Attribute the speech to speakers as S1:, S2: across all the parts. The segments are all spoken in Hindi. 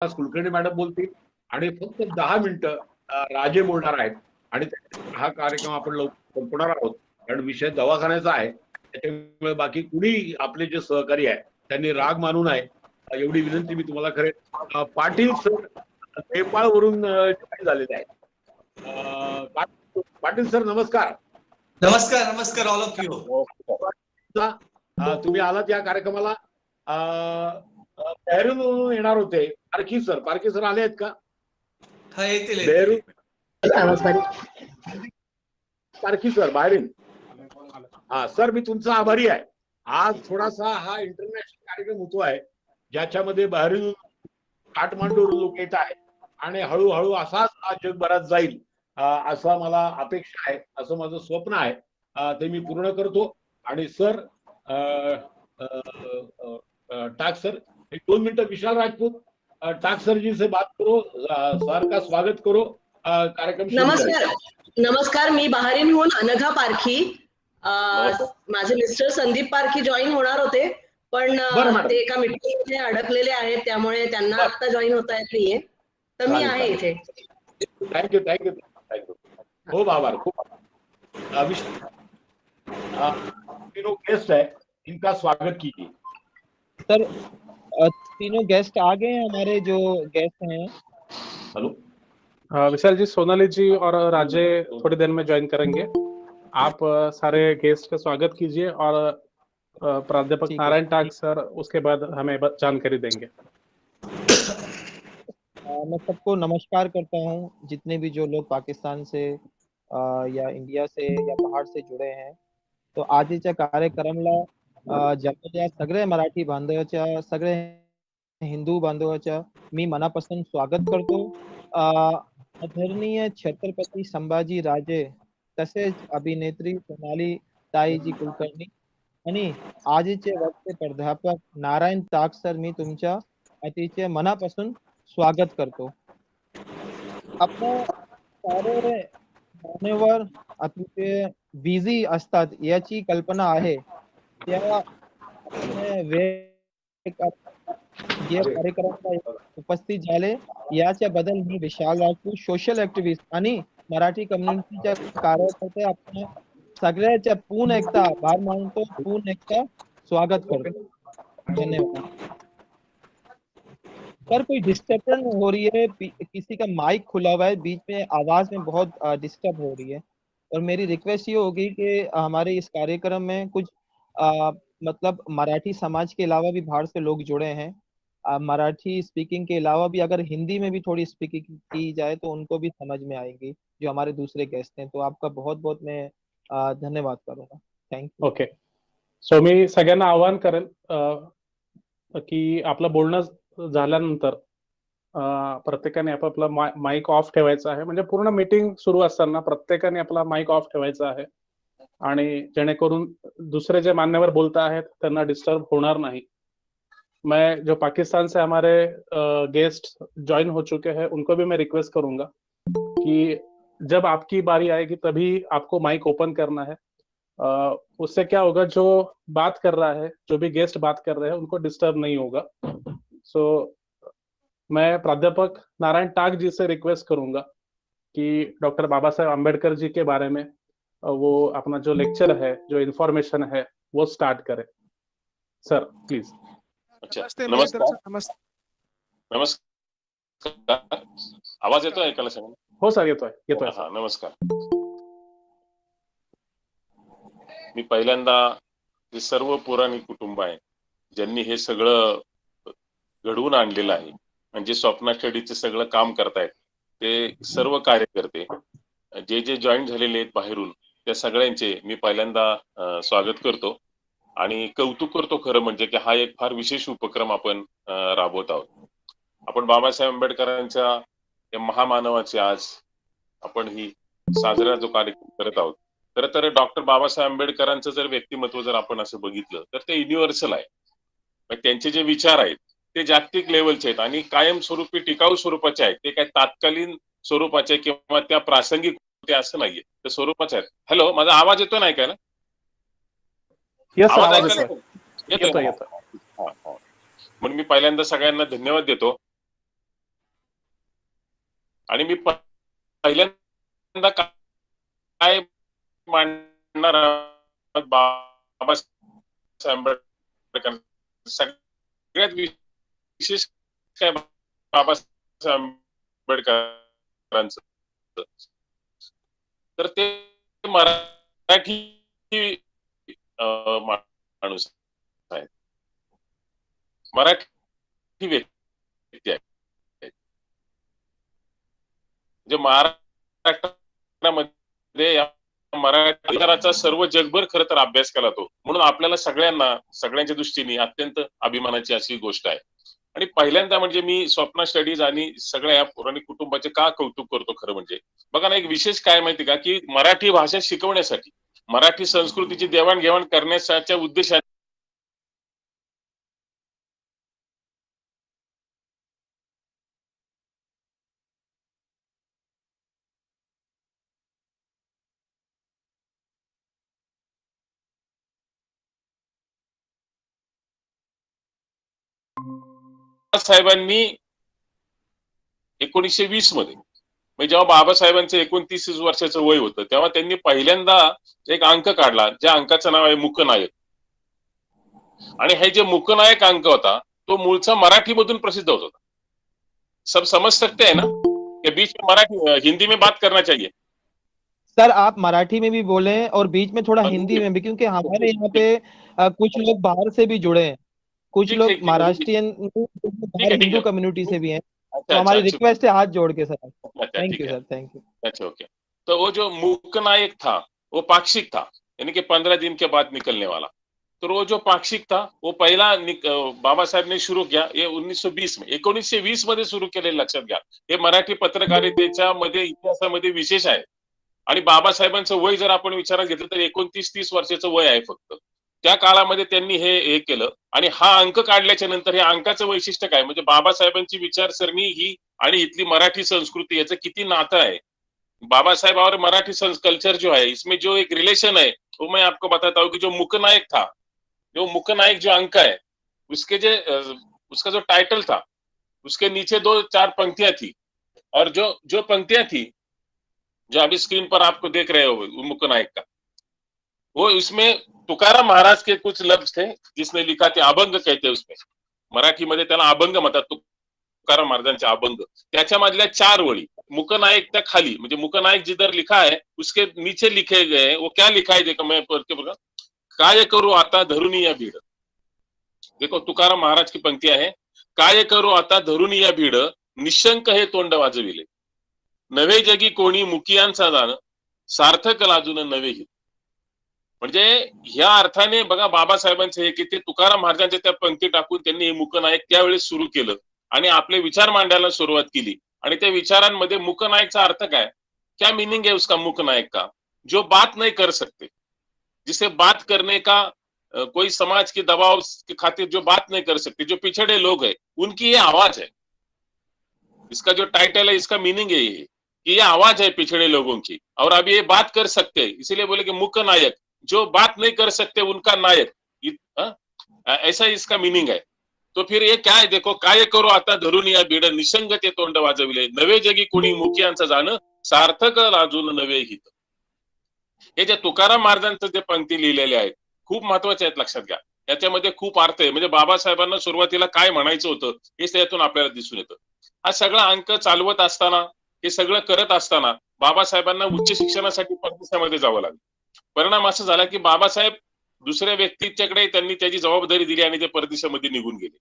S1: कुलकर्णी मॅडम बोलतील आणि फक्त 10 मिनिटं राजे बोलणार आहेत आणि हा कार्यक्रम आपण लवकर संपवणार आहोत, कारण विषय दवाखान्याचा आहे. त्याच्यामुळे बाकी कुणी आपले जे सहकारी आहे त्यांनी राग मानू नये एवढी विनंती मी तुम्हाला करेन. पाटील सर नेपाळवरून झालेले आहेत. पाटील सर नमस्कार.
S2: नमस्कार. नमस्कार ऑल ऑफ यू.
S1: तुम्ही आलात या कार्यक्रमाला. बहरीन येणार होते. पारखी सर आले आहेत का?
S2: हा येतील.
S1: पारखी सर बहरीन. हा सर, मी तुमचा आभारी आहे. आज थोडासा हा इंटरनॅशनल कार्यक्रम होतो आहे ज्याच्यामध्ये बहरीन काठमांडू लोक येत आहेत आणि हळूहळू असाच हा जगभरात जाईल असं मला अपेक्षा आहे, असं माझं स्वप्न आहे. ते मी पूर्ण करतो. आणि सर टाक सर 2 मिनटं विशाल राजपूत टाक सर जी से बात करो, सर का स्वागत करो. कार्यक्रम
S3: नमस्कार. मी बहरीनहून अनघा पारखी. माझे मिस्टर संदीप पारखी जॉईन होणार होते, पण ते एका मीटिंगमध्ये अडकलेले आहेत, त्यामुळे त्यांना आता जॉईन होता येत नाहीये. तर मी आहे इथे.
S1: थँक्यू. खूप आभार. तीनों गेस्ट है, इनका स्वागत कीजिए.
S4: सर तीनों गेस्ट आ गए हैं. हमारे जो गेस्ट हैं.
S1: हेलो
S5: विशाल जी, सोनाली जी और राजे थोड़ी देर में ज्वाइन करेंगे. आप सारे गेस्ट का स्वागत कीजिए और प्राध्यापक नारायण टाक सर उसके बाद हमें जानकारी देंगे.
S4: मैं सबको नमस्कार करता हूँ, जितने भी जो लोग पाकिस्तान से या इंडिया से या बाहर से जुड़े हैं. तो आजच्या कार्यक्रमाला जगातल्या सगळे मराठी बांधवाच्या, सगळे हिंदू बांधवाच्या मी मनापासून स्वागत करतो. आदरणीय छत्रपती संभाजी राजे तसेच अभिनेत्री सोनाली ताईजी कुलकर्णी आणि आजचे वक्ते प्राध्यापक नारायण टाक सर, मी तुमच्या अतिशय मनापासून स्वागत करतो. आपण सारे मान्यवर अतिशय बिझी असतात याची कल्पना आहे. त्या कार्यक्रमाला उपस्थित झाले याच्याबद्दल मी विशाल राजपूत, सोशल ऍक्टिव्हिस्ट आणि मराठी कम्युनिटीच्या कार्यकर्ते आपण सगळ्याच्या पुन्हा एकदा आभार मानतो, पुन्हा एकदा स्वागत करतो. धन्यवाद. सर कोई डिस्टर्बेंस हो रही है, किसी का माइक खुला हुआ है, बीच में आवाज में बहुत डिस्टर्ब हो रही है. और मेरी रिक्वेस्ट ये होगी कि हमारे इस कार्यक्रम में कुछ मतलब मराठी समाज के अलावा भी बाहर से लोग जुड़े हैं. मराठी स्पीकिंग के अलावा भी अगर हिंदी में भी थोड़ी स्पीकिंग की जाए तो उनको भी समझ में आएगी, जो हमारे दूसरे गेस्ट हैं. तो आपका बहुत बहुत मैं धन्यवाद करूंगा. थँक्यू.
S5: ओके. सो मी सगळ्यांना आवाहन करेन की आपलं बोलणं झाल्यानंतर प्रत्येकाने आपापला माईक ऑफ ठेवायचा आहे. म्हणजे पूर्ण मीटिंग सुरू असताना प्रत्येकाने आपला माईक ऑफ ठेवायचा आहे आणि जेणेकरून दुसरे जे मान्यवर बोलता आहेत त्यांना डिस्टर्ब होणार नाही. मैं जो पाकिस्तान से हमारे गेस्ट ज्वाइन हो चुके हैं उनको भी मैं रिक्वेस्ट करूंगा कि जब आपकी बारी आएगी तभी आपको माइक ओपन करना है. उससे क्या होगा, जो बात कर रहा है, जो भी गेस्ट बात कर रहे हैं उनको डिस्टर्ब नहीं होगा. सो मैं प्राध्यापक नारायण टाक जी से रिक्वेस्ट करूंगा कि डॉक्टर बाबा साहेब आम्बेडकर जी के बारे में वो अपना जो लेक्चर है, जो इन्फॉर्मेशन है वो स्टार्ट करें. Sir please.
S6: अच्छा, नमस्कार. आवाज येतोय ऐकायला सगळं?
S5: हो सर, येतोय.
S6: हा, नमस्कार. मी पहिल्यांदा जे सर्व पुराणी कुटुंब आहे ज्यांनी हे सगळं घडवून आणलेलं आहे, म्हणजे स्वप्ना स्टडीचं सगळं काम करतायत ते सर्व कार्यकर्ते जे जॉईन झालेले आहेत बाहेरून, त्या सगळ्यांचे मी पहिल्यांदा स्वागत करतो आणि कौतुक करतो खरं म्हणजे की हा एक फार विशेष उपक्रम आपण राबवत आहोत. आपण बाबासाहेब आंबेडकरांच्या या महामानवाचे आज आपण ही साजरा जो कार्यक्रम करत आहोत. खरं तर डॉक्टर बाबासाहेब आंबेडकरांचं जर व्यक्तिमत्व जर आपण असं बघितलं तर ते युनिव्हर्सल आहे. त्यांचे जे विचार आहेत ते जागतिक लेवलचे आहेत आणि कायमस्वरूपी टिकाऊ स्वरूपाचे आहेत. ते काय तात्कालीन स्वरूपाचे किंवा त्या प्रासंगिक होते असं नाहीये, ते स्वरूपाचे आहेत. हॅलो, माझा आवाज येतो नाही काय ना? आवाज ऐकायला येतोय? म्हणून मी पहिल्यांदा सगळ्यांना धन्यवाद देतो आणि मी पहिल्यांदा काय मांडणार आहोत, बाबासाहेब आंबेडकर सगळ्यात विशेष काय बाबासाहेब आंबेडकरांचं, तर ते मराठी माणूस आहे, मराठी व्यक्ती आहे. म्हणजे महाराष्ट्रामध्ये मराठी विचाराचा सर्व जगभर खरं तर अभ्यास केला तो, म्हणून आपल्याला सगळ्यांना सगळ्यांच्या दृष्टीने अत्यंत अभिमानाची अशी गोष्ट आहे. आणि पहिल्यांदा म्हणजे मी स्वप्ना स्टडीज आणि सगळ्या या पौराणिक कुटुंबाचे का कौतुक करतो खरं म्हणजे, बघा ना, एक विशेष काय माहिती का, की मराठी भाषा शिकवण्यासाठी, मराठी संस्कृतीची देवाणघेवाण करण्याच्या उद्देशाने साहेबांनी 1920 मध्ये, म्हणजे जेव्हा बाबासाहेबांचं 29 वर्षाचं वय होतं, तेव्हा त्यांनी पहिल्यांदा एक अंक काढला, ज्या अंकाचं नाव आहे मूकनायक. आणि हे जे मूकनायक अंक होता तो मूळचा मराठीमधून प्रसिद्ध होत होता. सब समझ सकते हैं ना, कि बीच में मराठी हिंदी में बात करना चाहिए.
S4: सर आप मराठी में भी बोले और बीच में थोड़ा हिंदी में भी, क्योंकि हमारे यहाँ पे कुछ लोग बाहर से भी जुड़े हैं, कुछ
S6: ठीक
S4: लोग
S6: ठीक
S4: महाराष्ट्रियन
S6: ठीक है
S4: हिंदू कम्युनिटी से भी हैं,
S6: अच्छा
S4: तो हमारी
S6: अच्छा
S4: रिक्वेस्ट है हाथ जोड़ के सर.
S6: अच्छा
S4: थैंक
S6: ठीक
S4: यू
S6: है,
S4: सर, थैंक यू.
S6: अच्छा ओके. तो वो जो मूकनायक था वो पाक्षिक था, यानी कि 15 दिन के बाद निकलने वाला. तो वो जो पाक्षिक था वो पहिला बाबा साहेब ने शुरू किया ये 1920 में, 1920 मध्ये सुरू केले, लक्षात घ्या. हे मराठी पत्रकारितेच्या मध्ये इतिहासामध्ये विशेष आहे. आणि बाबासाहेबांचं वय जर आपण विचारात घेतलं तर 29-30 वर्षाचं वय आहे फक्त. त्या काळामध्ये त्यांनी हे केलं. आणि हा अंक काढल्याच्या नंतर हे अंकाचं वैशिष्ट्य काय, म्हणजे बाबासाहेबांची विचारसरणी ही आणि इथली मराठी संस्कृती याचं किती नातं आहे. बाबा साहेब और मराठी कल्चर जो है, इसमें जो एक रिलेशन है वो मैं आपको बताता हूँ कि जो मूकनायक था, जो मूकनायक जो अंक है उसके उसका जो टाइटल था उसके नीचे 2-4 पंक्तियां थी, और जो पंक्तियां थी जो अभी स्क्रीन पर आपको देख रहे हो मूकनायक का, वो इसमें तुकाराम महाराज के कुछ लफ्ज थे जिसने लिखा थे, अभंग कहते हैं उसमें, मराठी मध्ये त्याला अभंग म्हणतात, तुकाराम महाराजांचे अभंग. त्याच्यामधल्या 4 वळी मूकनायक त्या खाली, म्हणजे मूकनायक जिधर लिखा है उसके नीचे लिखे गए, वो क्या लिखा है देखो, मैं पढ़ के बोला, काय करू आता धरुनी या भीड़. देखो तुकाराम महाराज की पंक्तियां है, काय करू आता धरुनी या भीड़, निशंक हे तोंड वाजविले, नवे जगी कोणी मुकियांचा जाण, सार्थक लाजून नवे हित. म्हणजे ह्या अर्थाने बघा बाबासाहेबांचे हे की ते तुकाराम महाराजांच्या त्या पंक्ती टाकून त्यांनी हे मूकनायक त्यावेळेस सुरू केलं आणि आपले विचार मांडायला सुरुवात केली. आणि त्या विचारांमध्ये मूकनायकचा अर्थ काय, क्या मीनिंग है उसका मूकनायक का, जो बात नहीं कर सकते, जिसे बात करने का कोई समाज के दबाव के खातिर जो बात नहीं कर सकते, जो पिछड़े लोग हैं, उनकी ये आवाज है. इसका जो टाइटल है इसका मीनिंग है ये कि ये आवाज है पिछड़े लोगों की, और अब ये बात कर सकते, इसीलिए बोले कि मूकनायक, जो बात नहीं कर सकते उनका नायक, ऐसा इसका मीनिंग है. तो फिर ये क्या है, देखो, काय करू आता धरून या भीड, निसंग ते तोंड वाजविले, नवे जगी कोणी मुखियांचं जाणं, सार्थक लाजून नवे हित. हे जे तुकाराम महाराजांचं जे पंक्ती लिहिलेले आहेत खूप महत्वाचे आहेत, लक्षात घ्या. याच्यामध्ये खूप अर्थ आहे. म्हणजे बाबासाहेबांना सुरुवातीला काय म्हणायचं होतं हे त्यातून आपल्याला दिसून येतं. हा सगळा अंक चालवत असताना, हे सगळं करत असताना बाबासाहेबांना उच्च शिक्षणासाठी परदेशामध्ये जावं लागलं. परिणाम असा झाला की बाबासाहेब दुसऱ्या व्यक्तीच्याकडे त्यांनी त्याची जबाबदारी दिली आणि ते परदेशामध्ये निघून गेले,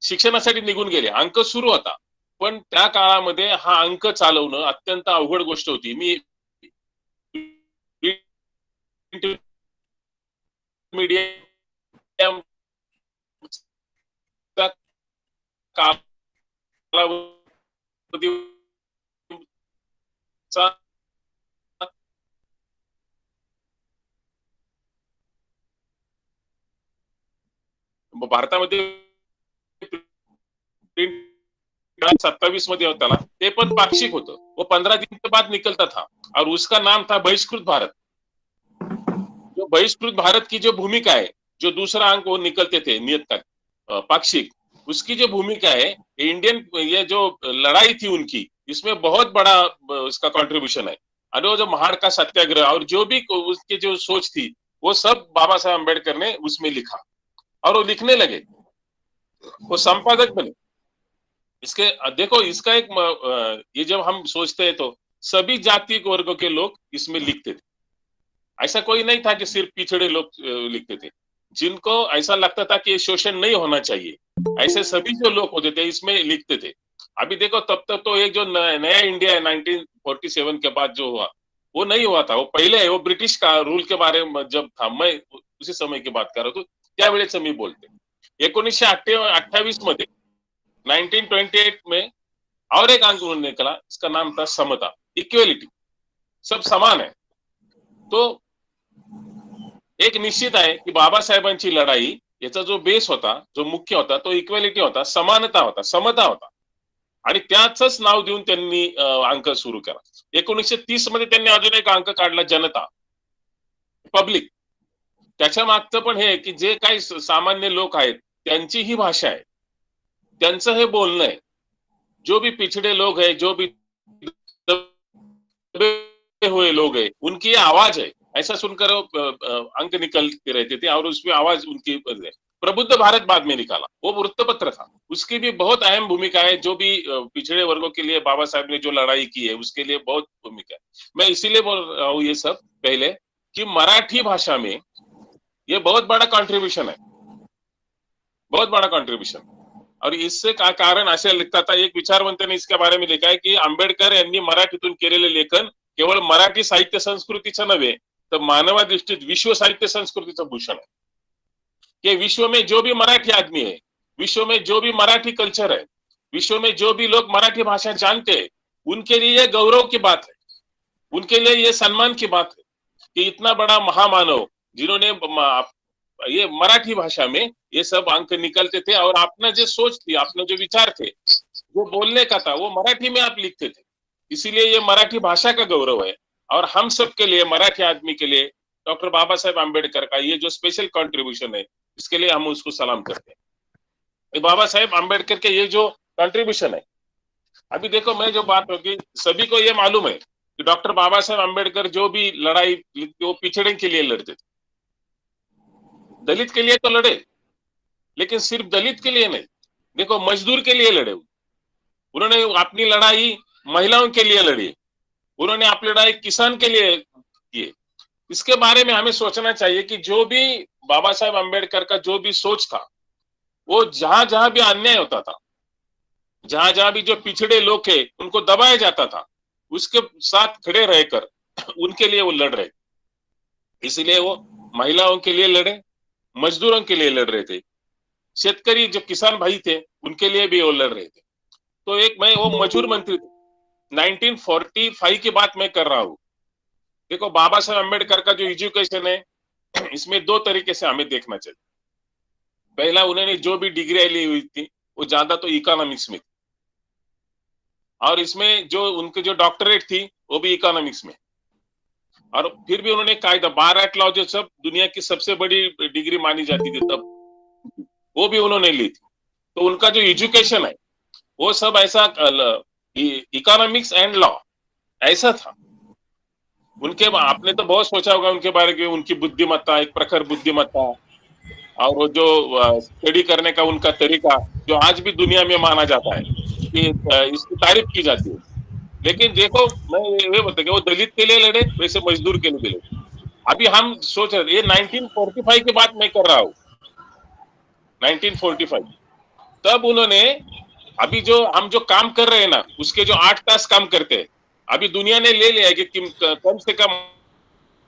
S6: शिक्षणासाठी निघून गेले. अंक सुरू होता, पण त्या काळामध्ये हा अंक चालवणं अत्यंत अवघड गोष्ट होती. मी मीडिया भारतामध्ये 27 मध्ये होता, ते पण पाक्षिक होतं. वो 15 दिन के बाद निकलता था और उसका नाम था बहिष्कृत भारत. जो बहिष्कृत भारत की जो भूमिका है, जो दूसरा अंक वो निकलते थे नियत का पाक्षिक, उसकी जो भूमिका है इंडियन, ये जो लड़ाई थी उनकी इसमें बहुत बड़ा इसका कंट्रीब्यूशन है। और वो जो महाड़ का सत्याग्रह और जो भी उसकी जो सोच थी वो सब बाबा साहब अम्बेडकर ने उसमें लिखा और वो लिखने लगे, वो संपादक बने। इसके देखो इसका एक ये जब हम सोचते हैं तो सभी जाति वर्गों के लोग इसमें लिखते थे। ऐसा कोई नहीं था कि सिर्फ पिछड़े लोग लिखते थे। जिनको ऐसा लगता था कि ये शोषण नहीं होना चाहिए, ऐसे सभी जो लोग होते थे इसमें लिखते थे। अभी देखो तब तक तो एक जो नया इंडिया है 1947 के बाद जो हुआ वो नहीं हुआ था। वो पहले वो ब्रिटिश का रूल के बारे में जब था, मैं उसी समय की बात कर रहा हूँ, त्यावेळेस मी बोलते 1928 मध्ये 1928 में और एक आंदोलन निकला, इसका नाम था समता, इक्वेलिटी, सब समान है। तो एक निश्चित आहे की बाबासाहेबांची लढाई याचा जो बेस होता, जो मुख्य होता तो इक्वेलिटी होता, समानता होता, समता होता आणि त्याचंच नाव देऊन त्यांनी अंक सुरू केला। 1930 मध्ये त्यांनी अजून एक अंक काढला, जनता, पब्लिक। त्याच्या मागचं पण हे की जे काही सामान्य लोक आहेत त्यांची ही भाषा आहे, त्यांचं हे बोलणं आहे। जो भी पिछड़े लोग हैं, जो भी दबे हुए लोग हैं, उनकी आवाज है। ऐसा सुनकर अंक निकलते रहते थे और उसमें आवाज उनकी प्रबुद्ध भारत बाद में निकाला, वो वृत्तपत्र था, उसकी भी बहुत अहम भूमिका है। जो भी पिछड़े वर्गों के लिए बाबा साहब ने जो लड़ाई की है उसके लिए बहुत भूमिका है। मैं इसीलिए बोल रहा हूँ ये सब पहले कि मराठी भाषा में ये बहुत बड़ा कंट्रीब्यूशन है, बहुत बड़ा कंट्रीब्यूशन। और इससे का कारण असे लिखता था, एक विचारवंताने इसके बारे में लिखा है की आंबेडकर यांनी मराठीतून केलेले लेखन केवळ मराठी साहित्य संस्कृतीचं नव्हे तर मानवादृष्टीत विश्व साहित्य संस्कृतीचं भूषण है। कि विश्व में जो भी मराठी आदमी है, विश्व में जो भी मराठी कल्चर है, विश्व में जो भी लोग मराठी भाषा जानते हैं, उनके लिए ये गौरव की बात है, उनके लिए ये सम्मान की बात है कि इतना बड़ा महामानव जिन्होंने ये मराठी भाषा में ये सब अंक निकलते थे और अपना जो सोच थी, अपने जो विचार थे, जो बोलने का था, वो मराठी में आप लिखते थे। इसीलिए ये मराठी भाषा का गौरव है। और हम सब के लिए, मराठी आदमी के लिए डॉक्टर बाबा साहेब आंबेडकर का ये जो स्पेशल कंट्रीब्यूशन है, इसके लिए हम उसको सलाम करते हैं। बाबा साहेब आंबेडकर के ये जो कंट्रीब्यूशन है, अभी देखो मैं जो बात होगी, सभी को ये मालूम है कि डॉक्टर बाबा साहेब आंबेडकर जो भी लड़ाई वो पिछड़े के लिए लड़ते थे, दलित के लिए तो लड़े, लेकिन सिर्फ दलित के लिए नहीं, देखो मजदूर के लिए लड़े। उन्होंने अपनी लड़ाई महिलाओं के लिए लड़ी, उन्होंने अपनी लड़ाई किसान के लिए की। इसके बारे में हमें सोचना चाहिए कि जो भी बाबा साहेब आंबेडकर का जो भी सोच था, वो जहां जहां भी अन्याय होता था, जहां जहां भी जो पिछड़े लोग थे उनको दबाया जाता था, उसके साथ खड़े रहकर उनके लिए वो लड़ रहे। इसलिए वो महिलाओं के लिए लड़े, मजदूरों के लिए लड़ रहे थे, शेतकरी जो किसान भाई थे उनके लिए भी वो लड़ रहे थे। तो एक मैं वो मजदूर मंत्री थे, 1945 की बात मैं कर रहा हूं। देखो बाबा साहेब अम्बेडकर का जो एजुकेशन है, इसमें दो तरीके से हमें देखना चाहिए। पहला, उन्होंने जो भी डिग्री ली हुई थी वो ज्यादा तो इकोनॉमिक्स में थी, और इसमें जो उनके जो डॉक्टरेट थी वो भी इकोनॉमिक्स में। और फिर भी उन्होंने कायदा, बार एट लॉ जो सब दुनिया की सबसे बड़ी डिग्री मानी जाती थी तब, वो भी उन्होंने ली थी। तो उनका जो एजुकेशन है वो सब ऐसा इकोनॉमिक्स एंड लॉ ऐसा था। उनके आपने तो बहुत सोचा होगा उनके बारे में, उनकी बुद्धिमत्ता, एक प्रखर बुद्धिमत्ता, और वो जो स्टडी करने का उनका तरीका जो आज भी दुनिया में माना जाता है कि इसकी तारीफ की जाती है। लेकिन देखो मैं ये बोलता कि वो दलित के लिए लड़े, वैसे मजदूर के लिए लड़े। अभी हम सोच रहे, ये 1945 की बात मैं कर रहा हूँ, 1945। तब उन्होंने, अभी जो हम जो काम कर रहे हैं ना, उसके जो 8 तास काम करते हैं, अभी दुनिया ने ले लिया है कि कम से कम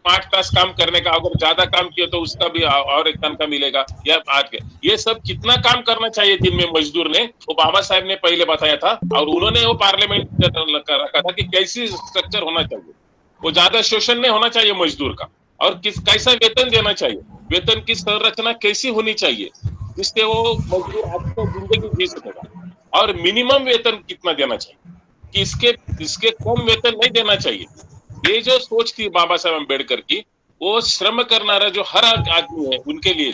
S6: 8 तास काम करने का, अगर ज्यादा काम किया तो उसका भी और एक तनख्वाह मिलेगा। या आज के ये सब कितना काम करना चाहिए दिन में मजदूर ने, वो बाबा साहब ने पहले बताया था, और उन्होंने वो पार्लियामेंट रखा था कि कैसी स्ट्रक्चर होना चाहिए, वो ज्यादा शोषण नहीं होना चाहिए मजदूर का, और कैसा वेतन देना चाहिए, वेतन की संरचना कैसी होनी चाहिए जिससे वो मजदूर आपको जिंदगी जी सकेगा, और मिनिमम वेतन कितना देना चाहिए कि इसके कम वेतन नहीं देना चाहिए। ये जो सोच थी बाबा साहेब अम्बेडकर की, वो श्रम करणारा जो हर आदमी है उनके लिए,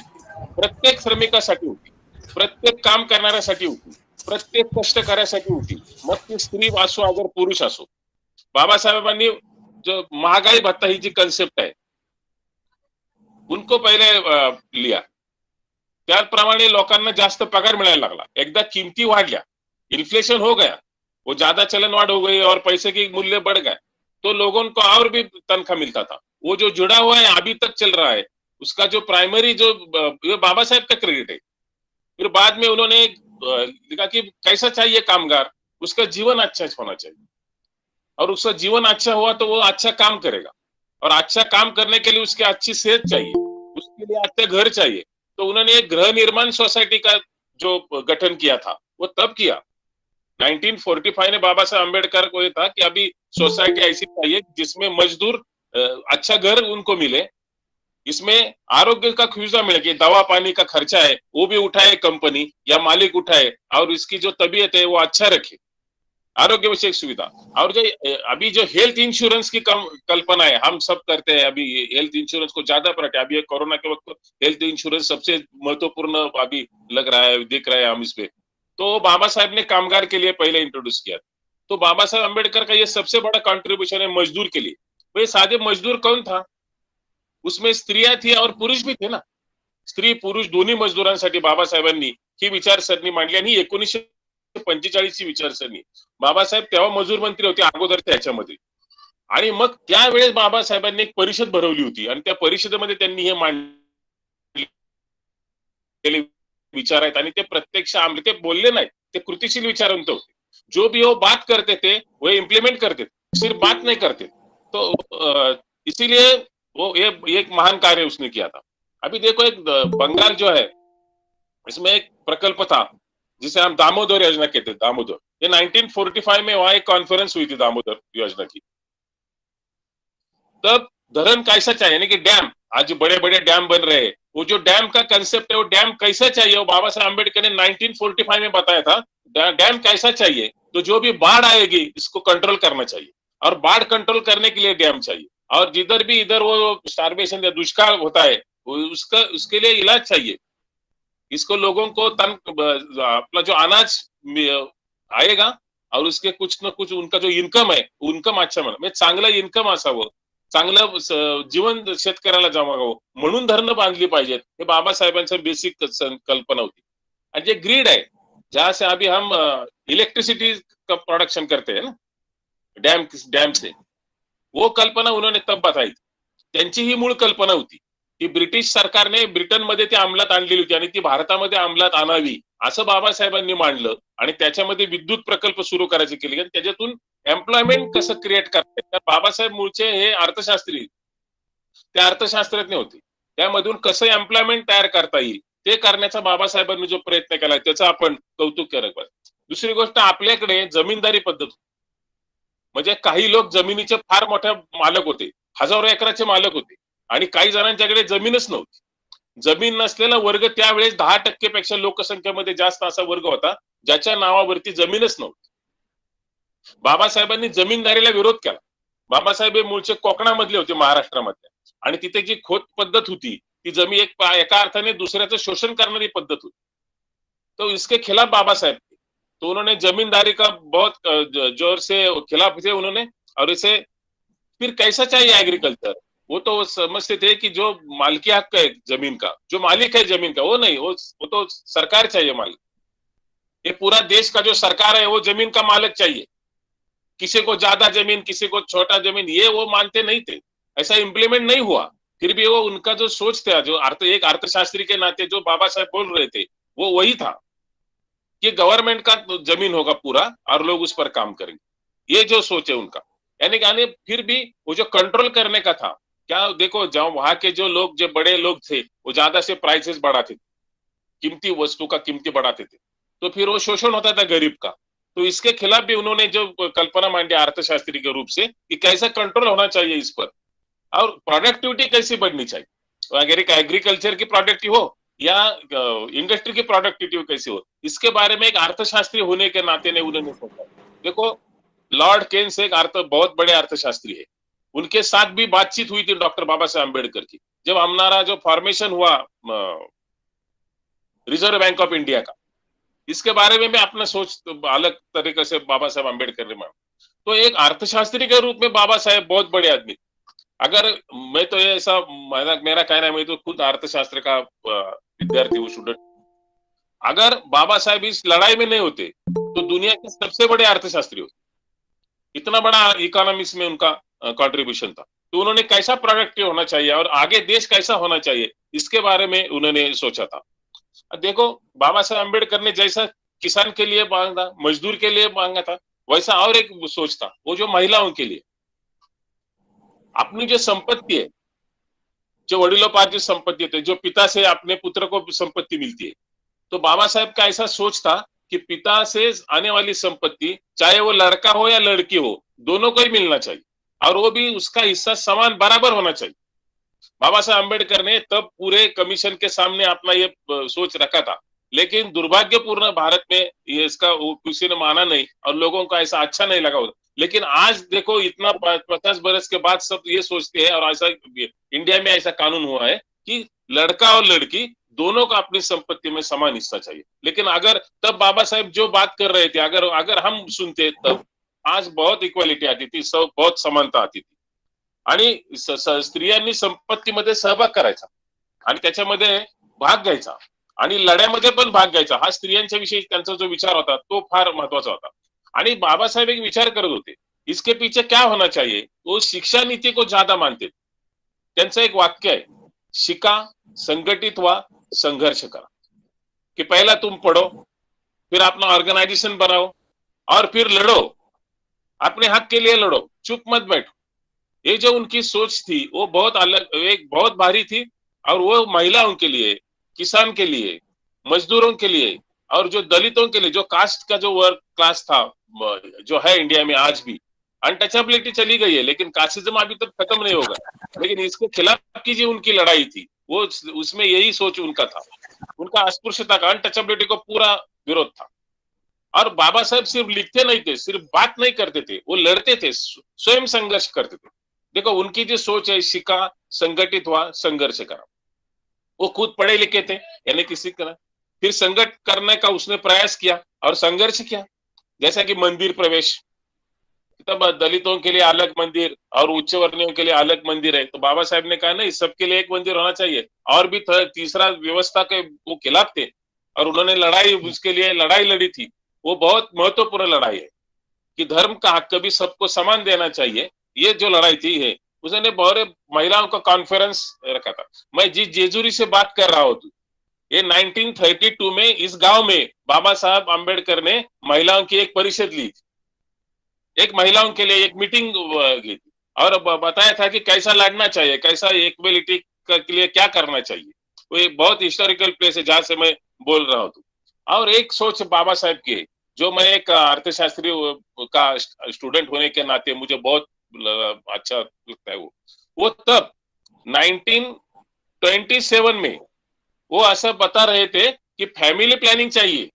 S6: प्रत्येक श्रमिकासाठी होती, प्रत्येक काम करणाऱ्यासाठी होती। प्रत्येक कष्ट करायसाठी होती, मग ती स्त्री असो अगर पुरुष असो. बाबासाहेबांनी जो महागाई भत्ता ही जी कन्सेप्ट आहे उनको पहिले लिया. त्याप्रमाणे लोकांना जास्त पगार मिळायला लागला. एकदा किमती वाढल्या, इन्फ्लेशन हो गया, वो ज्यादा चलन वाढ हो गई और पैसे की मूल्य बढ़ गए, तो लोगों को और भी तनख्वाह मिलता था. वो जो जुड़ा हुआ है अभी तक चल रहा है, उसका जो प्राइमरी जो ये बाबा साहेब का क्रेडिट है. फिर बाद में उन्होंने लिखा कि कैसा चाहिए कामगार, उसका जीवन अच्छा होना चाहिए, और उसका जीवन अच्छा हुआ तो वो अच्छा काम करेगा, और अच्छा काम करने के लिए उसकी अच्छी सेहत चाहिए, उसके लिए अच्छा घर चाहिए. तो उन्होंने एक गृह निर्माण सोसाइटी का जो गठन किया था वो तब किया. 1945 में बाबा साहब अम्बेडकर को ये था कि अभी सोसाइटी ऐसी चाहिए जिसमें मजदूर अच्छा घर उनको मिले, इसमें आरोग्य का खुजा मिले कि दवा पानी का खर्चा है वो भी उठाए कंपनी या मालिक उठाए, और इसकी जो तबीयत है वो अच्छा रखे, आरोग्य विषयक सुविधा. और जो अभी जो हेल्थ इंश्योरेंस की कल्पना है हम सब करते हैं, अभी हेल्थ इंश्योरेंस को ज्यादा प्रायोरिटी, अभी कोरोना के वक्त हेल्थ इंश्योरेंस सबसे महत्वपूर्ण अभी लग रहा है, दिख रहा है हम इस पे. तो बाबा साहब ने कामगार के लिए पहले इंट्रोड्यूस किया. तो बाबा साहब अम्बेडकर का ये सबसे बड़ा कंट्रीब्यूशन है मजदूर के लिए. भाई सादे मजदूर कौन था, उसमें स्त्रियां थी और पुरुष भी थे ना. स्त्री पुरुष दोन्ही मजदूरांसाठी बाबासाहेबांनी ही विचारसरणी मांडली, आणि 1945 ची विचारसरणी. बाबासाहेब तेव्हा मजूर मंत्री होते अगोदरच्या ह्याच्यामध्ये, आणि मग त्यावेळेस बाबासाहेबांनी एक परिषद भरवली होती, आणि त्या परिषदेमध्ये त्यांनी हे मांडले विचार आहेत, आणि ते प्रत्यक्ष ते बोलले नाही, ते कृतिशील विचारवंत होते. जो भी वो बात करते थे वो इम्प्लीमेंट करते थे, सिर्फ बात नहीं करते. तो इसीलिए वो ये एक महान कार्य उसने किया था. अभी देखो एक बंगाल जो है इसमें एक प्रकल्प था जिसे हम दामोदर योजना कहते हैं. दामोदर, ये 1945 में वहां एक कॉन्फ्रेंस हुई थी दामोदर योजना की. तब धरण कैसा चाहिए, यानी कि डैम, आज बड़े बड़े डैम बन रहे हैं, वो जो डैम का कंसेप्ट है वो डैम कैसा चाहिए, वो बाबा साहब अम्बेडकर ने 1945 में बताया था. डैम कैसा चाहिए, तो जो भी बाढ़ आएगी इसको कंट्रोल करना चाहिए, और बाढ़ कंट्रोल करने के लिए डैम चाहिए, और जिधर भी इधर वो स्टार्वेशन या दुष्काल होता है उसका उसके लिए इलाज चाहिए. इसको लोगों को अपना जो अनाज आएगा और उसके कुछ न कुछ उनका जो इन्कम आहे, इन्कम अच्छा म्हणजे चांगलं इन्कम असावं, चांगलं जीवन शेतकऱ्याला जमावं म्हणून धरणं बांधली पाहिजेत. हे बाबासाहेबांचं बेसिक कल्पना होती. आणि जे ग्रीड आहे, जहां से अभी हम इलेक्ट्रिसिटी का प्रोडक्शन करते हैं ना डैम से, वो कल्पना उन्होंने तब बताई. त्यांची ही मूळ कल्पना होती की ब्रिटिश सरकारने ब्रिटनमध्ये ती अंमलात आणलेली होती, आणि ती भारतामध्ये अंमलात आणावी असं बाबासाहेबांनी मांडलं, आणि त्याच्यामध्ये विद्युत प्रकल्प सुरू करायचे केले, आणि त्याच्यातून एम्प्लॉयमेंट कसं क्रिएट करता येईल. बाबासाहेब मूळचे हे अर्थशास्त्री, ते अर्थशास्त्रज्ञ होते. त्यामधून कसं एम्प्लॉयमेंट तयार करता येईल ते करण्याचा बाबासाहेबांनी जो प्रयत्न केला त्याचं आपण कौतुक केलं पाहिजे. दुसरी गोष्ट, आपल्याकडे जमीनदारी पद्धत, म्हणजे काही लोक जमिनीचे फार मोठे मालक होते, हजारो एकराचे मालक होते, आणि काही जणांच्याकडे जमीनच नव्हती. जमीन नसलेला वर्ग त्यावेळेस 10% पेक्षा लोकसंख्येमध्ये जास्त असा वर्ग होता ज्याच्या नावावरती जमीनच नव्हती. बाबासाहेबांनी जमीनदारीला विरोध केला. बाबासाहेब हे मूळचे कोकणामधले होते, महाराष्ट्रामधले, आणि तिथे जी खोत पद्धत होती ती जमीन एका अर्थाने दुसऱ्याचं शोषण करणारी पद्धत होती. तो इसके खिलाफ बाबासाहेब थे. तो उन्होंने जमीनदारी का बहुत जोर से खिलाफ थे उन्होंने, और इसे फिर कैसा चाहिए एग्रीकल्चर, वो तो समझते थे कि जो मालिकी हक है जमीन का, जो मालिक है जमीन का वो नहीं, वो तो सरकार चाहिए मालिक. ये पूरा देश का जो सरकार है वो जमीन का मालिक चाहिए, किसी को ज्यादा जमीन किसी को छोटा जमीन, ये वो मानते नहीं थे. ऐसा इम्प्लीमेंट नहीं हुआ. फिर भी वो उनका जो सोच था, जो एक अर्थशास्त्री के नाते जो बाबा साहेब बोल रहे थे वो वही था कि गवर्नमेंट का जमीन होगा पूरा और लोग उस पर काम करेंगे. ये जो सोच है उनका, यानी फिर भी वो जो कंट्रोल करने का था, क्या देखो जहाँ वहां के जो बड़े लोग थे वो ज्यादा से प्राइसेस बढ़ाते थे, कीमती वस्तु का कीमती बढ़ाते थे, तो फिर वो शोषण होता था गरीब का. तो इसके खिलाफ भी उन्होंने जो कल्पना मांडी अर्थशास्त्री के रूप से कि कैसा कंट्रोल होना चाहिए इस पर, और प्रोडक्टिविटी कैसी बढ़नी चाहिए, अगर एक एग्रीकल्चर की प्रोडक्टिव हो या इंडस्ट्री की प्रोडक्टिविटी कैसी हो, इसके बारे में एक अर्थशास्त्री होने के नाते ने उन्होंने सोचा. देखो लॉर्ड केन्स एक बहुत बड़े अर्थशास्त्री है, उनके साथ भी बातचीत हुई थी डॉक्टर बाबा साहेब अम्बेडकर की, जब हमारा जो फॉर्मेशन हुआ रिजर्व बैंक ऑफ इंडिया का. इसके बारे में मैं अपना सोच अलग तरीके से बाबा साहेब अम्बेडकर ने माना। तो एक अर्थशास्त्री के रूप में बाबा साहेब बहुत बड़े आदमी। अगर मैं तो ये ऐसा मेरा कहना है, मैं तो खुद अर्थशास्त्र का विद्यार्थी हूँ, स्टूडेंट। अगर बाबा साहेब इस लड़ाई में नहीं होते तो दुनिया के सबसे बड़े अर्थशास्त्री होते। इतना बड़ा इकोनॉमिक्स में उनका कंट्रीब्यूशन था। तो उन्होंने कैसा प्रोडक्टिव होना चाहिए और आगे देश कैसा होना चाहिए, इसके बारे में उन्होंने सोचा था। देखो, बाबा साहेब अम्बेडकर ने जैसा किसान के लिए मांगा, मजदूर के लिए मांगा था, वैसा और एक सोच था, वो जो महिलाओं के लिए। अपनी जो संपत्ति है, जो वडिलोपार्जित संपत्ति है, जो पिता से अपने पुत्र को संपत्ति मिलती है, तो बाबा साहेब का ऐसा सोच था कि पिता से आने वाली संपत्ति, चाहे वो लड़का हो या लड़की हो, दोनों को ही मिलना चाहिए और वो भी उसका हिस्सा समान बराबर होना चाहिए। बाबा साहेब अम्बेडकर ने तब पूरे कमीशन के सामने अपना ये सोच रखा था, लेकिन दुर्भाग्यपूर्ण भारत में ये इसका किसी ने माना नहीं और लोगों को ऐसा अच्छा नहीं लगा होता। लेकिन आज देखो, इतना 50 बरस के बाद सब ये सोचते हैं और ऐसा इंडिया में ऐसा कानून हुआ है कि लड़का और लड़की दोनों को अपनी संपत्ति में समान हिस्सा चाहिए। लेकिन अगर तब बाबा साहेब जो बात कर रहे थे, अगर हम सुनते, तब आज बहुत इक्वालिटी आती थी, सब बहुत समानता आती थी आणि स्त्रियांनी संपत्तीमध्ये सहभाग करायचा आणि त्याच्यामध्ये भाग घ्यायचा आणि लढ्यामध्ये पण भाग घ्यायचा। हा स्त्रियांच्या विषयी त्यांचा जो विचार होता तो फार महत्वाचा होता। आणि बाबासाहेब एक विचार करत होते, इसके पीछे क्या होना चाहिए, वो शिक्षा नीति को ज्यादा मानते। त्यांचं एक वाक्य आहे, शिका, संघटित व्हा, संघर्ष करा। कि पहला तुम पढ़ो, फिर अपना ऑर्गेनाइजेशन बनाओ और फिर लड़ो, अपने हक के लिए लड़ो, चुप मत बैठो। ये जो उनकी सोच थी वो बहुत अलग, एक बहुत भारी थी और वो महिलाओं के लिए, किसान के लिए, मजदूरों के लिए और जो दलितों के लिए, जो कास्ट का जो वर्क क्लास था जो है इंडिया में आज भी, अनटचेबिलिटी चली गई है लेकिन कास्टिज्म अभी तक खत्म नहीं होगा। लेकिन इसके खिलाफ की जो उनकी लड़ाई थी वो उसमें यही सोच उनका था, उनका अस्पृश्यता का, अनटचेबिलिटी को पूरा विरोध था। और बाबा साहेब सिर्फ लिखते नहीं थे, सिर्फ बात नहीं करते थे, वो लड़ते थे, स्वयं संघर्ष करते थे। देखो, उनकी जो सोच है, शिका, संगठित हुआ, संघर्ष करा। वो खुद पढ़े लिखे थे, यानी किसी तरह फिर संगठन करने का उसने प्रयास किया और संघर्ष किया। जैसा कि मंदिर प्रवेश, तब दलितों के लिए अलग मंदिर और उच्च वर्णियों के लिए अलग मंदिर है, तो बाबा साहेब ने कहा नहीं, सबके लिए एक मंदिर होना चाहिए। और भी तीसरा व्यवस्था के वो खिलाफ थे और उन्होंने लड़ाई, उसके लिए लड़ाई लड़ी थी। वो बहुत महत्वपूर्ण लड़ाई है कि धर्म का हक कभी सबको समान देना चाहिए। ये जो लड़ाई थी है, उसने बहुत महिलाओं का कॉन्फ्रेंस रखा था। मैं जिस जेजूरी से बात कर रहा हूँ, ये 1932 में इस गांव में बाबा साहब अम्बेडकर ने महिलाओं की एक परिषद ली थी, एक महिलाओं के लिए एक मीटिंग की थी और बताया था कि कैसा लड़ना चाहिए, कैसा इक्वलिटी के लिए क्या करना चाहिए। वो एक बहुत हिस्टोरिकल प्लेस है जहां से मैं बोल रहा हूँ। और एक सोच बाबा साहेब की, जो मैं एक अर्थशास्त्री का स्टूडेंट होने के नाते मुझे बहुत अच्छा लगता है, वो तब 1927 में वो ऐसा बता रहे थे कि फैमिली प्लानिंग चाहिए।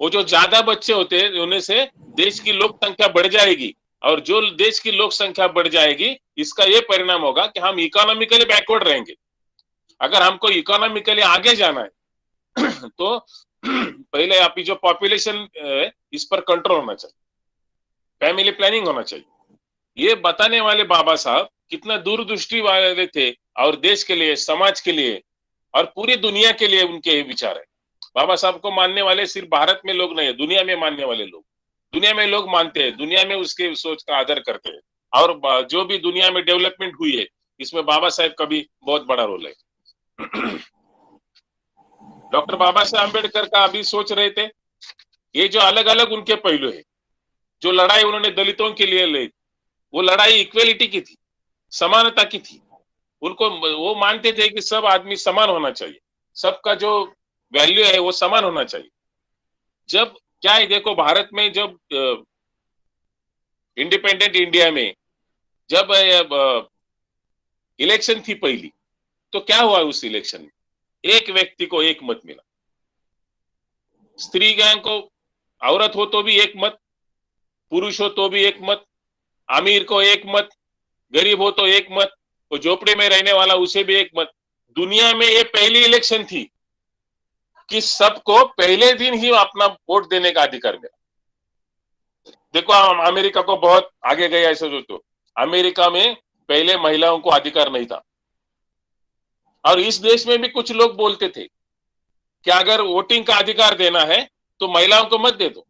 S6: वो जो ज्यादा बच्चे होते हैं उन्हें से देश की लोक संख्या बढ़ जाएगी और जो देश की लोक संख्या बढ़ जाएगी इसका ये परिणाम होगा कि हम इकोनॉमिकली बैकवर्ड रहेंगे। अगर हमको इकोनॉमिकली आगे जाना है तो पहले आपकी जो पॉपुलेशन है इस पर कंट्रोल होना चाहिए, फैमिली प्लानिंग होना चाहिए। ये बताने वाले बाबा साहब कितना दूरदृष्टि वाले थे और देश के लिए, समाज के लिए और पूरी दुनिया के लिए उनके विचार है। बाबा साहब को मानने वाले सिर्फ भारत में लोग नहीं है, दुनिया में मानने वाले लोग, दुनिया में लोग मानते हैं, दुनिया में उसके सोच का आदर करते हैं। और जो भी दुनिया में डेवलपमेंट हुई है इसमें बाबा साहेब का भी बहुत बड़ा रोल है। डॉक्टर बाबा साहेब अम्बेडकर का अभी सोच रहे थे, ये जो अलग अलग उनके पहलू है, जो लड़ाई उन्होंने दलितों के लिए लड़ी, वो लड़ाई इक्वेलिटी की थी, समानता की थी। उनको वो मानते थे कि सब आदमी समान होना चाहिए, सबका जो वैल्यू है वो समान होना चाहिए। जब क्या है, देखो भारत में जब इंडिपेंडेंट इंडिया में जब इलेक्शन थी पहली, तो क्या हुआ उस इलेक्शन में, एक व्यक्ति को एक मत मिला। स्त्री को, औरत हो तो भी एक मत, पुरुष हो तो भी एक मत, अमीर को एक मत, गरीब हो तो एक मत, तो झोपड़े में रहने वाला उसे भी एक मत। दुनिया में ये पहली इलेक्शन थी कि सबको पहले दिन ही अपना वोट देने का अधिकार मिला। देखो हम अमेरिका को बहुत आगे गए ऐसा जो, तो अमेरिका में पहले महिलाओं को अधिकार नहीं था, और इस देश में भी कुछ लोग बोलते थे कि अगर वोटिंग का अधिकार देना है तो महिलाओं को मत दे दो।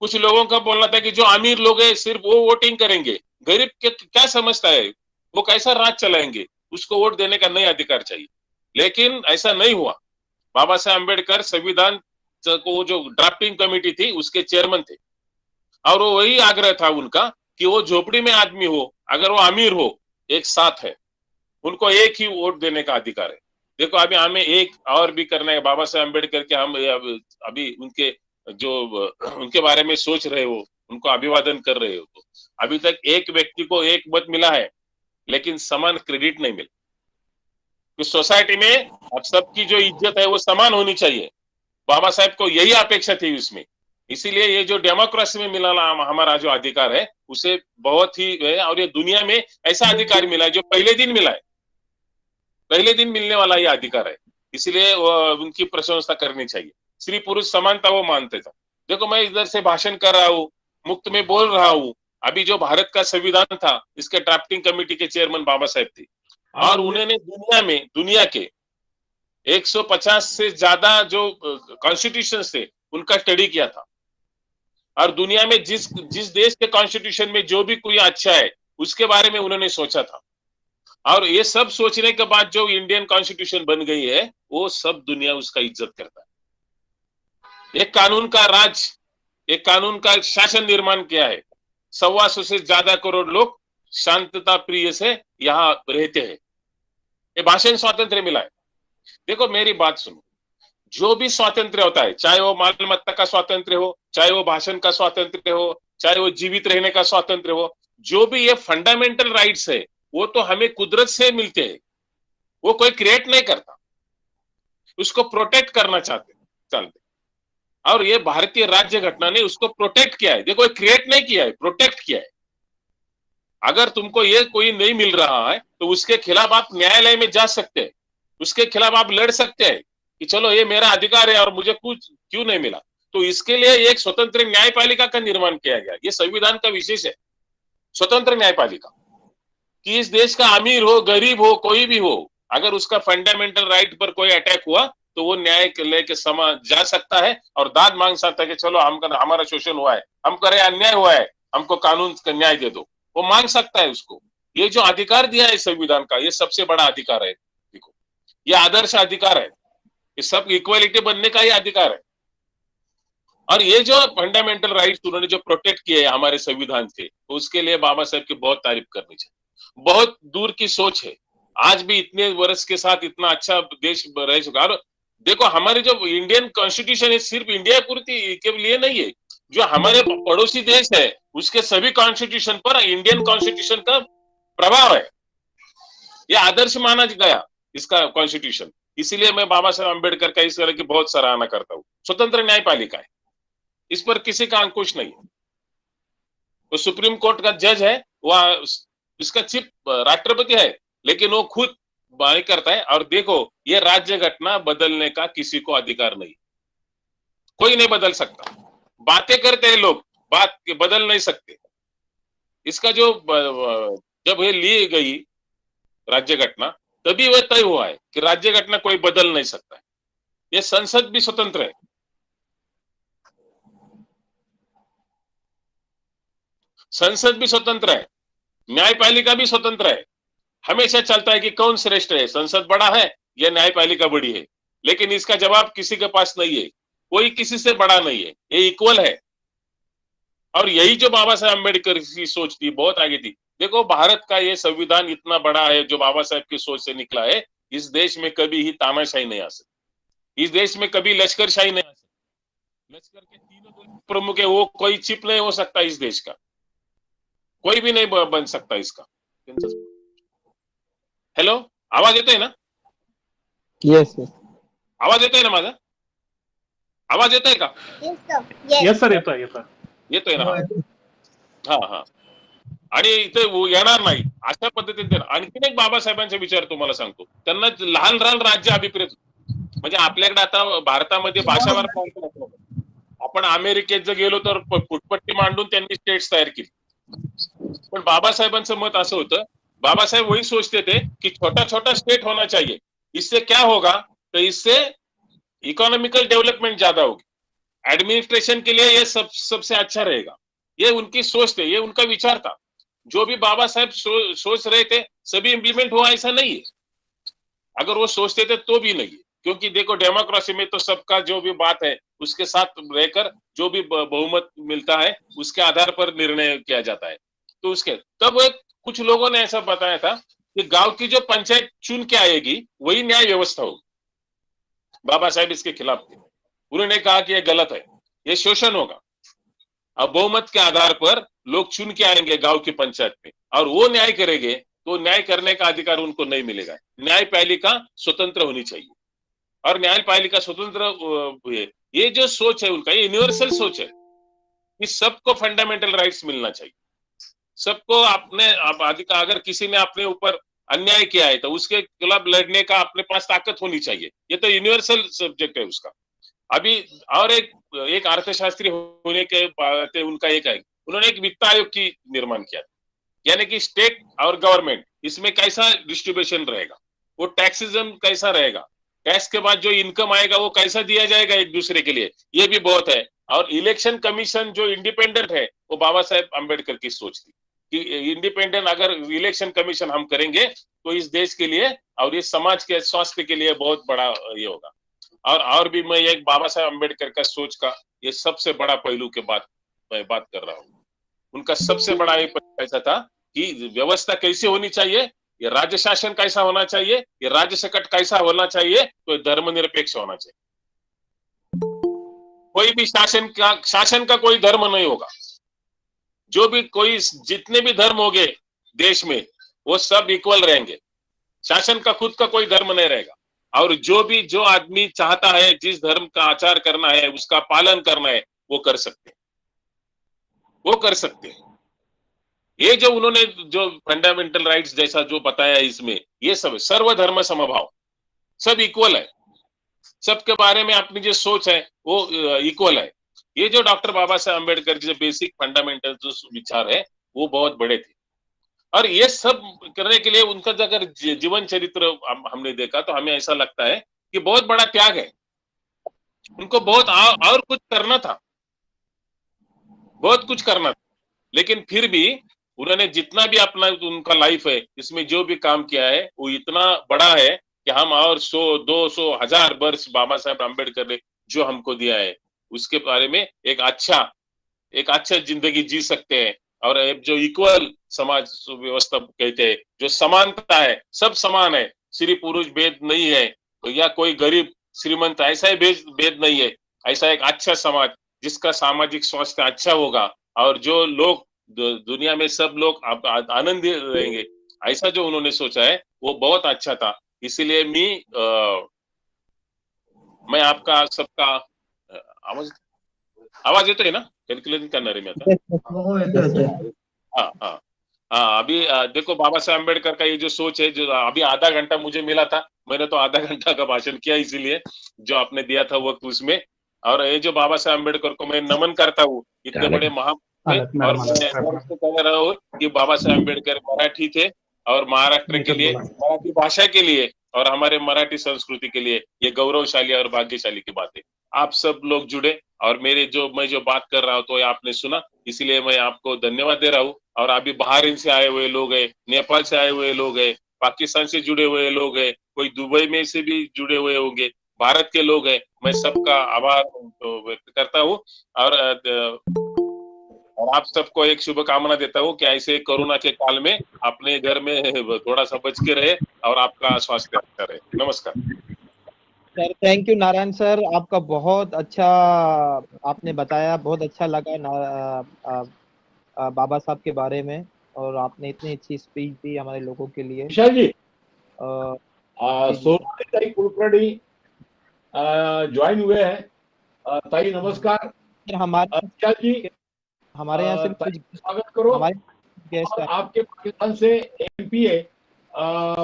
S6: कुछ लोगों का बोलना था कि जो अमीर लोग हैं सिर्फ वो वोटिंग करेंगे, गरीब के क्या समझता है, वो कैसा राज चलाएंगे, उसको वोट देने का नहीं अधिकार चाहिए। लेकिन ऐसा नहीं हुआ। बाबा साहेब अम्बेडकर संविधान को जो ड्राफ्टिंग कमेटी थी उसके चेयरमैन थे, और वो वही आग्रह था उनका कि वो झोपड़ी में आदमी हो, अगर वो अमीर हो, एक साथ है, उनको एक ही वोट देने का अधिकार है। देखो अभी हमें एक और भी करना है। बाबा साहेब अम्बेडकर के हम अभी उनके जो उनके बारे में सोच रहे हो, उनको अभिवादन कर रहे हो, तो अभी तक एक व्यक्ति को एक मत मिला है, लेकिन समान क्रेडिट नहीं मिला। तो सोसाइटी में अब सबकी जो इज्जत है वो समान होनी चाहिए। बाबा साहेब को यही अपेक्षा थी उसमें, इसीलिए ये जो डेमोक्रेसी में मिला हमारा जो अधिकार है उसे बहुत ही है, और ये दुनिया में ऐसा अधिकार मिला है जो पहले दिन मिला है, पहले दिन मिलने वाला ये अधिकार है, इसलिए उनकी प्रशंसा करनी चाहिए। स्त्री पुरुष समानता वो मानते थे। देखो मैं इधर से भाषण कर रहा हूँ, मुक्त में बोल रहा हूँ। अभी जो भारत का संविधान था इसके ड्राफ्टिंग कमेटी के चेयरमैन बाबा साहेब थे, और उन्होंने दुनिया के 150 से ज्यादा जो कॉन्स्टिट्यूशन थे उनका स्टडी किया था, और दुनिया में जिस देश के कॉन्स्टिट्यूशन में जो भी कोई अच्छा है उसके बारे में उन्होंने सोचा था, और ये सब सोचने के बाद जो इंडियन कॉन्स्टिट्यूशन बन गई है वो सब दुनिया उसका इज्जत करता है। एक कानून का राज, एक कानून का शासन निर्माण किया है। 125 से ज्यादा करोड़ लोग शांतता प्रिय से यहाँ रहते हैं। ये भाषण स्वातंत्र मिला है। देखो मेरी बात सुनो, जो भी स्वातंत्र होता है, चाहे वो मालमत्ता का स्वातंत्र हो, चाहे वो भाषण का स्वातंत्र हो, चाहे वो जीवित रहने का स्वातंत्र हो, जो भी ये फंडामेंटल राइट्स है वो तो हमें कुदरत से मिलते हैं, वो कोई क्रिएट नहीं करता, उसको प्रोटेक्ट करना चलते, और ये भारतीय राज्य घटना ने उसको प्रोटेक्ट किया है। देखो क्रिएट नहीं किया है, प्रोटेक्ट किया है। अगर तुमको ये कोई नहीं मिल रहा है तो उसके खिलाफ आप न्यायालय में जा सकते हैं, उसके खिलाफ आप लड़ सकते हैं कि चलो ये मेरा अधिकार है और मुझे कुछ क्यों नहीं मिला। तो इसके लिए एक स्वतंत्र न्यायपालिका का निर्माण किया गया। ये संविधान का विशेष है, स्वतंत्र न्यायपालिका, कि इस देश का अमीर हो गरीब हो कोई भी हो, अगर उसका फंडामेंटल राइट पर कोई अटैक हुआ तो वो न्याय लेके जा सकता है और दाद मांग सकता है कि चलो हमारा शोषण हुआ है, हम करे अन्याय हुआ है, हमको कानून का न्याय दे दो, वो मांग सकता है उसको। ये जो अधिकार दिया है संविधान का, ये सबसे बड़ा अधिकार है। देखो ये आदर्श अधिकार है, ये सब इक्वालिटी बनने का ये अधिकार है। और ये जो फंडामेंटल राइट्स उन्होंने जो प्रोटेक्ट किए हमारे संविधान से, तो उसके लिए बाबा साहब की बहुत तारीफ करनी चाहिए। बहुत दूर की सोच है, आज भी इतने वर्ष के साथ इतना अच्छा देश रह चुका। और देखो हमारे जो इंडियन कॉन्स्टिट्यूशन है सिर्फ इंडिया पूर्ति के लिए नहीं है, जो हमारे पड़ोसी देश है उसके सभी कॉन्स्टिट्यूशन पर इंडियन कॉन्स्टिट्यूशन का प्रभाव है। यह आदर्श माना गया इसका कॉन्स्टिट्यूशन, इसीलिए मैं बाबा साहेब अम्बेडकर का इस तरह की बहुत सराहना करता हूँ। स्वतंत्र न्यायपालिका है, इस पर किसी का अंकुश नहीं है। वो सुप्रीम कोर्ट का जज है, वह इसका चीफ राष्ट्रपति है, लेकिन वो खुद बाई करता है। और देखो ये राज्य घटना बदलने का किसी को अधिकार नहीं, कोई नहीं बदल सकता। बातें करते हैं लोग, बात बदल नहीं सकते। इसका जो जब ये ली गई राज्य घटना तभी वह तय हुआ है कि राज्य घटना कोई बदल नहीं सकता है। ये संसद भी स्वतंत्र है, संसद भी स्वतंत्र है, न्यायपालिका भी स्वतंत्र है। हमेशा चलता है कि कौन श्रेष्ठ है, संसद बड़ा है या न्यायपालिका बड़ी है, लेकिन इसका जवाब किसी के पास नहीं है। कोई किसी से बड़ा नहीं है, ये इक्वल है। और यही जो बाबा साहेब अम्बेडकर की सोच थी, बहुत आगे थी। देखो भारत का ये संविधान इतना बड़ा है जो बाबा साहेब की सोच से निकला है। इस देश में कभी ही तानाशाही नहीं आ सकती, इस देश में कभी लश्करशाही नहीं आ सकती। लश्कर के तीनों प्रमुख है, वो कोई चिप नहीं हो सकता इस देश का, कोई भी नहीं बन सकता इसका। हॅलो, आवाज येतोय ना?
S4: येस
S6: आवाज येतोय ना माझा? आवाज येतोय का?
S5: येस सर, येतोय
S6: ना? हा हा. आणि इथे येणार नाही अशा पद्धतीने आणखीन एक बाबासाहेबांचा विचार तुम्हाला सांगतो. त्यांना लहान लहान राज्य अभिप्रेत, म्हणजे आपल्याकडे आता भारतामध्ये भाषावार प्रांत नसतो. आपण अमेरिकेत जर गेलो तर फुटपट्टी मांडून त्यांनी स्टेट्स तयार केली. पण बाबासाहेबांचं मत असं होतं, बाबासाहेब वही सोचते थे कि छोटा छोटा स्टेट होना चाहिए, इससे क्या होगा, तो इससे इकोनॉमिकल डेवलपमेंट ज्यादा होगी, एडमिनिस्ट्रेशन के लिए ये सबसे अच्छा रहेगा. ये उनकी सोच थी, ये उनका विचार था. जो भी बाबा साहब सोच रहे थे सभी इंप्लीमेंट हुआ ऐसा नहीं है. अगर वो सोचते थे तो भी नहीं, क्योंकि देखो डेमोक्रेसी में तो सबका जो भी बात है उसके साथ रहकर जो भी बहुमत मिलता है उसके आधार पर निर्णय किया जाता है. तो उसके तब कुछ लोगों ने ऐसा बताया था कि गांव की जो पंचायत चुन के आएगी वही न्याय व्यवस्था होगी. बाबा साहेब इसके खिलाफ थे. उन्होंने कहा कि यह गलत है, ये शोषण होगा. अब बहुमत के आधार पर लोग चुन के आएंगे गांव की पंचायत में और वो न्याय करेंगे, तो न्याय करने का अधिकार उनको नहीं मिलेगा. न्यायपालिका स्वतंत्र होनी चाहिए और न्यायपालिका स्वतंत्र ये जो सोच है उनका, ये यूनिवर्सल सोच है कि सबको फंडामेंटल राइट्स मिलना चाहिए. सबको अपने अधिकार, अगर किसी ने अपने ऊपर अन्याय किया है तो उसके खिलाफ लड़ने का अपने पास ताकत होनी चाहिए. ये तो यूनिवर्सल सब्जेक्ट है उसका. अभी और एक अर्थशास्त्री होने के बात उनका एक है, उन्होंने एक वित्त आयोग की निर्माण किया, यानी कि स्टेट और गवर्नमेंट इसमें कैसा डिस्ट्रीब्यूशन रहेगा, वो टैक्सिज्म कैसा रहेगा, टैक्स के बाद जो इनकम आएगा वो कैसा दिया जाएगा एक दूसरे के लिए, ये भी बहुत है. और इलेक्शन कमीशन जो इंडिपेंडेंट है वो बाबा साहेब अम्बेडकर की सोच थी कि इंडिपेंडेंट अगर इलेक्शन कमीशन हम करेंगे तो इस देश के लिए और इस समाज के स्वास्थ्य के लिए बहुत बड़ा ये होगा. और भी मैं एक बाबा साहेब अम्बेडकर का सोच का ये सबसे बड़ा पहलू के मैं बात कर रहा हूँ. उनका सबसे बड़ा एक ऐसा था कि व्यवस्था कैसे होनी चाहिए, ये राज्य शासन कैसा होना चाहिए, ये राज्य सकट कैसा होना चाहिए, तो धर्मनिरपेक्ष होना चाहिए. कोई भी शासन का कोई धर्म नहीं होगा. जो भी कोई जितने भी धर्म होंगे देश में वो सब इक्वल रहेंगे. शासन का खुद का कोई धर्म नहीं रहेगा. और जो आदमी चाहता है जिस धर्म का आचार करना है उसका पालन करना है वो कर सकते हैं, वो कर सकते हैं. ये जो उन्होंने जो फंडामेंटल राइट्स जैसा जो बताया इसमें, ये सब सर्वधर्म समभाव, सब इक्वल है, सबके बारे में अपनी जो सोच है वो इक्वल है. ये जो डॉक्टर बाबा साहेब अम्बेडकर के जो बेसिक फंडामेंटल जो विचार है वो बहुत बड़े थे. और ये सब करने के लिए उनका अगर जीवन चरित्र हमने देखा तो हमें ऐसा लगता है कि बहुत बड़ा त्याग है. उनको बहुत और कुछ करना था, बहुत कुछ करना था, लेकिन फिर भी उन्होंने जितना भी अपना उनका लाइफ है इसमें जो भी काम किया है वो इतना बड़ा है कि हम और 100, 200, 1000 वर्ष बाबा साहेब अम्बेडकर ने जो हमको दिया है उसके बारे में एक अच्छा जिंदगी जी सकते हैं. और जो इक्वल समाज व्यवस्था कहते हैं, जो समानता है, सब समान है, स्त्री पुरुष भेद नहीं है, तो या कोई गरीब श्रीमंत ऐसा ही भेद नहीं है. ऐसा एक अच्छा समाज जिसका सामाजिक स्वास्थ्य अच्छा होगा और जो लोग दुनिया में सब लोग आनंद रहेंगे, ऐसा जो उन्होंने सोचा है वो बहुत अच्छा था. इसीलिए मैं आपका सबका आवाज येतोय ना? कैलक्युलेशन करणार आहे मी आता. हाँ. अभी देखो बाबा साहेब अम्बेडकर का ये जो सोच है, जो अभी आधा घंटा मुझे मिला था, मैंने तो आधा घंटा का भाषण किया इसीलिए जो आपने दिया था वक्त उसमें. और ये जो बाबा साहेब अम्बेडकर को मैं नमन करता हूँ, इतने बड़े महान. और मैं कह रहा हूँ कि बाबा साहेब अम्बेडकर मराठी थे और महाराष्ट्र के लिए, मराठी भाषा के लिए और हमारे मराठी संस्कृति के लिए ये गौरवशाली और भाग्यशाली की बात है. आप सब लोग जुड़े और मैं जो बात कर रहा हूँ तो आपने सुना, इसलिए मैं आपको धन्यवाद दे रहा हूँ. और अभी बहरीन से आए हुए लोग हैं, नेपाल से आए हुए लोग हैं, पाकिस्तान से जुड़े हुए लोग हैं, कोई दुबई में से भी जुड़े हुए होंगे, भारत के लोग हैं. मैं सबका आभार व्यक्त करता हूँ और आप सबको एक शुभकामना देता हूँ कि ऐसे कोरोना के काल में अपने घर में थोड़ा सा बच के रहे और आपका स्वास्थ्य अच्छा रहे. नमस्कार
S4: sir. Thank you Narayan sir, आपका बहुत अच्छा आपने बताया, बहुत अच्छा लगा बाबा साहब के बारे में और आपने इतनी अच्छी स्पीच दी हमारे लोगों के लिए.
S1: विशाल जी, सोनाली कुलकर्णी ज्वाइन हुए हैं. ताई नमस्कार. विशाल जी
S4: हमारे यहाँ से
S1: स्वागत करो.
S4: हमारे गेस्ट
S1: आपके पाकिस्तान से एमपीए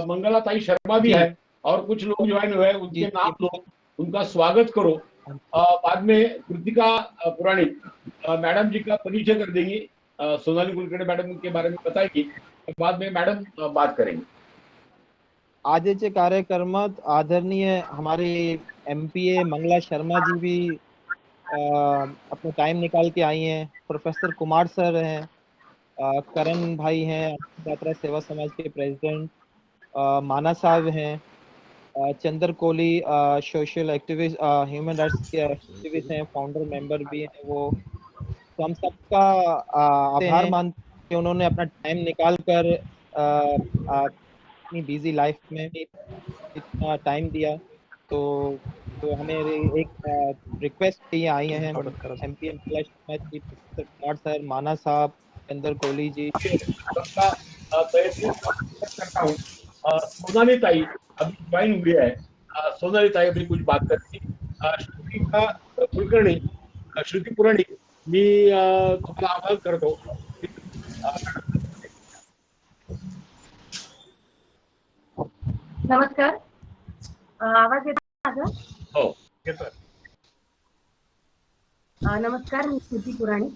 S1: मंगला ताई शर्मा भी है और कुछ लोग ज्वाइन हुए हैं, उनके नाम लो, उनका स्वागत करो। बाद में कृतिका पुराणिक मैडम जी का परिचय कर देंगी, सोनाली कुलकर्णी मैडम के बारे में बताएगी, बाद में मैडम बात करेंगे।
S4: आजचे कार्यक्रमात आदरणीय हमारे MPA मंगला शर्मा जी भी अपना टाइम निकाल के आई हैं। प्रोफेसर कुमार सर हैं, करण भाई हैं, यात्रा सेवा समाज के प्रेसिडेंट, माना साहब हैं, Chandra Kohli social activist, human rights के एक्टिविस्ट हैं, फाउंडर मेंबर भी हैं वो। तो हम सबका आभार मानते हैं कि उन्होंने अपना टाइम निकाल कर अपनी बिजी लाइफ में इतना टाइम दिया। तो हमें एक रिक्वेस्ट चाहिए आई है MPA Mangla Sharma ji, professor Kumar sir, माना साहब, चंद्र कोहली जी।
S1: सबका करता हूँ। सोनाली ताई अभी ज्वाइन हुई है। सोनाली ताई अभी कुछ बात करती। श्रुतिका कुलकर्णी, श्रुती पुराणिक, मी तुम्हाला आवाहन करतो।
S7: नमस्कार, आवाज येतो माझा?
S1: हो येतोय।
S7: नमस्कार, मी श्रुती पुराणी।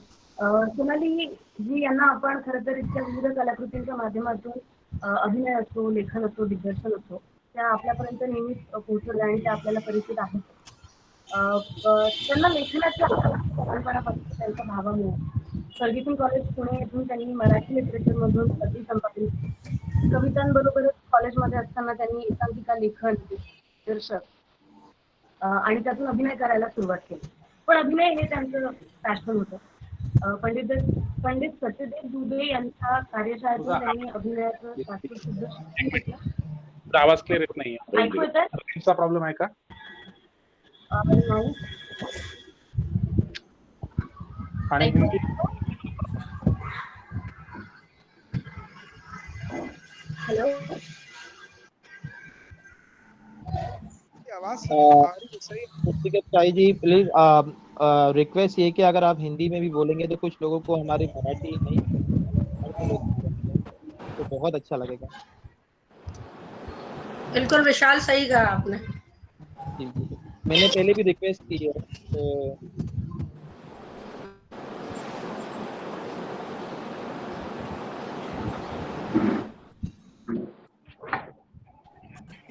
S7: सोनाली जी यांना आपण खरं तर इतक्या विविध कलाकृतींच्या माध्यमातून अभिनय असो, लेखन असो, दिग्दर्शन असो, त्या आपल्यापर्यंत नेहमीच पोहोचवल्या आणि त्या आपल्याला परिचित आहेत। त्यांना लेखनाच्या लहानपणापासून त्यांच्या भावामुळे फर्ग्युसन कॉलेज पुणे येथून त्यांनी मराठी लिटरेचरमधून पदवी संपादित केली। कवितांबरोबरच कॉलेजमध्ये असताना त्यांनी एकांकिका लेखन, दिग्दर्शक आणि त्यातून अभिनय करायला सुरुवात केली। पण अभिनय हे त्यांचं पॅशन होतं। पंडित सत्यदेव दुबे यांच्या कार्यशाळेतून त्यांनी अभिनयाचं शास्त्रशुद्ध शिक्षण घेतलं।
S5: आवाज क्लिअर येत नाहीये।
S7: ऐकू येतंय?
S5: रेंजचा प्रॉब्लेम आहे का?
S7: नाही।
S5: आणि Hindi
S7: hello,
S4: Sai ji please request ये कि अगर आप हिंदी में भी बोलेंगे तो कुछ लोगों को हमारी मराठी नहीं तो बहुत अच्छा लगेगा।
S8: बिल्कुल विशाल, सही कहा आपने।
S4: जी जी, मैंने पहले भी रिक्वेस्ट की है तो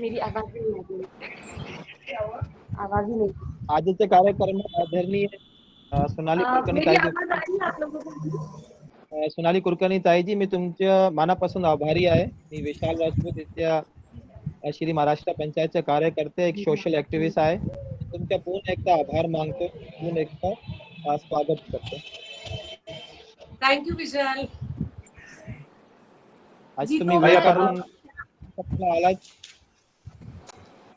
S7: मेरी आवाज ही नहीं आती। आवाज ही नहीं।
S4: आजचे कार्यक्रमात आदरणीय सोनाली कुलकर्णी
S7: मेरी
S4: ताई
S7: आवाज आ रही है आप लोगों को?
S4: सोनाली कुलकर्णी ताईजी, मी तुमच्या मनापासून आभारी आहे। मी विशाल राजपूत इथल्या श्री महाराष्ट्र पंचायतचे कार्यकर्ते, एक सोशल ऍक्टिव्हिस्ट आहे। तुमच्या पुन्हा एकदा आभार मानतो, पुन्हा एकदा स्वागत करतो।
S8: थैंक यू विशाल
S4: आज
S8: जी।
S4: तुम्ही
S8: तो
S4: वेळ
S8: मैं
S4: काढून आलात,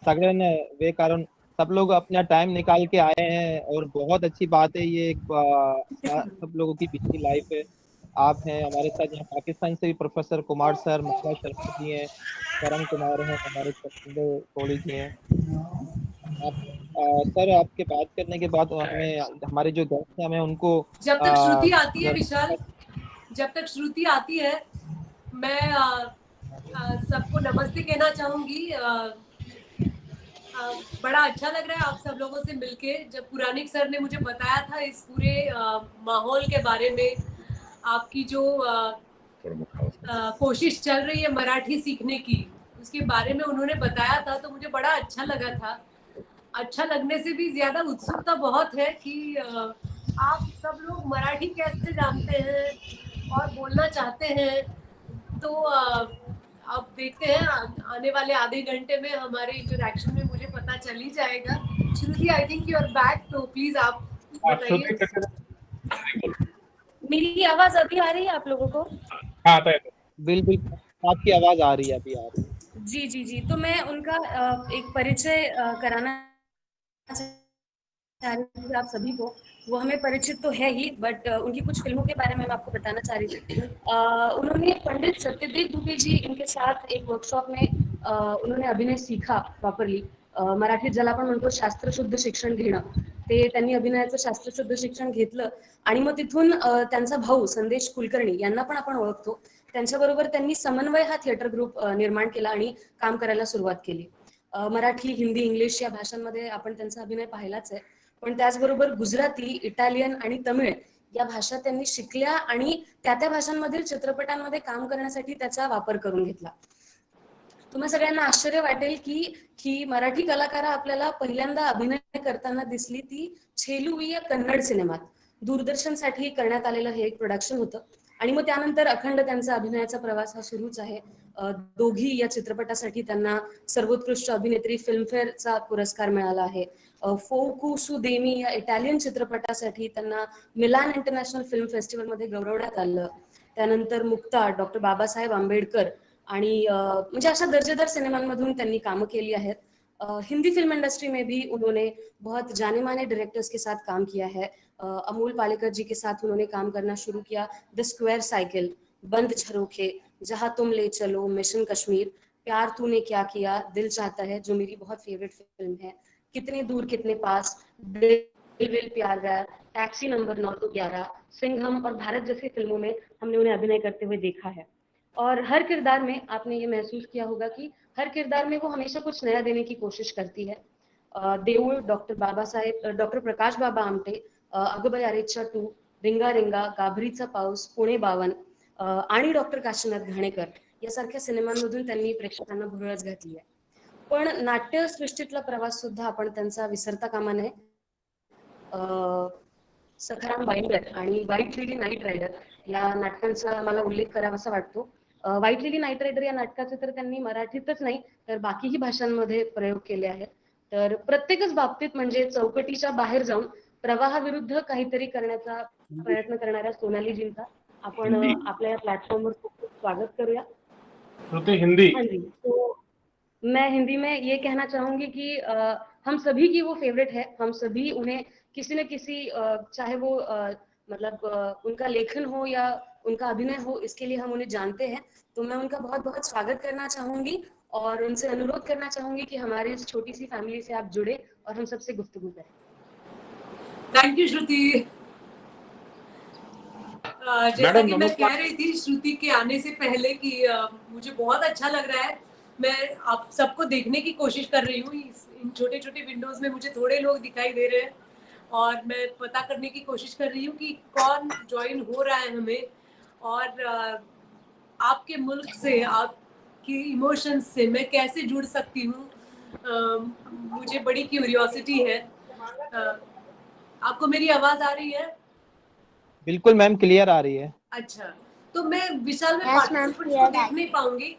S4: सगळ्यांना वेळ काढून सब लोग अपना टाइम निकाल के आए हैं और बहुत अच्छी बात है। ये सब लोगों की बिजी लाइफ है। आप हैं हमारे साथ, यहाँ पाकिस्तान से भी प्रोफेसर कुमार सर, मंगला शर्मा जी हैं, करण कुमार हैं, हमारे चंद्र कोहली जी हैं। आप सर, आपके बात करने के बाद हमें हमारे जो दोस्त हैं हमें उनको
S8: जब तक श्रुति आती है विशाल, जब तक श्रुति आती है मैं सबको नमस्ते कहना चाहूंगी। बड़ा अच्छा लग रहा है आप सब लोगों से मिलके। जब पुराणिक सर ने मुझे बताया था इस पूरे माहौल के बारे में, आपकी जो कोशिश चल रही है मराठी सीखने की, उसके बारे में उन्होंने बताया था, तो मुझे बड़ा अच्छा लगा था। अच्छा लगने से भी ज्यादा उत्सुकता बहुत है कि आप सब लोग मराठी कैसे जानते हैं और बोलना चाहते हैं। तो अब देखते हैं, आने वाले आधे घंटे में हमारे इंटरेक्शन में मुझे पता चल ही जाएगा। Shruti, I think you are back, तो प्लीज आप बताइए।
S7: मेरी आवाज अभी आ रही है आप लोगों को?
S5: हाँ, आता है।
S4: बिल्कुल आपकी आवाज आ रही है, अभी आ रही है।
S7: जी जी जी, तो मैं उनका एक परिचय कराना चाह रही हूँ आप सभी को। वो हमें परिचित तो है ही, बट उनकी कुछ फिल्मों के बारे में मैं आपको बताना चाह रही थी। उन्होंने पंडित सत्यदेव दुबे जी इनके साथ एक वर्कशॉप में उन्होंने अभिनय सीखा प्रॉपरली। मराठीत ज्याला आपण म्हणतो शास्त्रशुद्ध शिक्षण घेणं, ते त्यांनी अभिनयाचं शास्त्रशुद्ध शिक्षण घेतलं आणि मग तिथून त्यांचा भाऊ संदेश कुलकर्णी यांना पण आपण ओळखतो, त्यांच्याबरोबर त्यांनी समन्वय हा थिएटर ग्रुप निर्माण केला आणि काम करायला सुरुवात केली। मराठी, हिंदी, इंग्लिश या भाषांमध्ये आपण त्यांचा अभिनय पाहिलाच आहे, पण त्याचबरोबर गुजराती, इटालियन आणि तमिळ या भाषा त्यांनी शिकल्या आणि त्या भाषांमधील चित्रपटांमध्ये काम करण्यासाठी त्याचा वापर करून घेतला. तुम्हा सगळ्यांना आश्चर्य वाटेल की मराठी कलाकारा आपल्याला पहिल्यांदा अभिनय करताना दिसली ती छेलुवी या कन्नड सिनेमात. दूरदर्शनसाठी करण्यात आलेलं हे एक प्रोडक्शन होतं आणि मग त्यानंतर अखंड त्यांचा अभिनयाचा प्रवास हा सुरूच आहे. दोघी या चित्रपटासाठी त्यांना सर्वोत्कृष्ट अभिनेत्री फिल्मफेअरचा पुरस्कार मिळाला आहे. फोकू सु देमी या इटालियन चित्रपटासाठी त्यांना मिलान इंटरनॅशनल फिल्म फेस्टिवलमध्ये गौरवण्यात आलं. त्यानंतर मुक्ता, डॉक्टर बाबासाहेब आंबेडकर आणि म्हणजे अशा दर्जेदार सिनेमांमधून त्यांनी कामं केली आहेत. हिंदी फिल्म इंडस्ट्री में भी उन्होंने बहुत जाने माने डायरेक्टर्स के साथ काम किया है. अमोल पालेकर जी के साथ उन्होंने काम करना शुरू किया. द स्क्वायर साइकिल, बंद झरोखे, जहां तुम ले चलो, मिशन कश्मीर, प्यार तूने क्या किया, दिल चाहता है जो मेरी बहुत फेवरेट फिल्म है, कितने दूर कितने पास, दिल विल प्यार व्यार, टैक्सी नंबर 911, सिंघम और भारत जैसी फिल्मों में हमने उन्हें अभिनय करते हुए देखा है. और हर किरदार में आपने ये महसूस किया होगा कि हर किरदार में वो हमेशा कुछ नया देने की कोशिश करती है. देऊळ, डॉक्टर प्रकाश बाबा आमटे, अगबाई अरेच्चा 2, रिंगा रिंगा, गाभरीचा पाऊस, पुणे 52 आणि डॉक्टर काशीनाथ घाणेकर यासारख्या सिनेमांमधून त्यांनी प्रेक्षकांना भुरळच घातली आहे. पण नाट्यसृष्टीतला प्रवास सुद्धा आपण त्यांचा विसरता कामा नये. सखाराम बाईंगर आणि व्हाईट लिली नाईट रायडर या नाटकांचा मला उल्लेख करावासा वाटतो. व्हाईट लिली नाईट रायडर या नाटकाचे तर त्यांनी मराठीतच नाही तर बाकीही भाषांमध्ये प्रयोग केले आहेत. तर प्रत्येकच बाबतीत म्हणजे चौकटीच्या बाहेर जाऊन प्रवाहाविरुद्ध काहीतरी करण्याचा प्रयत्न करणाऱ्या सोनालीजींचा आपण आपल्या या प्लॅटफॉर्मवर खूप खूप स्वागत करूया.
S5: हिंदी.
S7: हाँ जी, तो मैं हिंदी में ये कहना चाहूंगी कि हम सभी की वो फेवरेट है. हम सभी उन्हें किसी न किसी चाहे वो मतलब उनका लेखन हो या उनका अभिनय हो, इसके लिए हम उन्हें जानते हैं. तो मैं उनका बहुत बहुत स्वागत करना चाहूंगी और उनसे अनुरोध करना चाहूंगी कि हमारी इस छोटी सी फैमिली से आप जुड़े और हम सबसे गुफ्तगू करें.
S8: थैंक यू श्रुति. जैसा कि मैं कह रही थी श्रुति के आने से पहले कि मुझे बहुत अच्छा लग रहा है. मैं आप सबको देखने की कोशिश कर रही हूँ. इन छोटे छोटे विंडोज में मुझे थोड़े लोग दिखाई दे रहे हैं और मैं पता करने की कोशिश कर रही हूँ कि कौन ज्वाइन हो रहा है हमें. और आपके मुल्क से, आपके इमोशंस से मैं कैसे जुड़ सकती हूँ, मुझे बड़ी क्यूरियोसिटी है. आपको मेरी आवाज आ रही है?
S4: बिल्कुल मैम, क्लियर आ रही है.
S8: अच्छा, तो मैं विशाल में पार्टिसिपेंट्स को देख नहीं पाऊंगी.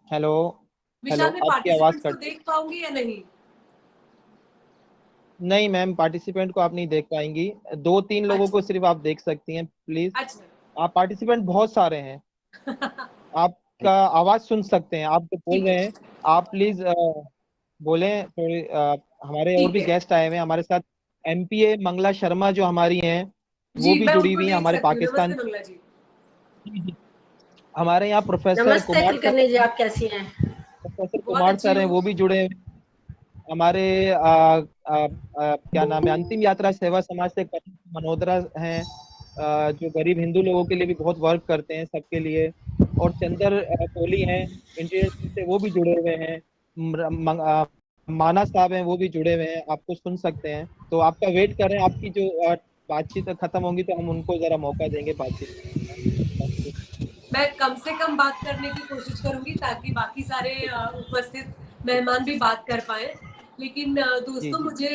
S4: हेलो,
S8: विशाल में पार्टिसिपेंट्स को देख पाऊंगी या नहीं?
S4: नहीं मैम, पार्टिसिपेंट को आप नहीं देख पाएंगी. 2-3 लोगों को सिर्फ आप देख सकती हैं प्लीज.
S8: अच्छा.
S4: आप पार्टिसिपेंट बहुत सारे हैं. आपका आवाज सुन सकते हैं. आप जो बोल रहे हैं आप प्लीज बोले. थोड़ी हमारे और भी गेस्ट आए हुए हैं हमारे साथ. एमपीए मंगला शर्मा जो हमारी हैं वो भी जुड़ी हुई हैं हमारे पाकिस्तान. हमारे यहाँ प्रोफेसर कुमार
S3: जी, आप कैसी हैं?
S4: प्रोफेसर कुमार सर हैं, वो भी जुड़े हैं. हमारे क्या नाम है, अंतिम यात्रा सेवा समाज से मनोदरा हैं, जो गरीब हिंदू लोगों के लिए भी बहुत वर्क करते हैं सबके लिए. और चंदर कोहली हैं इंडियन से, वो भी जुड़े हुए हैं. माना साहब हैं, वो भी जुड़े हुए हैं. आपको सुन सकते हैं. तो आपका वेट कर रहे हैं. आपकी जो बातचीत खत्म होगी तो हम उनको जरा मौका देंगे बातचीत.
S8: मैं कम से कम बात करने की कोशिश करूंगी ताकि बाकी सारे उपस्थित मेहमान भी बात कर पाए. लेकिन दोस्तों, मुझे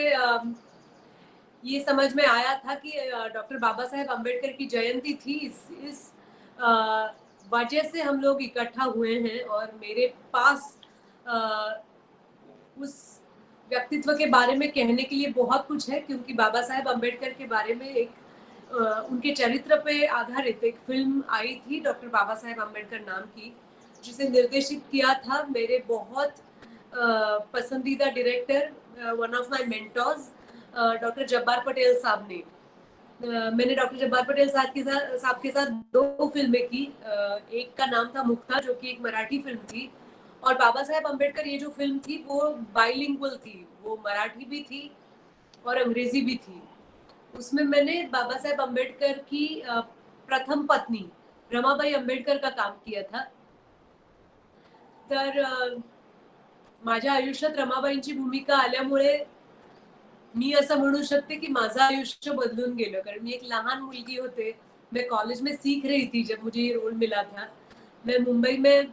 S8: ये समझ में आया था कि डॉक्टर बाबा साहेब अम्बेडकर की जयंती थी. इस वजह से हम लोग इकट्ठा हुए हैं और मेरे पास उस व्यक्तित्व के बारे में कहने के लिए बहुत कुछ है, क्योंकि बाबा साहेब अम्बेडकर के बारे में उनके चरित्र पे आधारित एक फिल्म आई थी डॉक्टर बाबा साहेब अम्बेडकर नाम की, जिसे निर्देशित किया था मेरे बहुत पसंदीदा director, one of my mentors, doctor Jabbar Patel साहब ने. मैंने डॉक्टर जब्बार पटेल साहब के साथ 2 फिल्में की. एक का नाम था मुक्ता, जो कि एक मराठी फिल्म थी, और बाबा साहेब अम्बेडकर ये जो फिल्म थी वो बाइलिंगुअल थी. वो मराठी भी थी और अंग्रेजी भी थी. उसमें मैंने बाबा साहेब अम्बेडकर की प्रथम पत्नी रमाबाई अम्बेडकर का काम किया था. तर माझ्या आयुष्यात रमाबाईंची भूमिका आल्यामुळे मी असं म्हणू शकते की माझं आयुष्य बदलून गेलं, कारण मी एक लहान मुलगी होते, मैं कॉलेज में सीख रही थी जब मुझे ये रोल मिला था. मैं मुंबई में,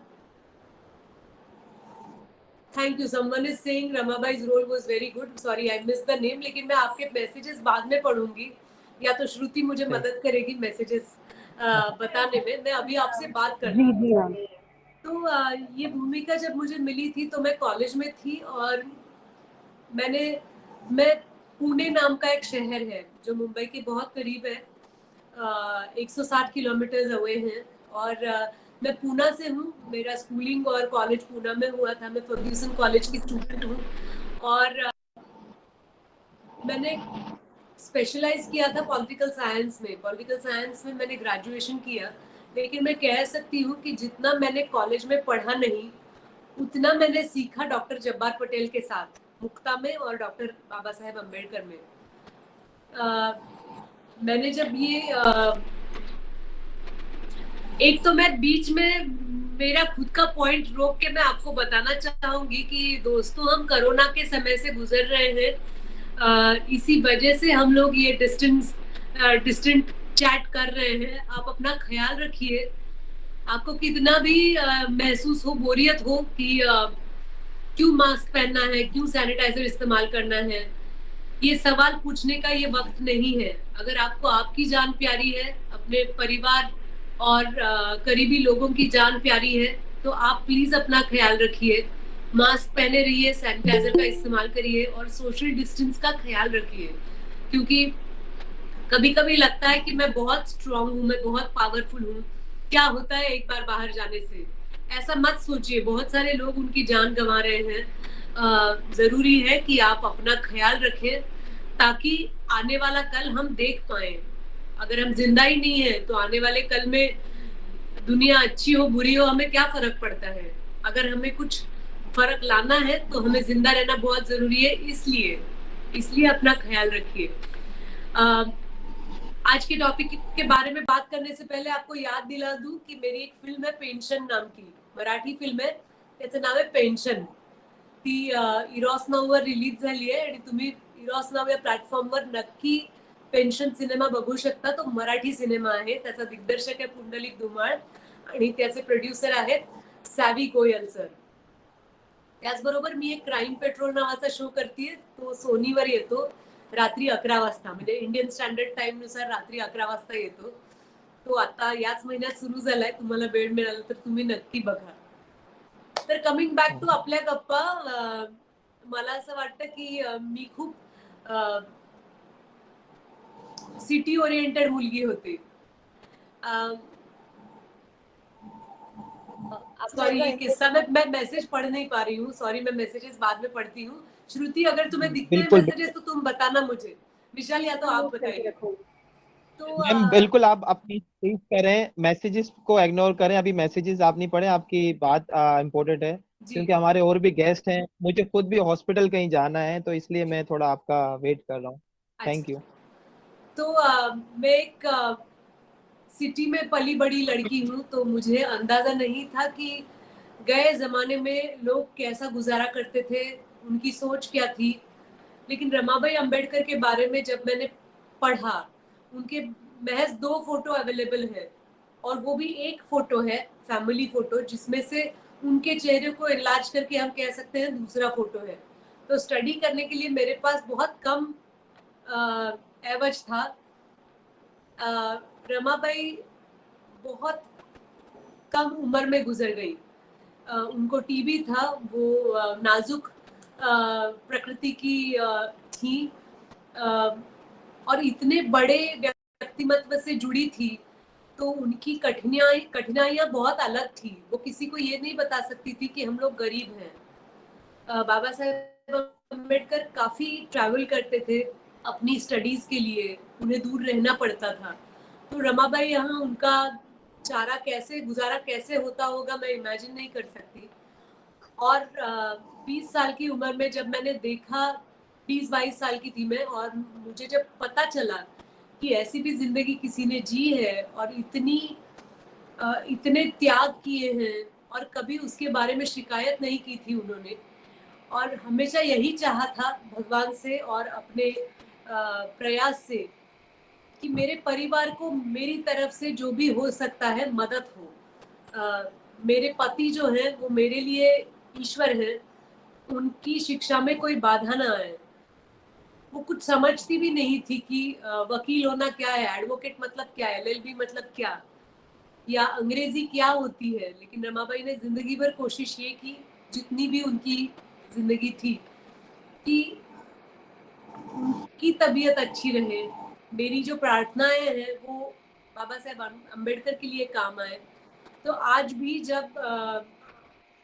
S8: thank you, someone is saying Ramabai's role was very good, sorry I miss the name, लेकिन मैं आपके मैसेजेस बाद में पढ़ूंगी, या तो श्रुति मुझे मदद करेगी मैसेजेस बताने में. मैं अभी आपसे बात करती हूँ. तो ये भूमिका जब मुझे मिली थी तो मैं कॉलेज में थी, और मैं पुणे नाम का एक शहर है जो मुंबई के बहुत करीब है, 160 किलोमीटर अवे है, और मैं पूना से हूँ. मेरा स्कूलिंग और कॉलेज पूना में हुआ था. मैं फर्ग्यूसन कॉलेज की स्टूडेंट हूँ, और मैंने स्पेशलाइज किया था पॉलिटिकल साइंस में. पॉलिटिकल साइंस में मैंने ग्रेजुएशन किया, लेकिन मैं कह सकती हूँ कि जितना मैंने कॉलेज में पढ़ा नहीं, उतना मैंने सीखा डॉक्टर जब्बार पटेल के साथ मुक्ता में और डॉक्टर बाबा साहेब अम्बेडकर में. मैंने जब ये एक तो मैं बीच में मेरा खुद का पॉइंट रोक के मैं आपको बताना चाहूंगी कि दोस्तों, हम कोरोना के समय से गुजर रहे हैं. इसी वजह से हम लोग ये डिस्टेंट चैट कर रहे हैं. आप अपना ख्याल रखिए. आपको कितना भी महसूस हो, बोरियत हो कि क्यों मास्क पहनना है, क्यों सैनिटाइजर इस्तेमाल करना है, ये सवाल पूछने का ये वक्त नहीं है. अगर आपको आपकी जान प्यारी है, अपने परिवार और करीबी लोगों की जान प्यारी है, तो आप प्लीज अपना ख्याल रखिए. मास्क पहने रहिए, सैनिटाइजर का इस्तेमाल करिए और सोशल डिस्टेंस का ख्याल रखिए. क्योंकि कभी कभी लगता है कि मैं बहुत स्ट्रांग हूँ, मैं बहुत पावरफुल हूँ, क्या होता है एक बार बाहर जाने से. ऐसा मत सोचिए. बहुत सारे लोग उनकी जान गंवा रहे हैं. जरूरी है कि आप अपना ख्याल रखें, ताकि आने वाला कल हम देख पाए. अगर हम जिंदा ही नहीं है तो आने वाले कल में दुनिया अच्छी हो बुरी हो, हमें क्या फर्क पड़ता है. अगर हमें कुछ फर्क लाना है तो हमें जिंदा रहना बहुत जरूरी है. इसलिए अपना ख्याल रखिए. आज के टॉपिक के बारे में बात करने से पहले आपको याद दिला दूं कि मेरी एक फिल्म है पेंशन नाम की, मराठी फिल्म आहे, त्याचं नाव आहे पेंशन. ती इरॉस नाववर रिलीज झाली आहे, आणि तुम्ही इरॉस नाव या प्लॅटफॉर्मवर नक्की पेंशन सिनेमा बघू शकता. तो मराठी सिनेमा आहे. त्याचा दिग्दर्शक आहे पुंडलिक धुमाळ, आणि त्याचे प्रोड्युसर आहेत सॅवी गोयल सर. त्याचबरोबर मी एक क्राईम पेट्रोल नावाचा शो करतेय. तो सोनीवर येतो रात्री 11 वाजता, म्हणजे इंडियन स्टँडर्ड टाइम नुसार रात्री 11 वाजता येतो. तो आता याच महिन्यात सुरू झालाय. तुम्हाला वेळ मिळाला तर तुम्ही नक्की बघा. तर कमिंग बॅक टू आपल्या गप्पा, मला असं वाटतं की मी खूप सिटी ओरिएंटेड मुलगी होते. सॉरी, ये किस्सा मैं मैसेज पढ़ नहीं पा रही हूँ. सॉरी, मैं मैसेजेस बाद में पढ़ती हूँ. श्रुति, अगर तुम्हें दिखते हैं मैसेजेस तो तुम बताना मुझे. विशाल, या तो आप बताइए. तो
S4: मैम बिल्कुल, आप अपनी चीज करें, मैसेजेस को इग्नोर करें. अभी मैसेजेस आप नहीं पढ़े. आपकी बात इम्पोर्टेंट है, क्योंकि हमारे और भी गेस्ट हैं. मुझे खुद भी हॉस्पिटल कहीं जाना है, तो इसलिए मैं थोड़ा आपका वेट कर रहा हूँ. Thank you.
S8: तो मैं एक सिटी में पली बड़ी लड़की हूँ, तो मुझे अंदाजा नहीं था कि गए जमाने में लोग कैसा गुजारा करते थे, उनकी सोच क्या थी. लेकिन रमाबाई अम्बेडकर के बारे में जब मैंने पढ़ा, उनके महज 2 फोटो अवेलेबल है, और वो भी एक फोटो है फैमिली फोटो, जिसमें से उनके चेहरे को इलाज करके हम कह सकते हैं दूसरा फोटो है. तो स्टडी करने के लिए मेरे पास बहुत कम एवज था. रमाबाई बहुत कम उम्र में गुजर गई. उनको टीबी था. वो नाजुक प्रकृति की थी, और इतने बड़े व्यक्तिमत्व से जुड़ी थी, तो उनकी कठिनाइयां बहुत अलग थी. वो किसी को ये नहीं बता सकती थी कि हम लोग गरीब हैं. बाबा साहेब अम्बेडकर काफी ट्रैवल करते थे अपनी स्टडीज के लिए. उन्हें दूर रहना पड़ता था. तो रमाबाई यहाँ, उनका गुजारा कैसे होता होगा, मैं इमेजिन नहीं कर सकती. और 20 साल की उम्र में जब मैंने देखा, 20-22 साल की थी मैं, और मुझे जब पता चला कि ऐसी भी जिंदगी किसी ने जी है और इतने त्याग किए हैं और कभी उसके बारे में शिकायत नहीं की थी उन्होंने, और हमेशा यही चाहा था भगवान से और अपने प्रयास से कि मेरे परिवार को मेरी तरफ से जो भी हो सकता है मदद हो। मेरे पति जो हैं वो मेरे लिए ईश्वर हैं, उनकी शिक्षा में कोई बाधा ना आए। वो कुछ समझती भी नहीं थी कि वकील होना क्या है, एडवोकेट मतलब क्या है, एलएलबी मतलब क्या, या अंग्रेजी क्या होती है। लेकिन रमाबाई ने जिंदगी भर कोशिश ये की, जितनी भी उनकी जिंदगी थी, कि उनकी तबीयत अच्छी रहे। मेरी जो प्रार्थनाएं हैं वो बाबा साहेब अम्बेडकर के लिए काम आए। तो आज भी जब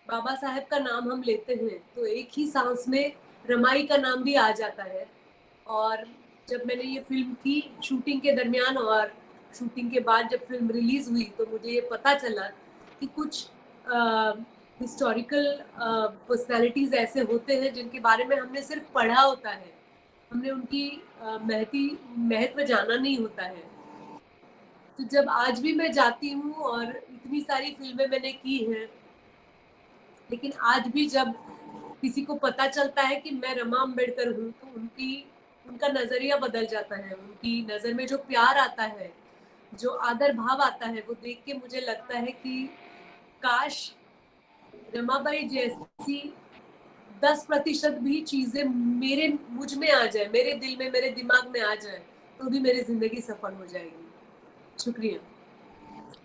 S8: बाबा साहेब का नाम हम लेते हैं तो एक ही सांस में रमाई का नाम भी आ जाता है। और जब मैंने ये फिल्म की शूटिंग के दरमियान और शूटिंग के बाद जब फिल्म रिलीज हुई तो मुझे ये पता चला कि कुछ हिस्टोरिकल पर्सनालिटीज ऐसे होते हैं जिनके बारे में हमने सिर्फ पढ़ा होता है, हमने उनकी महत्व जाना नहीं होता है। तो जब आज भी मैं जाती हूँ और इतनी सारी फिल्में मैंने की हैं, लेकिन आज भी जब किसी को पता चलता है कि मैं रमा अम्बेडकर हूँ तो उनका नजरिया बदल जाता है। उनकी नजर में जो प्यार आता है, जो आदर भाव आता है, वो देख के मुझे लगता है कि काश रमाबाई जैसी 10% भी चीजें मुझ में आ जाए, मेरे दिल में, मेरे दिमाग में आ जाए, तो भी मेरी जिंदगी सफल हो जाएगी। शुक्रिया।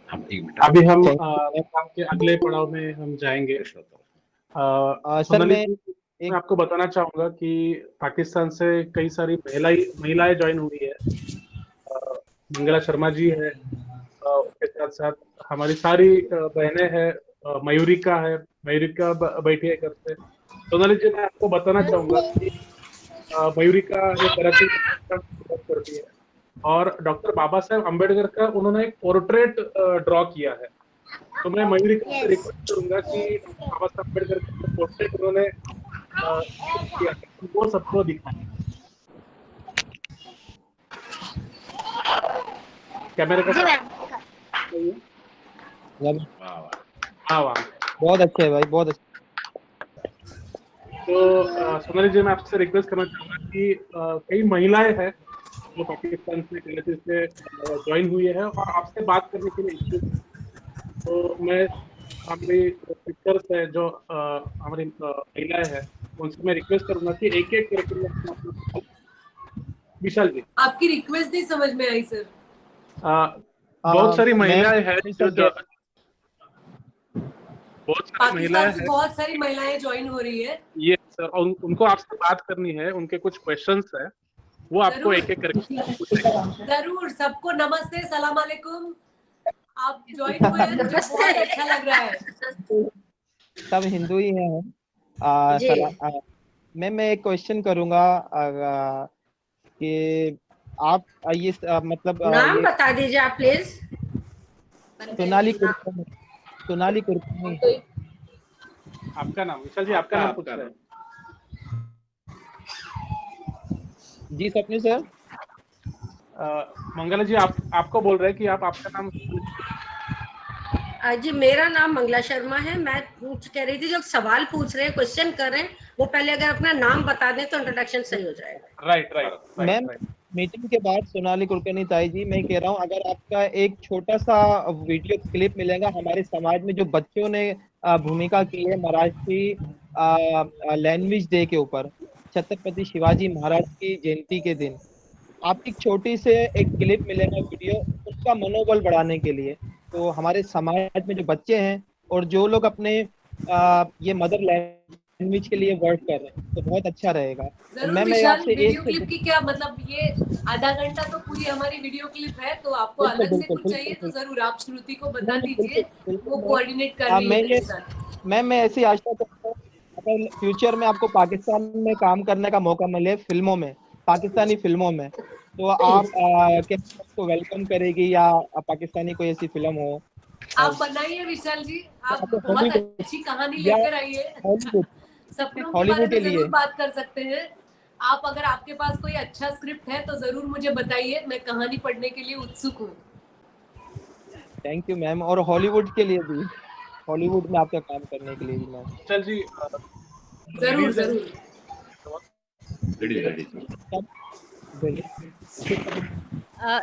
S5: अभी हम काम के अगले पड़ाव में हम जाएंगे।
S4: सर
S5: मैं आपको बताना चाहूंगा कि पाकिस्तान से कई सारी महिलाएं ज्वाइन हुई है। मंगला शर्मा जी है, उसके साथ साथ हमारी सारी बहनें हैं, मयूरिका है, मयूरिका बैठी है घर से। सोनाली जी, मैं आपको बताना चाहूंगा कि मयूरिका ये कराची करती है और डॉक्टर बाबा साहेब अम्बेडकर का उन्होंने एक पोर्ट्रेट ड्रॉ किया है। तो मैं मयूरिका से रिक्वेस्ट करूंगा कि बाबा साहेब अम्बेडकर का पोर्ट्रेट उन्होंने किया है वो सबको दिखाएं। कैमरे का
S4: बहुत अच्छे है भाई, बहुत अच्छे।
S5: तो सोनाली जी, मैं आपसे रिक्वेस्ट करना चाहूंगा कि कई महिलाएं हैं जो पाकिस्तान से कराची से ज्वाइन हुई है और आपसे बात करने के लिए इच्छुक। तो मैं हमारी स्पीकर्स है जो हमारी महिलाएं हैं उनसे मैं रिक्वेस्ट करूंगा कि एक एक करके। विशाल जी,
S8: आपकी रिक्वेस्ट नहीं समझ में आई सर।
S5: बहुत सारी महिलाएं हैं जो
S8: बहुत सारी महिलाएं ज्वाइन हो रही है।
S5: ये सर, उनको आपसे बात करनी है, उनके कुछ क्वेश्चंस है, वो आपको एक एक करके।
S8: जरूर। सबको नमस्ते, सलाम अलैकुम। आप ज्वाइन हुए हैं, मुझे बहुत अच्छा लग रहा है।
S4: सब हिंदू ही हैं। मैं एक क्वेश्चन करूंगा कि आप ये मतलब
S9: नाम बता दीजिए आप प्लीज।
S4: सोनाली कुरबानी।
S5: आपका नाम विशाल जी, आपका नाम पूछ रहे हैं।
S4: जी सपनी सर।
S5: मंगला जी, आपको बोल रहे हैं कि आपका नाम।
S9: जी मेरा नाम मंगला शर्मा है। मैं कह रही थी जो सवाल पूछ रहे हैं, क्वेश्चन कर रहे हैं, वो पहले अगर अपना नाम बता दें तो इंट्रोडक्शन सही हो जाएगा।
S5: राइट।
S4: मैम, मीटिंग के बाद सोनाली कुलकर्णी ताई जी, मैं कह रहा हूँ अगर आपका एक छोटा सा वीडियो क्लिप मिलेगा हमारे समाज में जो बच्चों ने भूमिका की है मराठी लैंग्वेज डे के ऊपर, छत्रपति शिवाजी महाराज की जयंती के दिन, आप एक छोटी से एक क्लिप मिलेगा वीडियो, उसका मनोबल बढ़ाने के लिए। तो हमारे समाज में जो बच्चे हैं और जो लोग अपने ये मदर लैंग्वेज के लिए वर्क कर रहे हैं तो बहुत अच्छा रहेगा।
S8: जरूर विशाल, वीडियो क्लिप की क्या मतलब, ये आधा घंटा तो पूरी हमारी वीडियो क्लिप है, तो आपको अलग से कुछ चाहिए तो जरूर आप श्रुति को बता दीजिए, वो कोऑर्डिनेट कर रही है।
S4: मैं ऐसी आशा करता हूँ अगर फ्यूचर में आपको पाकिस्तान में काम करने का मौका मिले फिल्मों में, पाकिस्तानी फिल्मों में, तो आप क्या उसको वेलकम करेगी या पाकिस्तानी कोई ऐसी फिल्म हो?
S8: आप बनाइए विशाल जी, आप बहुत अच्छी कहानी लेकर आइए। सपनों के बारे में जरूर बात कर सकते हैं आप। अगर आपके पास कोई अच्छा स्क्रिप्ट है तो जरूर मुझे बताइए, मैं कहानी पढ़ने के लिए उत्सुक हूँ।
S4: Thank you ma'am. और हॉलीवुड के लिए भी। हॉलीवुड में आपका काम करने के लिए भी मैम।
S5: चल जी
S8: जरूर जरूर।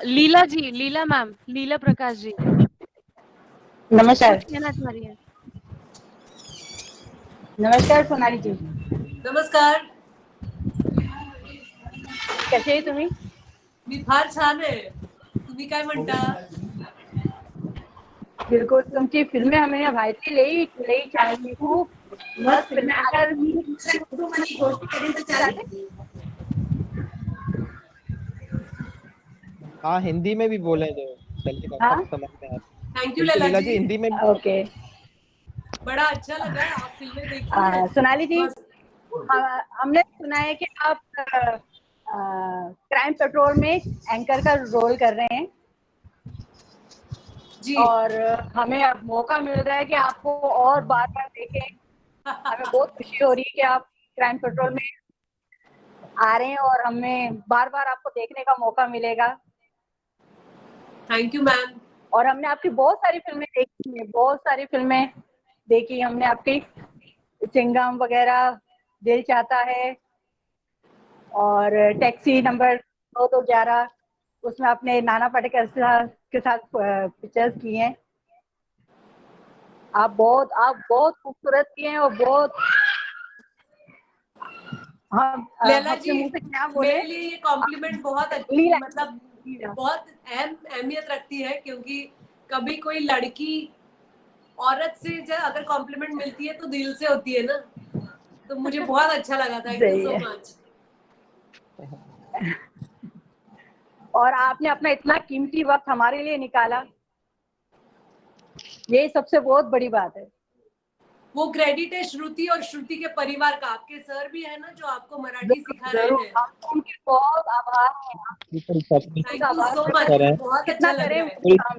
S10: लीला जी, लीला मैम, लीला प्रकाश जी,
S11: नमस्कार।
S10: कुछ कहना चाह रही है?
S11: नमस्कार सोनाली जी,
S8: नमस्कार.
S11: कसे आहे तुम्ही?
S8: मी फार छान आहे. तुम्ही काय म्हणता?
S11: बिलकुल, तुमची फिल्में हमें माहिती लई लई छान, खूप मस्त फिल्में. अगर मी कुटुंबाची गोष्ट करेन तर चालेल?
S4: हाँ, हिंदी में भी बोले जो जल्दी
S11: हाँ?
S4: समझ में आए।
S8: थैंक यू
S4: बिल्कुल
S8: लैला
S4: लीला
S8: जी.
S4: जी, हिंदी में
S11: ओके.
S8: बड़ा अच्छा लगा. आप फिल्में देखी हैं?
S11: सोनाली जी,
S8: बस.
S11: हमने सुना है कि आप क्राइम पेट्रोल में एंकर का रोल कर रहे हैं
S8: जी.
S11: और हमें अब मौका मिल रहा है कि आपको और बार बार देखें. हमें बहुत खुशी हो रही है कि आप क्राइम पेट्रोल में आ रहे हैं और हमें बार बार आपको देखने का मौका मिलेगा.
S8: Thank you ma'am.
S11: और हमने आपकी बहुत सारी फिल्में देखी हैं, बहुत सारी फिल्में देखी हमने आपकी, चिंगम वगैरह, दिल चाहता है और टैक्सी नंबर 211, उसमें आपने नाना पाटेकर के साथ पिक्चर्स की हैं. आप बहुत खूबसूरत की हैं और बहुत
S8: लैला
S11: अपने
S8: जी,
S11: मुंह से क्या बोले.
S8: मेरे लिए ये कॉम्प्लीमेंट बहुत अच्छी,
S11: लीला.
S8: मतलब बहुत अहमियत रखती है, क्योंकि कभी कोई लड़की औरत से जब अगर कॉम्प्लीमेंट मिलती है तो दिल से होती है ना. तो मुझे बहुत अच्छा लगा. Thank you so much.
S11: और आपने अपना इतना कीमती वक्त हमारे लिए निकाला, ये सबसे बहुत बड़ी बात है.
S8: वो क्रेडिट है श्रुति और श्रुति के परिवार का. आपके सर भी है ना जो आपको मराठी सिखा रहे
S11: जरूर,
S8: हैं.
S11: हम उनके बहुत आभार हैं.
S8: Thank you so much. बहुत अच्छा
S11: कितना
S8: लग
S11: करें
S8: रहा है.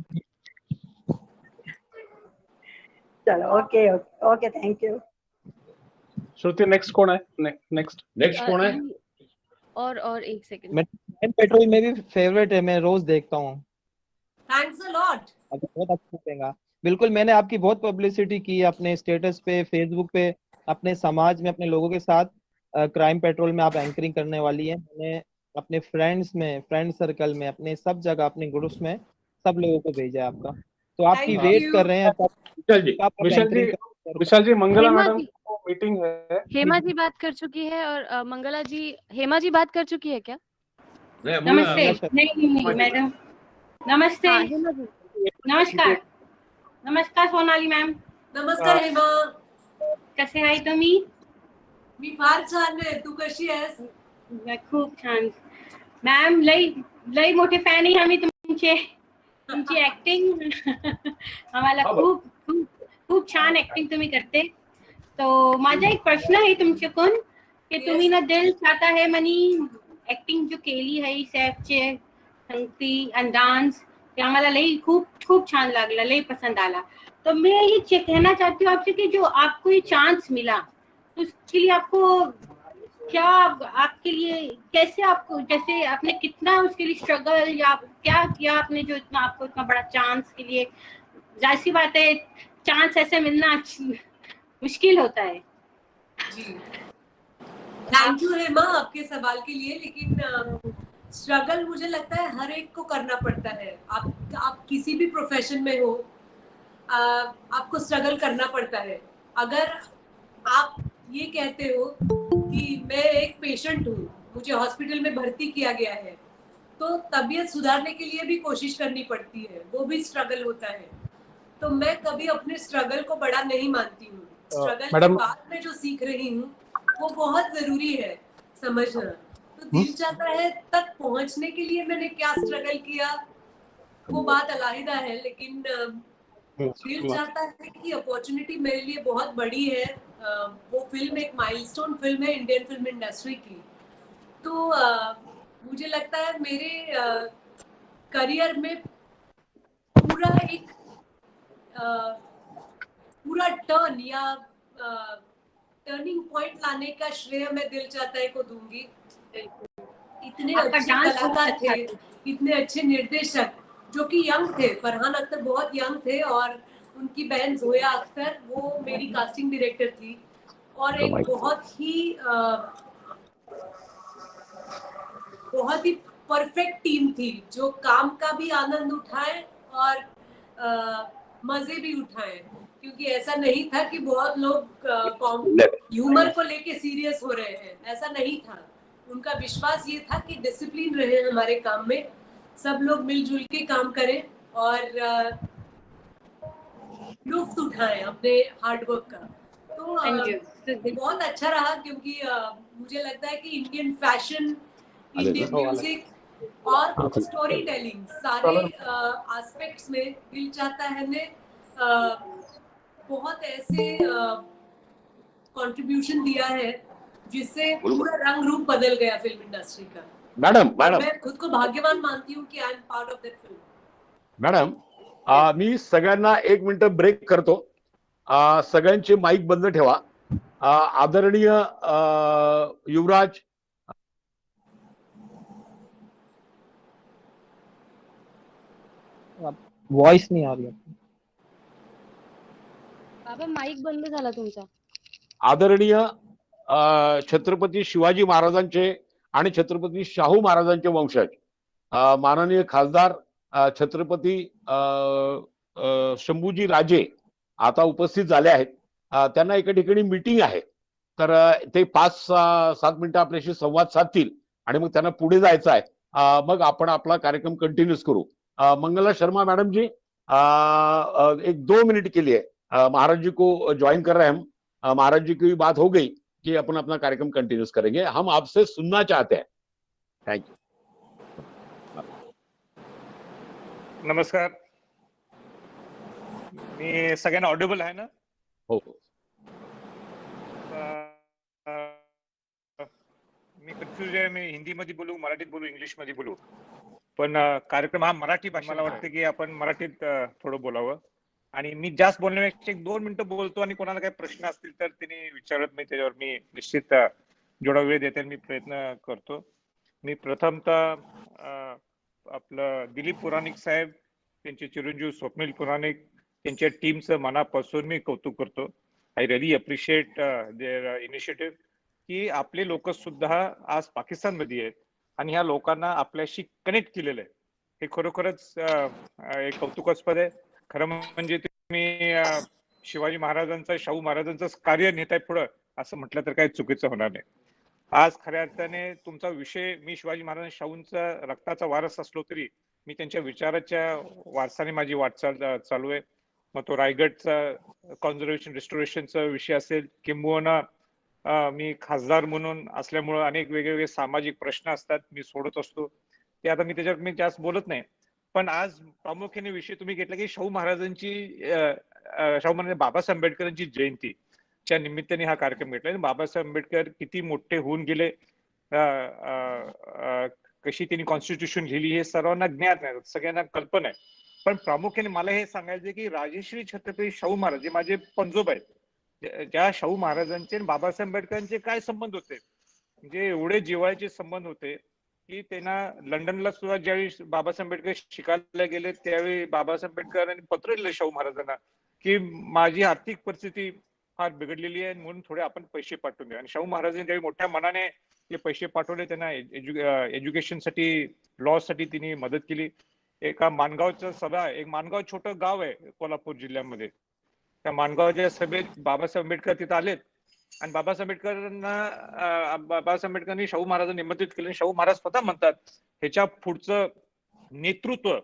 S11: चलो, okay okay, thank you.
S5: Shruti next कौन है? नेक्स्ट
S1: कौन है?
S10: और एक सेकंड.
S4: मैं पेट्रोल में भी फेवरेट है, मैं रोज देखता हूँ.
S8: Thanks a lot.
S4: बहुत अच्छा लगेगा. बिल्कुल, मैंने आपकी बहुत पब्लिसिटी की अपने स्टेटस पे, फेसबुक पे, अपने समाज में, अपने लोगों के साथ. क्राइम पेट्रोल में आप एंकरिंग करने वाली है. मैंने अपने फ्रेंड सर्कल में, अपने सब जगह, अपने ग्रुप्स में सब लोगों को भेजा है आपका. तो आपकी
S8: Thank
S4: वेट
S8: you.
S4: कर रहे हैं.
S5: विशाल जी, मंगला
S10: हेमा
S5: मैडम
S10: जी,
S5: को मीटिंग है.
S10: हेमा जी बात कर चुकी है और मंगला जी, हेमा जी बात कर चुकी है क्या?
S11: नमस्ते. नहीं मैडम. नमस्ते.
S10: हाँ, हेमा जी.
S11: नमस्कार. नमस्कार सोनाली मॅम.
S8: नमस्कार हेमा.
S11: कसे आहे तुम्ही?
S8: मी फार छान आहे. तू कशी आहेस?
S11: खूप छान. मॅम, लई मोठे फॅन आहे आम्ही तुमची ऍक्टिंग. आम्हाला खूप खूप खूप छान ऍक्टिंग तुम्ही करते. तो माझा एक प्रश्न आहे तुमच्याकडून की तुम्ही ना दिल चाहता है मनी ऍक्टिंग जो केली आहे सैफचे संगती आणि डान्स, ते आम्हाला लई खूप खूप छान लागला, लई पसंद आला. तो मैं ये कहना चाहती हूँ आपसे कि जो आपको ये चांस मिला, तो उसके लिए आपको क्या, आपके लिए कैसे, आपको जैसे आपने कितना उसके लिए स्ट्रगल या क्या किया आपने जो इतना आपको इतना बड़ा चांस के लिए. जाहिर सी बात है चांस ऐसे मिलना मुश्किल होता है.
S8: जी. थैंक यू हेमा आपके सवाल के लिए. लेकिन स्ट्रगल मुझे लगता है हर एक को करना पड़ता है. आप किसी भी प्रोफेशन में हो, आपको स्ट्रगल करना पड़ता है. अगर आप ये कहते हो कि मैं एक पेशेंट हूँ, मुझे हॉस्पिटल में भर्ती किया गया है, तो तबीयत सुधारने के लिए भी कोशिश करनी पड़ती है. वो भी स्ट्रगल होता है. तो मैं कभी अपने स्ट्रगल को बड़ा नहीं मानती हूँ. स्ट्रगल के बाद में जो सीख रही हूँ वो बहुत जरूरी है समझना. तो दिल चाहता है तक पहुंचने के लिए मैंने क्या स्ट्रगल किया वो बात अलग है. लेकिन दिल चाहता है कि अपॉर्चुनिटी मेरे लिए बहुत बड़ी है. वो फिल्म एक माइलस्टोन फिल्म है इंडियन फिल्म इंडस्ट्री की. तो मुझे लगता है मेरे करियर में पूरा एक पूरा टर्न या टर्निंग पॉइंट लाने का श्रेय मैं दिल चाहता है को दूंगी. इतने अच्छे कलाकार थे, इतने अच्छे निर्देशक जो कि यंग थे. फरहान अख्तर बहुत यंग थे और उनकी बहन जोया अख्तर, वो मेरी कास्टिंग डायरेक्टर थी और एक बहुत ही परफेक्ट टीम थी जो काम का भी आनंद उठाए और मजे भी उठाए, क्योंकि ऐसा नहीं था कि बहुत लोग ह्यूमर को लेके सीरियस हो रहे हैं, ऐसा नहीं था। उनका विश्वास ये था कि डिसिप्लिन रहे हमारे काम में, सब लोग मिलजुल के काम करें और लुत्फ उठाएं अपने हार्डवर्क का। तो बहुत अच्छा रहा, क्योंकि मुझे लगता है कि इंडियन फैशन, इंडियन म्यूजिक और स्टोरी टेलिंग सारे एस्पेक्ट्स में दिल चाहता है ने बहुत ऐसे कंट्रीब्यूशन दिया है जिससे पूरा रंग रूप बदल गया फिल्म इंडस्ट्री का।
S1: मॅडम
S8: मैं खुद को भाग्यवान मानती हूँ कि I am part of that film.
S1: Madam मी सगळ्यांना 1 मिनिट ब्रेक करतो. सगळ्यांचे माईक बंद ठेवा. आदरणीय युवराज,
S4: वॉइस नहीं आ रही है.
S10: बाबा माईक बंद झाला तुमचा.
S1: आदरणीय छत्रपती शिवाजी महाराजांचे आणि छत्रपती शाहू महाराजांचे वंशज माननीय खासदार छत्रपती शंभूजी राजे आता उपस्थित झाले आहेत. त्यांना एका ठिकाणी मीटिंग आहे, तर ते 5-7 मिनिटं आपल्याशी संवाद साधतील आणि मग त्यांना पुढे जायचं आहे. मग आपण आपला कार्यक्रम कंटिन्यूस करू. मंगला शर्मा मैडम जी, 1-2 मिनट के लिए महाराज जी को ज्वाइन कर रहे हैं हम. महाराज जी की भी बात हो गई कि अपन अपना कार्यक्रम कंटिन्यूस करेंगे. हम आपसे सुनना चाहते हैं. Thank you.
S12: नमस्कार. मी सगळ्यांना ऑडिबल आहे ना?
S1: हो.
S12: मी कन्फ्युज आहे. मी हिंदी मध्ये बोलू, मराठीत बोलू, इंग्लिश मध्ये बोलू? पण कार्यक्रम हा मराठी भाषा, मला वाटतं की आपण मराठीत थोडं बोलावं. आणि मी जास्त बोलण्यापेक्षा 1-2 मिनिटं बोलतो आणि कोणाला काही प्रश्न असतील तर त्यांनी विचारत, मी त्याच्यावर मी निश्चित जेवढा वेळ देता मी प्रयत्न करतो. मी प्रथमतः आपलं दिलीप पुराणिक साहेब, त्यांचे चिरंजीव स्वप्नील पुराणिक, त्यांच्या टीमचं मनापासून मी कौतुक करतो. I really appreciate their initiative की आपले लोक सुद्धा आज पाकिस्तानमध्ये आहेत आणि ह्या लोकांना आपल्याशी कनेक्ट केलेलं आहे. हे खरोखरच एक कौतुकास्पद आहे. खरं म्हणजे तुम्ही शिवाजी महाराजांचं, शाहू महाराजांचं कार्य नेताय पुढं, असं म्हटलं तर काही चुकीचं होणार नाही. आज खऱ्या अर्थाने तुमचा विषय, मी शिवाजी महाराज शाहूंचा रक्ताचा वारस असलो तरी मी त्यांच्या विचाराच्या वारसाने माझी वाटचाल चालू आहे. मग तो रायगडचा कॉन्झर्वेशन रिस्टोरेशनचा विषय असेल, किंबहुना मी खासदार म्हणून असल्यामुळं अनेक वेगवेगळे सामाजिक प्रश्न असतात, मी सोडत असतो. ते आता मी त्याच्यावर मी जास्त बोलत नाही. पण आज प्रामुख्याने विषय तुम्ही घेतला की शाहू महाराजांची, शाहू महाराज बाबासाहेब आंबेडकरांची जयंतीच्या निमित्ताने हा कार्यक्रम घेतला. बाबासाहेब आंबेडकर किती मोठे होऊन गेले, कशी त्यांनी कॉन्स्टिट्यूशन लिहिली हे सर्वांना ज्ञात आहे, सगळ्यांना कल्पना आहे. पण प्रामुख्याने मला हे सांगायचं की राजश्री छत्रपती शाहू महाराज जे माझे पंजोबा आहेत, ज्या शाहू महाराजांचे आणि बाबासाहेब आंबेडकरांचे काय संबंध होते, म्हणजे एवढे जिव्हाळ्याचे संबंध होते की त्यांना लंडनला सुद्धा ज्यावेळी बाबासाहेब आंबेडकर शिकायला गेले त्यावेळी बाबासाहेब आंबेडकरांनी पत्र लिहिलं शाहू महाराजांना की माझी आर्थिक परिस्थिती फार बिघडलेली आहे म्हणून थोडे आपण पैसे पाठवून द्या. आणि शाहू महाराजांनी त्यावेळी मोठ्या मनाने ते पैसे पाठवले. त्यांना एज्युकेशनसाठी, लॉ साठी त्यांनी मदत केली. एका माणगावच्या सभा, एक माणगाव छोटं गाव आहे कोल्हापूर जिल्ह्यामध्ये, त्या माणगावच्या सभेत बाबासाहेब आंबेडकर तिथं आलेत आणि बाबासाहेब आंबेडकरांनी शाहू महाराजांना निमंत्रित केले. शाहू महाराज स्वतः म्हणतात ह्याच्या पुढचं नेतृत्व,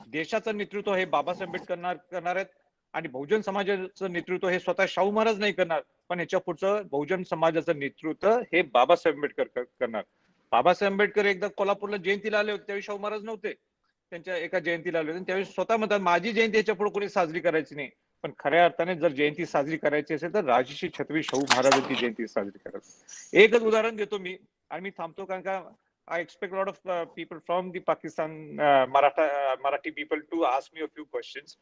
S12: देशाचं नेतृत्व हे बाबासाहेब आंबेडकर करणार आहेत आणि बहुजन समाजाचं नेतृत्व हे स्वतः शाहू महाराज नाही करणार, पण ह्याच्या पुढचं बहुजन समाजाचं नेतृत्व हे बाबासाहेब आंबेडकर करणार. बाबासाहेब आंबेडकर एकदा कोल्हापूरला जयंतीला आले होते, त्यावेळी शाहू महाराज नव्हते, त्यांच्या एका जयंतीला आले होते. त्यावेळी स्वतः म्हणतात माझी जयंती ह्याच्या पुढे कोणी साजरी करायची नाही, पण खऱ्या अर्थाने जर जयंती साजरी करायची असेल तर राजश्री छत्रपती शाहू महाराजांची जयंती साजरी करायची. एकच उदाहरण देतो मी आणि मी थांबतो, कारण का I expect lot of people from the Pakistan, Marathi people to ask me a few questions.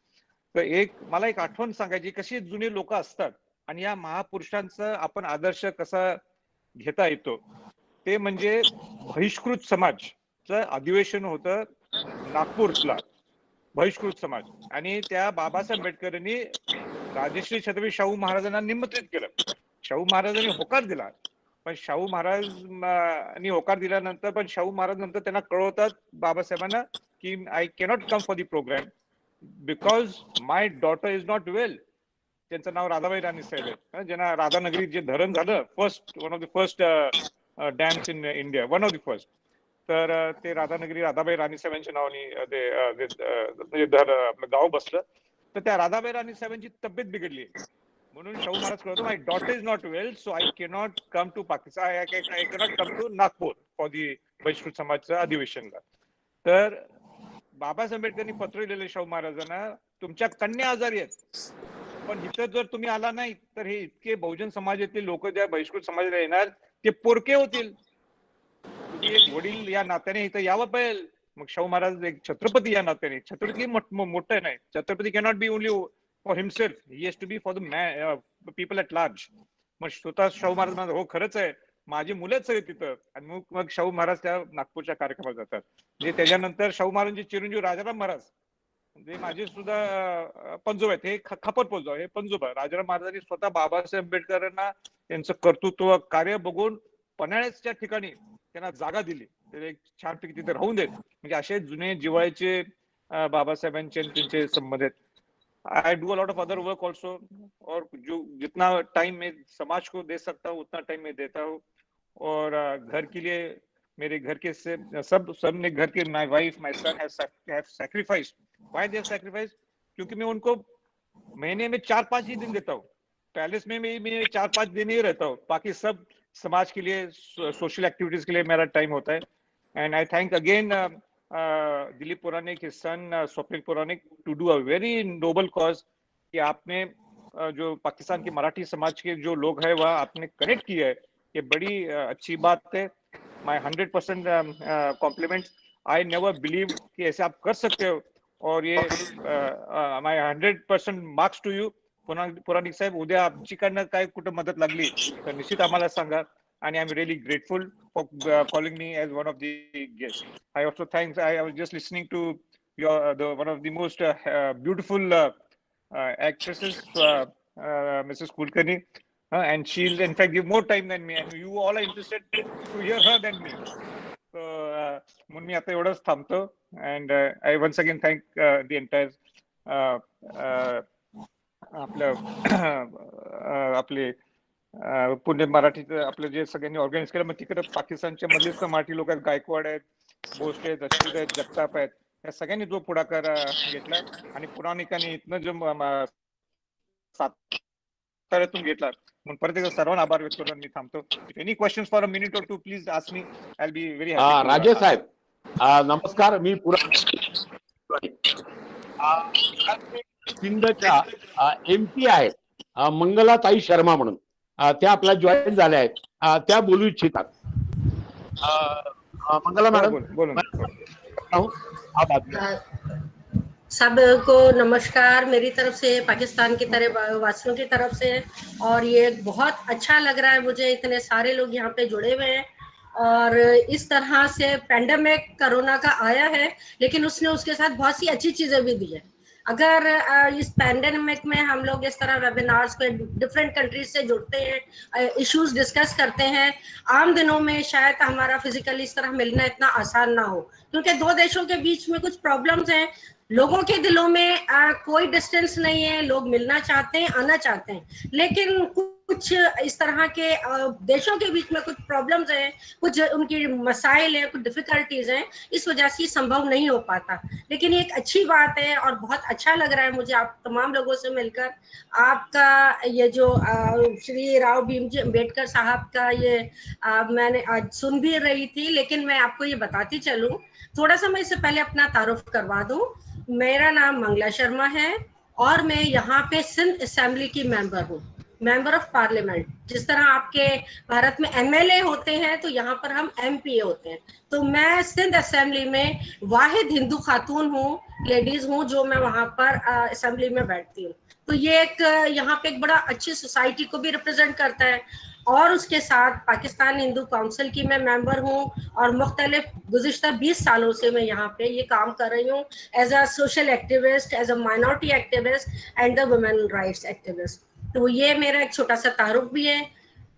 S12: तर मला एक आठवण सांगायची, कशी जुने लोक असतात आणि या महापुरुषांचा आपण आदर्श कसा घेता येतो, ते म्हणजे बहिष्कृत समाजचं अधिवेशन होतं नागपूरला. बहिष्कृत समाज. आणि त्या बाबासाहेब आंबेडकरांनी राजश्री छत्रपती शाहू महाराजांना निमंत्रित केलं. शाहू महाराजांनी होकार दिला, पण शाहू महाराजांनी होकार दिल्यानंतर पण शाहू महाराज नंतर त्यांना कळवतात बाबासाहेबांना की I cannot come for the program because my daughter is not well. त्यांचं नाव राधाबाई राणी साहेब आहे, ज्यांना राधानगरी जे धरण झालं, one of the first dams in India, one of the first. तर ते राधाबाई राणी साहेबांच्या नावाने ते आपलं गाव बसलं. तर त्या राधाबाई राणी साहेबांची तब्येत बिघडली, म्हणून शाहू महाराज कळतो my daughter is not well, so I cannot come to Pakistan, I cannot come to Nagpur for the बहिष्कृत समाजचं अधिवेशनला. तर बाबासाहेब आंबेडकरांनी पत्र लिहिलं शाहू महाराजांना, तुमच्या कन्या आजारी आहेत, पण इथं जर तुम्ही आला नाही तर हे इतके बहुजन समाजातील लोक ज्या बहिष्कृत समाजाला येणार ते पोरके होतील. तुम्ही एक वडील या नात्याने इथं यावं पाहिजे. मग शाहू महाराज एक छत्रपती या नात्याने, छत्रपती मोठं नाही, Chhatrapati cannot be only for himself, he has to be for the people at large. मग स्वतः शाहू महाराज म्हणतात हो खरंच आहे, माझी मुलंच आहे तिथं. आणि मग शाहू महाराज त्या नागपूरच्या कार्यक्रमात जातात. म्हणजे त्याच्यानंतर शाहू महाराजांचे चिरंजीव राजाराम महाराज, म्हणजे माझे सुद्धा पंजोब आहेत, हे खापर पंजोब, हे पंजोब आहे. राजाराम महाराजांनी स्वतः बाबासाहेब आंबेडकरांना त्यांचं कर्तृत्व कार्य बघून पन्हाळ्याच्या ठिकाणी त्यांना जागा दिली, ते एक छानपैकी तिथे राहून देत. म्हणजे असे जुने जिवाळ्याचे बाबासाहेबांचे त्यांचे संबंध आहेत. I do a lot of other work also, और जो जितना टाइम मैं समाज को दे सकता हूँ उतना टाइम मैं देता हूँ. और घर के लिए मेरे घर के सबने घर के, my wife my son have sacrificed. Why they sacrifice? क्योंकि मैं उनको महीने में 4-5 ही दिन देता हूँ. पैलेस में मैं 4-5 दिन ही रहता हूँ, बाकी सब समाज के लिए, सोशल एक्टिविटीज के लिए मेरा टाइम होता है. And I thank again Dilip Puranik, his son Swapnil Puranik, to do a very noble cause. कि आपने जो पाकिस्तान के मराठी समाज के जो लोग हैं वह आपने कनेक्ट किया है, ये बड़ी अच्छी बात है. My 100% compliments. I never believe कि ऐसे आप कर सकते हो, और ये my 100% marks to you. Puranik साहेब, उद्या आमच्याकडनं काय कुठं मदत लागली तर निश्चित आम्हाला सांगा. आणि I am really grateful for calling me as one of the guest. I also thanks, I was just listening to one of the most beautiful actresses, Mrs. Kulkarni, and she'll in fact give more time than me, and you all are interested to hear her than me. So म्हणून मी आता एवढंच थांबतो. And I once again thank the entire आपले पुणे मराठीचं आपलं जे सगळ्यांनी ऑर्गनाइज केलं. मग तिकडे पाकिस्तानच्या मधलेच मराठी लोक आहेत, गायकवाड आहेत, भोसले आहेत, अच्युत आहेत, जगताप आहेत, या सगळ्यांनी जो पुढाकार घेतला. आणि पुराणिकांनी इथनं जो साताऱ्यातून घेतला, म्हणून परत एकदा सर्वांना आभार व्यक्त करून मी थांबतो. Any questions for a minute or two please ask me, I will be very happy.
S1: Rajesh साहेब नमस्कार, मी सिंधच्या MP आहेत मंगलाताई शर्मा म्हणून, त्या आपल्या जॉईन झाल्या आहेत, त्या बोलू इच्छितात. मंगला मॅडम.
S9: सबको नमस्कार मेरी तरफ से, पाकिस्तान की तरह वासियों की तरफ से. और ये बहुत अच्छा लग रहा है मुझे, इतने सारे लोग यहाँ पे जुड़े हुए हैं. और इस तरह से पेंडेमिक कोरोना का आया है, लेकिन उसने उसके साथ बहुत सी अच्छी चीजें भी दी है. अगर इस पैंडेमिक में हम लोग इस तरह वेबिनार्स पे डिफरेंट कंट्रीज से जुड़ते हैं, इश्यूज डिस्कस करते हैं, आम दिनों में शायद हमारा फिजिकली इस तरह मिलना इतना आसान ना हो, क्योंकि दो देशों के बीच में कुछ प्रॉब्लम्स हैं. लोगों के दिलों में कोई डिस्टेंस नहीं है, लोग मिलना चाहते हैं, आना चाहते हैं, लेकिन कुछ इस तरह के देशों के बीच में कुछ प्रॉब्लम्स हैं, कुछ उनकी मसाइल हैं, कुछ डिफिकल्टीज हैं, इस वजह से संभव नहीं हो पाता. लेकिन ये एक अच्छी बात है और बहुत अच्छा लग रहा है मुझे आप तमाम लोगों से मिलकर. आपका ये जो श्री राव भीमजी अम्बेडकर साहब का ये मैंने आज सुन भी रही थी, लेकिन मैं आपको ये बताती चलूँ, थोड़ा सा मैं इससे पहले अपना तारुफ करवा दूँ. मेरा नाम मंगला शर्मा है और मैं यहाँ पे सिंध असेंबली की मेंबर हूँ, मेंबर ऑफ पार्लियामेंट. जिस तरह आपके भारत में MLA होते हैं तो यहाँ पर हम MPA होते हैं. तो मैं सिंध असेंबली में वाहिद हिंदू खातून हूँ, लेडीज हूँ, जो मैं वहाँ पर असेंबली में बैठती हूँ. तो ये एक यहाँ पे एक बड़ा अच्छी सोसाइटी को भी रिप्रेजेंट करता है. और उसके साथ पाकिस्तान हिंदू काउंसिल की मैं मेंबर हूँ और मुख्तलिफ गुज़िश्ता 20 सालों से मैं यहाँ पे ये काम कर रही हूँ as a social activist, as a minority activist and the women rights activist. तो ये मेरा एक छोटा सा तारुफ भी है।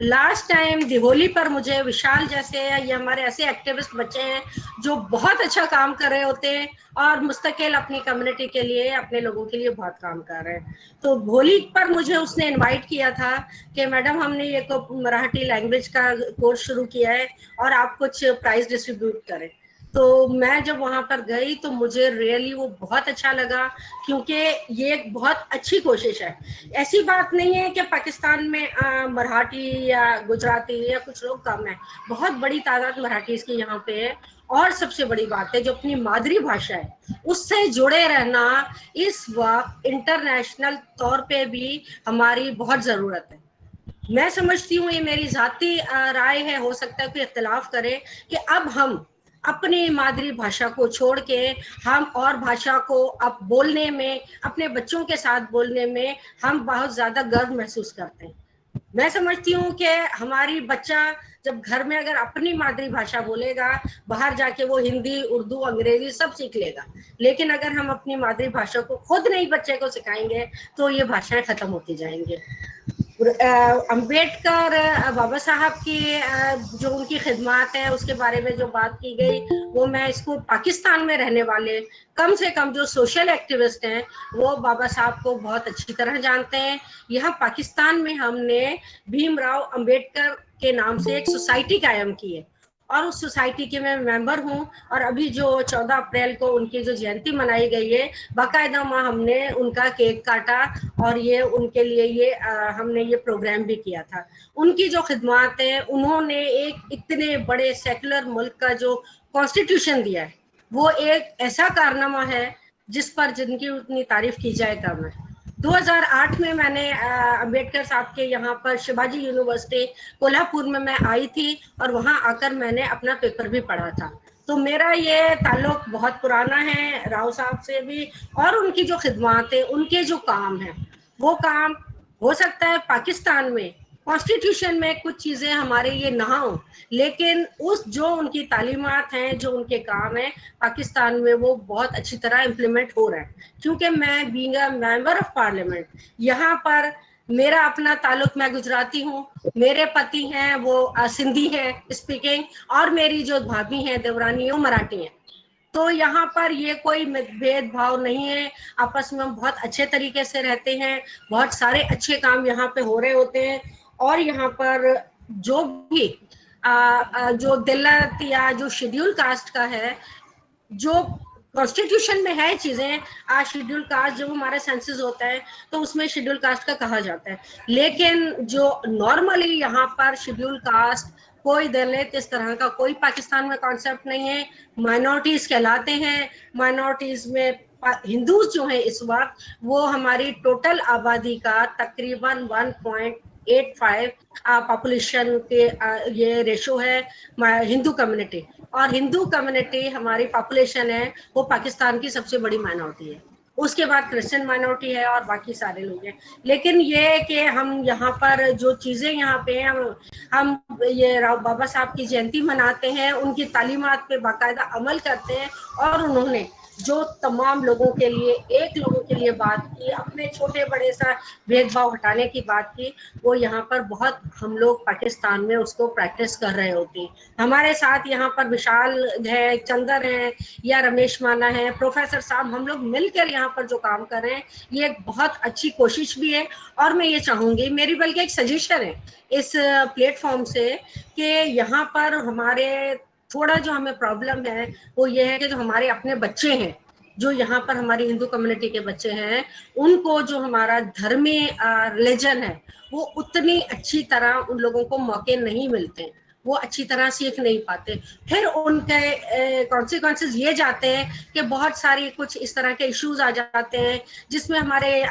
S9: लास्ट टाइम दिवाली पर मुझे विशाल जैसे ये हमारे ऐसे एक्टिविस्ट बच्चे हैं जो बहुत अच्छा काम कर रहे होते हैं और मुस्तकिल अपनी कम्युनिटी के लिए, अपने लोगों के लिए बहुत काम कर रहे हैं। तो होली पर मुझे उसने इनवाइट किया था कि मैडम हमने ये मराठी लैंग्वेज का कोर्स शुरू किया है और आप कुछ प्राइज डिस्ट्रीब्यूट करें। तो मैं जब वहाँ पर गई तो मुझे रियली वो बहुत अच्छा लगा, क्योंकि ये एक बहुत अच्छी कोशिश है। ऐसी बात नहीं है कि पाकिस्तान में मराठी या गुजराती या कुछ लोग कम है, बहुत बड़ी तादाद मराठी की यहाँ पे है। और सबसे बड़ी बात है जो अपनी मातृभाषा है उससे जुड़े रहना इस वक्त इंटरनेशनल तौर पे भी हमारी बहुत ज़रूरत है। मैं समझती हूँ, ये मेरी ज़ाती राय है, हो सकता है कोई इख्तिलाफ करे, कि अब हम अपनी मातृभाषा को छोड़ के हम और भाषा को अब बोलने में, अपने बच्चों के साथ बोलने में हम बहुत ज़्यादा गर्व महसूस करते हैं। मैं समझती हूँ कि हमारी बच्चा जब घर में अगर अपनी मातृभाषा बोलेगा, बाहर जाके वो हिंदी, उर्दू, अंग्रेजी सब सीख लेगा। लेकिन अगर हम अपनी मातृभाषा को खुद नहीं बच्चे को सिखाएंगे तो ये भाषाएं खत्म होती जाएंगी। अम्बेडकर बाबा साहब की जो उनकी खिदमत है उसके बारे में जो बात की गई, वो मैं इसको पाकिस्तान में रहने वाले कम से कम जो सोशल एक्टिविस्ट हैं वो बाबा साहब को बहुत अच्छी तरह जानते हैं। यहाँ पाकिस्तान में हमने भीमराव अंबेडकर के नाम से एक सोसाइटी कायम की है और उस सोसाइटी के मैं मेंबर हूँ। और अभी जो 14 अप्रैल को उनकी जो जयंती मनाई गई है, बाकायदा माँ हमने उनका केक काटा और ये उनके लिए ये हमने ये प्रोग्राम भी किया था। उनकी जो खिदमत है, उन्होंने एक इतने बड़े सेकुलर मुल्क का जो कॉन्स्टिट्यूशन दिया है वो एक ऐसा कारनामा है जिस पर जिनकी उतनी तारीफ की जाए कम है। 2008 में मैंने अंबेडकर साहब के यहाँ पर शिवाजी यूनिवर्सिटी कोल्हापुर में मैं आई थी और वहाँ आकर मैंने अपना पेपर भी पढ़ा था। तो मेरा ये ताल्लुक बहुत पुराना है राव साहब से भी, और उनकी जो खिदमत है, उनके जो काम है, वो काम हो सकता है पाकिस्तान में कॉन्स्टिट्यूशन में कुछ चीज़ें हमारे ये ना हो, लेकिन उस जो उनकी तालीमात हैं, जो उनके काम हैं, पाकिस्तान में वो बहुत अच्छी तरह इम्प्लीमेंट हो रहा है। क्योंकि मैं being a member of parliament, यहाँ पर मेरा अपना ताल्लुक, मैं गुजराती हूँ, मेरे पति हैं वो सिंधी हैं स्पीकिंग, और मेरी जो भाभी हैं देवरानी वो मराठी हैं। तो यहाँ पर ये कोई भेदभाव नहीं है, आपस में हम बहुत अच्छे तरीके से रहते हैं, बहुत सारे अच्छे काम यहाँ पे हो रहे होते हैं। और यहाँ पर जो भी जो दिल्लत या जो शेड्यूल कास्ट का है, जो कॉन्स्टिट्यूशन में है चीजें, आज शेड्यूल कास्ट जब हमारा सेंसस होता है तो उसमें शेड्यूल कास्ट का कहा जाता है, लेकिन जो नॉर्मली यहाँ पर शेड्यूल कास्ट, कोई दलित, इस तरह का कोई पाकिस्तान में कॉन्सेप्ट नहीं है। माइनॉरिटीज कहलाते हैं। माइनॉरिटीज में हिंदूज जो है इस वक्त वो हमारी टोटल आबादी का तकरीबन 1.85 पॉपुलेशन के ये रेशो है हिंदू कम्युनिटी, और हिंदू कम्युनिटी हमारी पॉपुलेशन है वो पाकिस्तान की सबसे बड़ी माइनॉरिटी है। उसके बाद क्रिश्चियन माइनॉरिटी है और बाकी सारे लोग हैं। लेकिन ये कि हम यहाँ पर जो चीज़ें यहाँ पे हम ये राव बाबा साहब की जयंती मनाते हैं, उनकी तालीमात पे बाकायदा अमल करते हैं, और उन्होंने जो तमाम लोगों के लिए, एक लोगों के लिए बात की, अपने छोटे बड़े सा भेदभाव हटाने की बात की, वो यहाँ पर बहुत हम लोग पाकिस्तान में उसको प्रैक्टिस कर रहे होते हैं। हमारे साथ यहाँ पर विशाल है, चंदर है, या रमेश माना है, प्रोफेसर साहब, हम लोग मिलकर यहाँ पर जो काम कर रहे हैं ये एक बहुत अच्छी कोशिश भी है। और मैं ये चाहूँगी, मेरी बल्कि एक सजेशन है इस प्लेटफॉर्म से, कि यहाँ पर हमारे थोड़ा जो हमें प्रॉब्लम है वो ये है कि जो हमारे अपने बच्चे हैं, जो यहाँ पर हमारी हिंदू कम्युनिटी के बच्चे हैं, उनको जो हमारा धर्मी रिलीजन है वो उतनी अच्छी तरह उन लोगों को मौके नहीं मिलते हैं। वो अच्छी तरह सीख नहीं पाते। फिर उनके कॉन्सिक्वेंसेस ये जाते हैं कि बहुत सारी कुछ इस तरह के इश्यूज आ जाते हैं जिसमें हमारे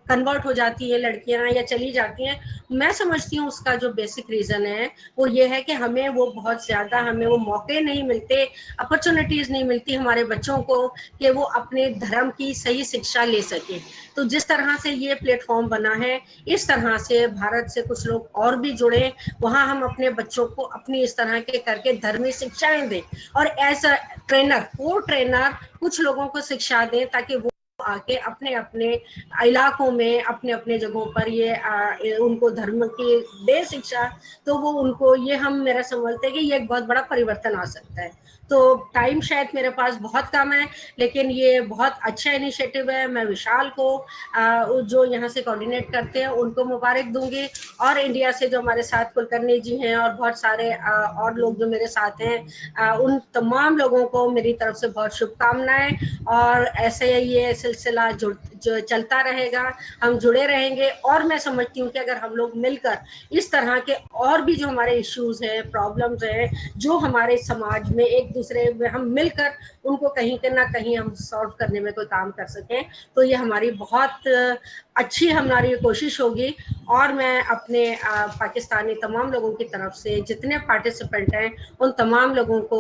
S9: कन्वर्ट हो जाती है लड़कियां या चली जाती हैं। मैं समझती हूँ उसका जो बेसिक रीजन है वो ये है कि हमें वो बहुत ज्यादा हमें वो मौके नहीं मिलते, अपॉर्चुनिटीज नहीं मिलती हमारे बच्चों को कि वो अपने धर्म की सही शिक्षा ले सके। तो जिस तरह से ये प्लेटफॉर्म बना है, इस तरह से भारत से कुछ लोग और भी जुड़े, वहाँ हम अपने बच्चों को अपनी इस तरह के करके धर्मी शिक्षाएं दें और एज अ ट्रेनर कुछ लोगों को शिक्षा दें ताकि वो आके अपने अपने इलाकों में अपने अपने जगहों पर ये उनको धर्म की दे शिक्षा। तो वो उनको ये हम मेरा समझते हैं कि ये एक बहुत बड़ा परिवर्तन आ सकता है। तो टाइम शायद मेरे पास बहुत कम है, लेकिन ये बहुत अच्छा इनिशिएटिव है। मैं विशाल को जो यहाँ से कोऑर्डिनेट करते हैं उनको मुबारक दूंगी, और इंडिया से जो हमारे साथ कुलकर्णी जी हैं और बहुत सारे और लोग जो मेरे साथ हैं, उन तमाम लोगों को मेरी तरफ से बहुत शुभकामनाएं। और ऐसे ये सिलसिला जो चलता रहेगा, हम जुड़े रहेंगे। और मैं समझती हूँ कि अगर हम लोग मिलकर इस तरह के और भी जो हमारे इश्यूज हैं, प्रॉब्लम्स हैं, जो हमारे समाज में एक दूसरे में हम मिलकर उनको कहीं ना कहीं हम सॉल्व करने में कोई काम कर सकें, तो ये हमारी बहुत अच्छी हमारी कोशिश होगी। और मैं अपने पाकिस्तानी तमाम लोगों की तरफ से जितने पार्टिसिपेंट हैं उन तमाम लोगों को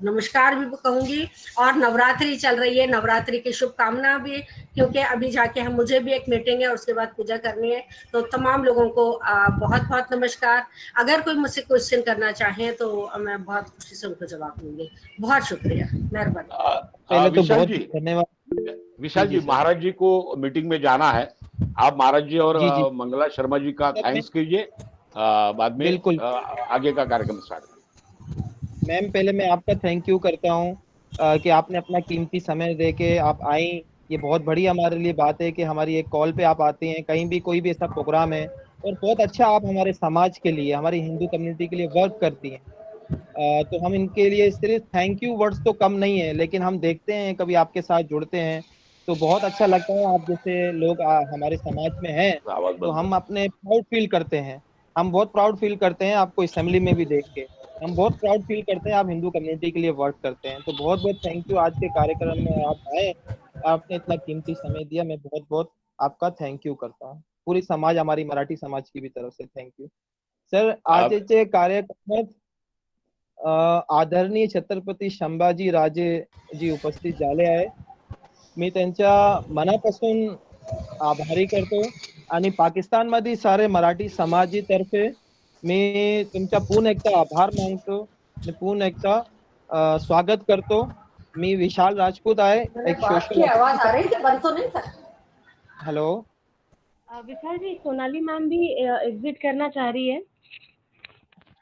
S9: नमस्कार भी कहूंगी। और नवरात्रि चल रही है, नवरात्रि की शुभकामना भी, क्योंकि अभी जाके मुझे भी एक मीटिंग है, उसके बाद पूजा करनी है। तो तमाम लोगों को बहुत बहुत नमस्कार। अगर कोई मुझसे क्वेश्चन करना चाहे तो मैं बहुत खुशी से उनको जवाब दूंगी। बहुत शुक्रिया, मेहरबानी।
S4: पहले तो
S1: विशाल
S4: बहुत
S1: जी,
S4: धन्यवाद।
S1: विशाल जी,
S4: सर।
S1: महाराज जी को मीटिंग में जाना है। आप महाराज जी और
S4: जी, जी।
S1: मंगला शर्मा जी का
S4: सर,
S1: थैंक्स कीजिए, बाद में
S4: बिल्कुल।
S1: आगे का कार्यक्रम स्टार्ट कीजिए।
S4: मैम, पहले मैं आपका थैंक यू करता हूँ कि आपने अपना कीमती समय दे के आप आई। ये बहुत बड़ी हमारे लिए बात है कि हमारी एक कॉल पे आप आती हैं, कहीं भी कोई भी ऐसा प्रोग्राम है, और बहुत अच्छा आप हमारे समाज के लिए, हमारी हिंदू कम्युनिटी के लिए वर्क करती हैं। तो हम इनके लिए सिर्फ थैंक यू वर्ड्स तो कम नहीं है, लेकिन हम देखते हैं कभी आपके साथ जुड़ते हैं तो बहुत अच्छा लगता है। आप जैसे लोग हमारे समाज में हैं
S1: आवाज
S4: तो
S1: बंद
S4: हम अपने प्राउड फील करते हैं। हम बहुत प्राउड फील करते हैं आपको असेंबली में भी देख के। हम बहुत प्राउड फील करते हैं आप हिंदू कम्युनिटी के लिए वर्क करते हैं। तो बहुत बहुत थैंक यू, आज के कार्यक्रम में आप आए, आपने इतना कीमती समय दिया। मैं बहुत बहुत आपका थँक यू करता हूँ। पूरी समाज, हमारी मराठी समाज की भी तरफ से थँक यू। सर, आजचे कार्यक्रमात आदरणीय छत्रपती संभाजी राजे जी उपस्थित झाले आहे। मी त्यांच्या मनापासून आभारी करतो आणि पाकिस्तानमध्ये सारे मराठी समाजातर्फे मी तुमचा पुन्हा एकदा आभार मानतो आणि पुन्हा एकदा स्वागत करतो। मी विशाल राजपूत आहे, एक सोशल
S9: आवाज आ रही थी, बंद तो नहीं था।
S4: हेलो।
S10: विशाल जी, सोनाली मैम भी एग्जिट करना चाह रही है।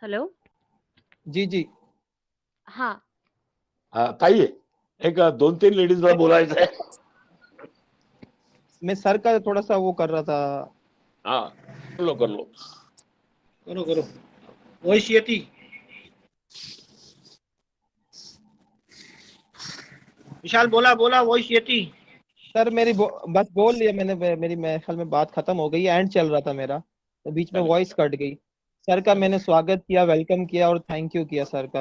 S10: हेलो।
S4: जी जी।
S10: हाँ।
S1: ताई, एक 2-3 लेडीजला बोलायचं आहे।
S4: मैं सर का थोड़ा सा वो कर रहा था।
S1: हाँ, कर लो
S13: करो वॉइस येती। विशाल बोला वॉइस येती।
S4: सर मेरी बस बोल लिया मैंने, मेरी ख्याल में बात खत्म हो गई, एंड चल रहा था मेरा, तो बीच में वॉइस कट गई। सर का मैंने स्वागत किया, वेलकम किया और थैंक यू किया सर का,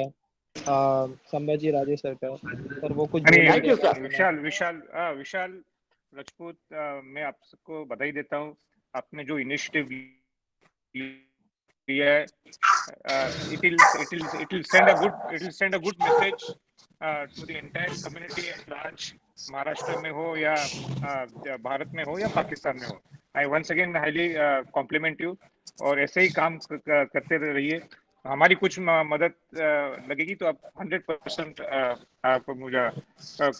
S4: संभाजी राजे सर का। सर वो कुछ
S12: थैंक यू सर। विशाल राजपूत, मैं आप सबको बधाई देता हूँ। आपने जो इनिशिएटिव लिया है, it will send a good message to the entire community at large, Maharashtra में हो या भारत में हो या पाकिस्तान में हो। I once again highly compliment you, और ऐसे ही काम करते रहिए। हमारी कुछ मदद लगेगी तो आप 100% आपको मुझे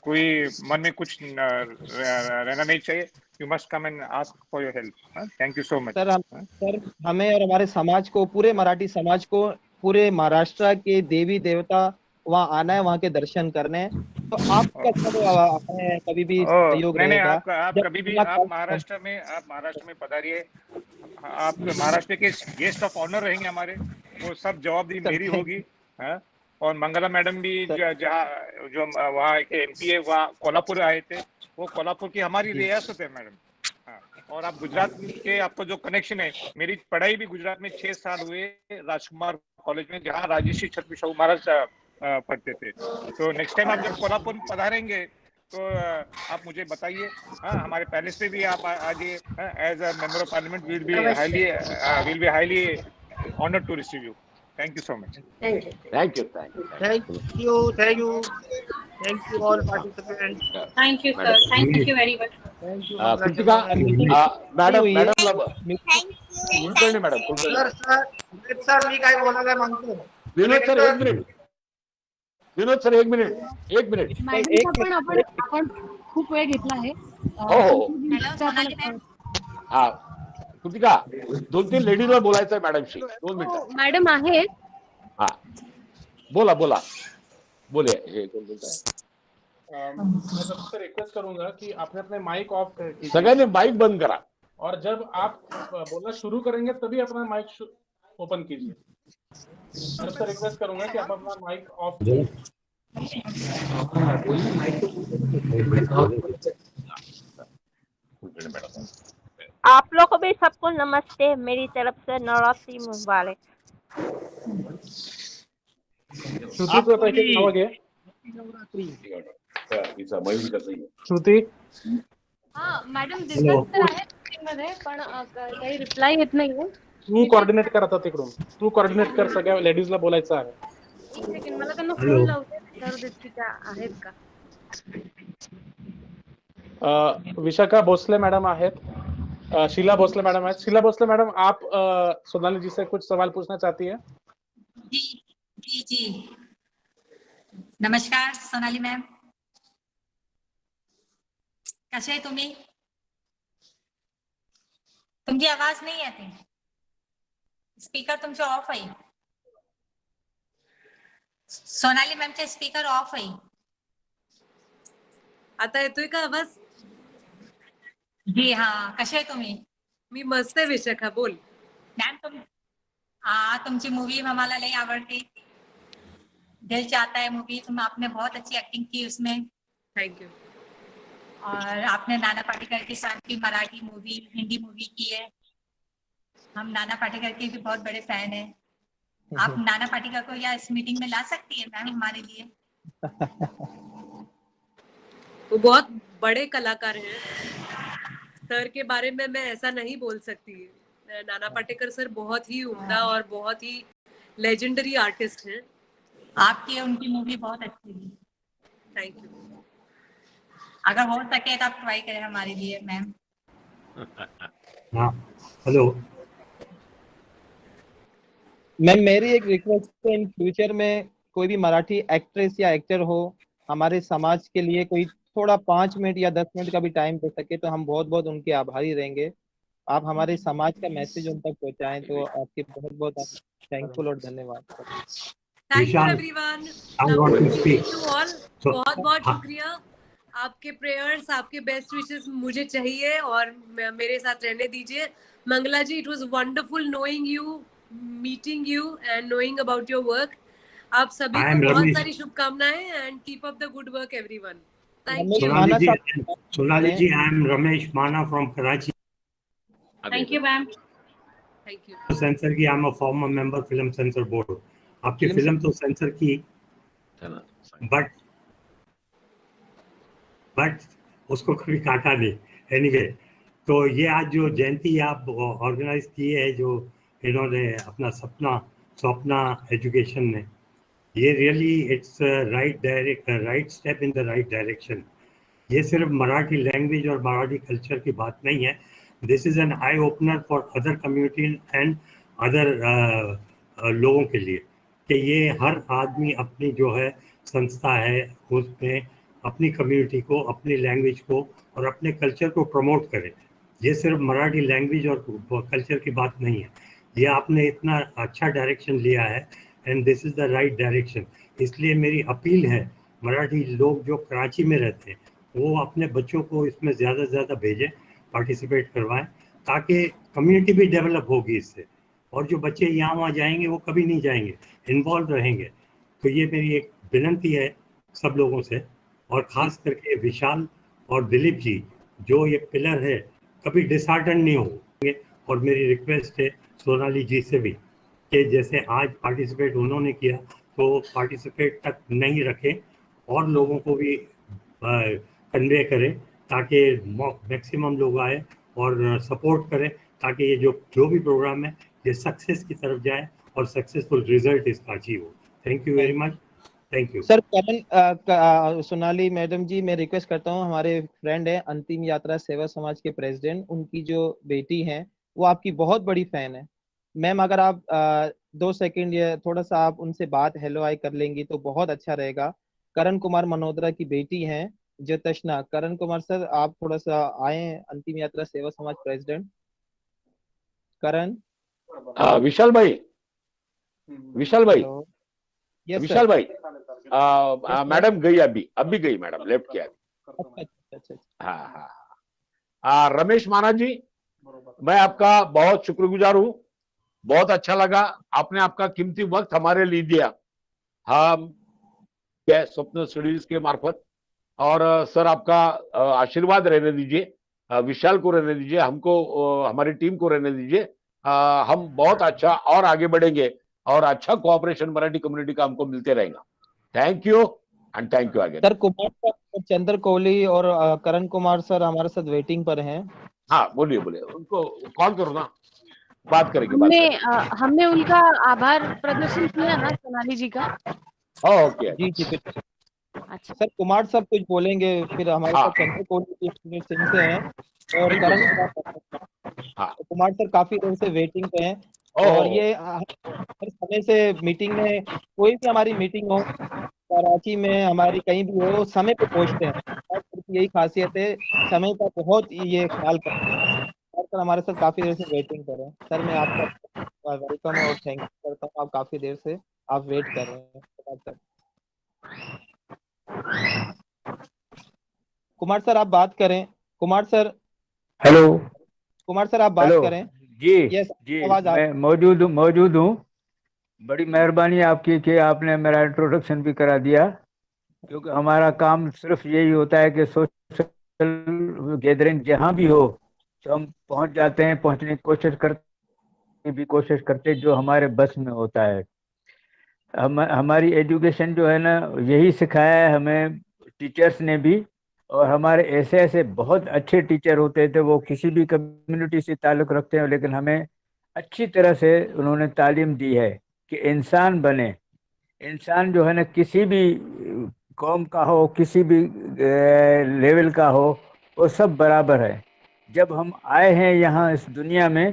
S12: कोई मन में कुछ रहना नहीं चाहिए। You must come and ask for your help. Thank you so much
S4: sir. हमें और हमारे समाज को, पूरे मराठी समाज को, पूरे महाराष्ट्र के देवी देवता वहाँ आना है, वहाँ के दर्शन करने हैं। तो आपका कभी भी सहयोग रहेगा।
S12: आप कभी भी आप महाराष्ट्र में पधारिए। आप महाराष्ट्र के गेस्ट ऑफ ऑनर रहेंगे हमारे, वो सब जवाबदेही मेरी होगी। और मंगला मैडम भी जहाँ जो वहाँ के MP है, वहाँ कोल्हापुर आए थे, वो कोल्हापुर की हमारी रियासत है मैडम। और आप गुजरात के, आपका जो कनेक्शन है, मेरी पढ़ाई भी गुजरात में 6 साल हुए राजकुमार कॉलेज में, जहाँ राजर्षि छत्रपति शाहू महाराज पढ़ते थे। तो नेक्स्ट टाइम आप जब कोल्हापुर पधारेंगे तो आप मुझे बताइए। हाँ, हमारे पैलेस पे भी आप आइए as a member of parliament. Will be highly honoured to receive you. Thank you so much.
S3: Thank you.
S1: Thank you.
S13: Thank you all participants.
S11: Thank you, sir. Thank you very much.
S13: Thank you.
S1: Kritika madam Kulkarni madam
S13: sir मी काय बोलायला मागतो.
S1: विनोद सर एक मिनिट
S10: आपण खूप वेळ घेतला आहे.
S1: हा कृतिका 2-3 लेडीजला बोलायचं आहे मॅडमशी. 2 मिनिटं.
S10: मॅडम आहेत.
S1: हा बोला बोलिए. हे कोण बोलताय?
S5: मैं सबसे रिक्वेस्ट करूंगा कि आपने अपने माइक ऑफ कीजिए।
S1: सगळ्यांनी माइक बंद करा
S5: और जब आप बोलना शुरू करेंगे तभी अपना माइक ओपन कीजिए। मैं सबसे रिक्वेस्ट करूंगा कि आप अपना माइक ऑफ कीजिए।
S10: आप लोग को भी सबको नमस्ते मेरी तरफ से। नवरात्रि मुबारक।
S5: श्रुती
S10: हाँ मॅडम दिसत तर आहे मीटिंग मध्ये, पण काही रिप्लाय येत नाहीये.
S5: तू कोऑर्डिनेट कर आता तिकडून. तू कोऑर्डिनेट कर, सगळ्या लेडीजला बोलायचं आहे.
S10: एक सेकंड मला त्यांना फोन लावते, विचारू देत की त्या आहेत का.
S5: विशाखा भोसले मैडम आहेत, शीला भोसले मैडम आहेत। शीला भोसले मैडम, आप सोनाली जी से कुछ सवाल पूछना चाहती है?
S14: जी नमस्कार सोनाली मॅम, कसे आहे तुम्ही? तुमची आवाज नाही येते, स्पीकर तुमचे ऑफ आहे. सोनाली मॅमचे स्पीकर ऑफ आहे.
S8: आता येतोय का आवाज?
S14: जी हाँ, कसे आहे तुम्ही?
S8: मी मस्त आहे विशाखा, बोल.
S14: मॅम तुमची मूवी आम्हाला लई आवडती. दिल चाहता है मूवी, आपने बहुत अच्छी एक्टिंग की उसमें।
S8: Thank you.
S14: और आपने नाना पाटेकर के साथ की मराठी मूवी, हिंदी मूवी की है। हम नाना पाटेकर के भी बहुत बड़े फैन हैं। आप नाना पाटेकर को या इस मीटिंग में ला सकती है मैम हमारे लिए?
S8: वो बहुत बड़े कलाकार हैं, सर के बारे में मैं ऐसा नहीं बोल सकती। नाना पाटेकर सर बहुत ही उम्दा और बहुत ही लेजेंडरी आर्टिस्ट हैं।
S14: आपकी उनकी मूवी बहुत अच्छी थी।
S8: Thank you.
S14: अगर हो सके तो आप ट्राई करें हमारे लिए मैम।
S15: हाँ हेलो
S4: मैम, मेरी एक रिक्वेस्ट है, इन फ्यूचर में कोई भी मराठी एक्ट्रेस या एक्टर हो हमारे समाज के लिए, कोई थोड़ा 5 मिनट या 10 मिनट का भी टाइम दे सके तो हम बहुत बहुत उनके आभारी रहेंगे। आप हमारे समाज का मैसेज उन तक पहुंचाएं तो आपके बहुत बहुत थैंकफुल और धन्यवाद।
S8: थैंक यू एवरीवन, बहुत बहुत शुक्रिया। आपके प्रेयर्स, आपके बेस्ट विशेस मुझे चाहिए और मेरे साथ रहने दीजिए। Mangala ji, it was wonderful knowing you, meeting you and knowing about your work. आप सभी को बहुत सारी शुभकामनाएं and keep up the good work everyone. Thank you.
S15: Sonali ji, I am Ramesh Mana from Karachi.
S11: Thank you ma'am.
S8: Thank you.
S15: Censor की, I am a former member film censor board. आपकी फिल्म तो सेंसर की, बट उसको कभी काटा नहीं। एनीवे, तो ये आज जो जयंती आप ऑर्गेनाइज की है, जो इन्होंने अपना सपना एजुकेशन ने, ये really it's right step in the right direction. ये सिर्फ मराठी लैंग्वेज और मराठी कल्चर की बात नहीं है, this is an eye opener for other community and other लोगों के लिए, कि ये हर आदमी अपनी जो है संस्था है उसमें अपनी कम्युनिटी को, अपनी लैंग्वेज को और अपने कल्चर को प्रमोट करे। ये सिर्फ मराठी लैंग्वेज और कल्चर की बात नहीं है, ये आपने इतना अच्छा डायरेक्शन लिया है and this is the right direction. इसलिए मेरी अपील है, मराठी लोग जो कराची में रहते हैं वो अपने बच्चों को इसमें ज़्यादा से ज़्यादा भेजें, पार्टिसिपेट करवाएं, ताकि कम्युनिटी भी डेवलप होगी इससे। और जो बच्चे यहाँ वहाँ जाएंगे वो कभी नहीं जाएंगे, इन्वॉल्व रहेंगे। तो ये मेरी एक विनती है सब लोगों से, और ख़ास करके विशाल और दिलीप जी जो ये पिलर है कभी डिसहार्टन नहीं होंगे। और मेरी रिक्वेस्ट है सोनाली जी से भी कि जैसे आज पार्टिसिपेट उन्होंने किया तो पार्टिसिपेट तक नहीं रखें और लोगों को भी कन्वे करें ताकि मैक्सिमम लोग आए और सपोर्ट करें ताकि ये जो भी प्रोग्राम है ये सक्सेस की तरफ जाए और सक्सेसफुल रिजल्ट इसका अचीव हो। Thank you very much. Thank you
S4: sir. Karan Sonali madam ji, मैं रिक्वेस्ट करता हूँ, हमारे फ्रेंड है अंतिम यात्रा सेवा समाज के प्रेसिडेंट, उनकी जो बेटी है वो आपकी बहुत बड़ी फैन है। मैम अगर आप 2 सेकंड या थोड़ा सा आप उनसे बात हेलो हाय कर लेंगी तो बहुत अच्छा रहेगा। करण कुमार मल्होत्रा की बेटी हैं जो तशना। करण कुमार सर आप थोड़ा सा आए, अंतिम यात्रा सेवा समाज प्रेसिडेंट करण।
S1: विशाल भाई, विशाल भाई,
S4: यस
S1: विशाल भाई, मैडम गई, अभी गई मैडम, लेफ्ट किया।
S4: अच्छा।
S1: हाँ हाँ हाँ। रमेश माना जी, मैं आपका बहुत शुक्रगुजार हूँ, बहुत अच्छा लगा, आपने आपका कीमती वक्त हमारे लिए दिया, हम स्वप्न स्टडीज के मार्फत। और सर आपका आशीर्वाद रहने दीजिए, विशाल को रहने दीजिए, हमको, हमारी टीम को रहने दीजिए। हम बहुत अच्छा और आगे बढ़ेंगे और अच्छा कोऑपरेशन मराठी कम्युनिटी का हमको मिलते रहेगा। Thank you and thank you again.
S4: Sir Kumar sir, Chandra Kohli और करण कुमार सर हमारे साथ वेटिंग पर हैं।
S1: हाँ बोलिए, उनको कॉल करो ना, बात करेंगे।
S10: हमने उनका आभार प्रदर्शन किया ना सोनाली जी का।
S1: ओके
S4: जी बिल्कुल। अच्छा सर, कुमार साहब कुछ बोलेंगे, फिर हमारे साथ चंद्र कोहली सिंह से हैं और करण कुमार सर काफी देर से वेटिंग पे हैं। और ये हर समय से मीटिंग में, कोई भी हमारी मीटिंग हो कराची में, हमारी कहीं भी हो, समय पे पहुंचते हैं। यही खासियत है, समय का बहुत ये ख्याल करते हैं। और सर हमारे साथ काफी देर से वेटिंग कर रहे हैं। सर मैं आपका वेलकम और थैंक यू करता हूँ, आप काफी देर से आप वेट कर रहे हैं। कुमार सर आप बात करें। Kumar sir,
S16: hello.
S4: Kumar sir आप बात करें।
S16: जी
S4: यस
S16: जी,
S4: आवाज
S16: मैं मौजूद हूँ। बड़ी मेहरबानी आपकी कि आपने मेरा इंट्रोडक्शन भी करा दिया, क्योंकि हमारा काम सिर्फ यही होता है कि सोशल गैदरिंग जहाँ भी हो तो हम पहुँच जाते हैं, पहुँचने की कोशिश करते जो हमारे बस में होता है। हमारी एजुकेशन जो है ना, यही सिखाया है हमें टीचर्स ने भी। और हमारे ऐसे बहुत अच्छे टीचर होते थे, वो किसी भी कम्युनिटी से ताल्लुक़ रखते हैं, लेकिन हमें अच्छी तरह से उन्होंने तालीम दी है कि इंसान बने। इंसान जो है ना, किसी भी कौम का हो, किसी भी लेवल का हो, वो सब बराबर है। जब हम आए हैं यहाँ इस दुनिया में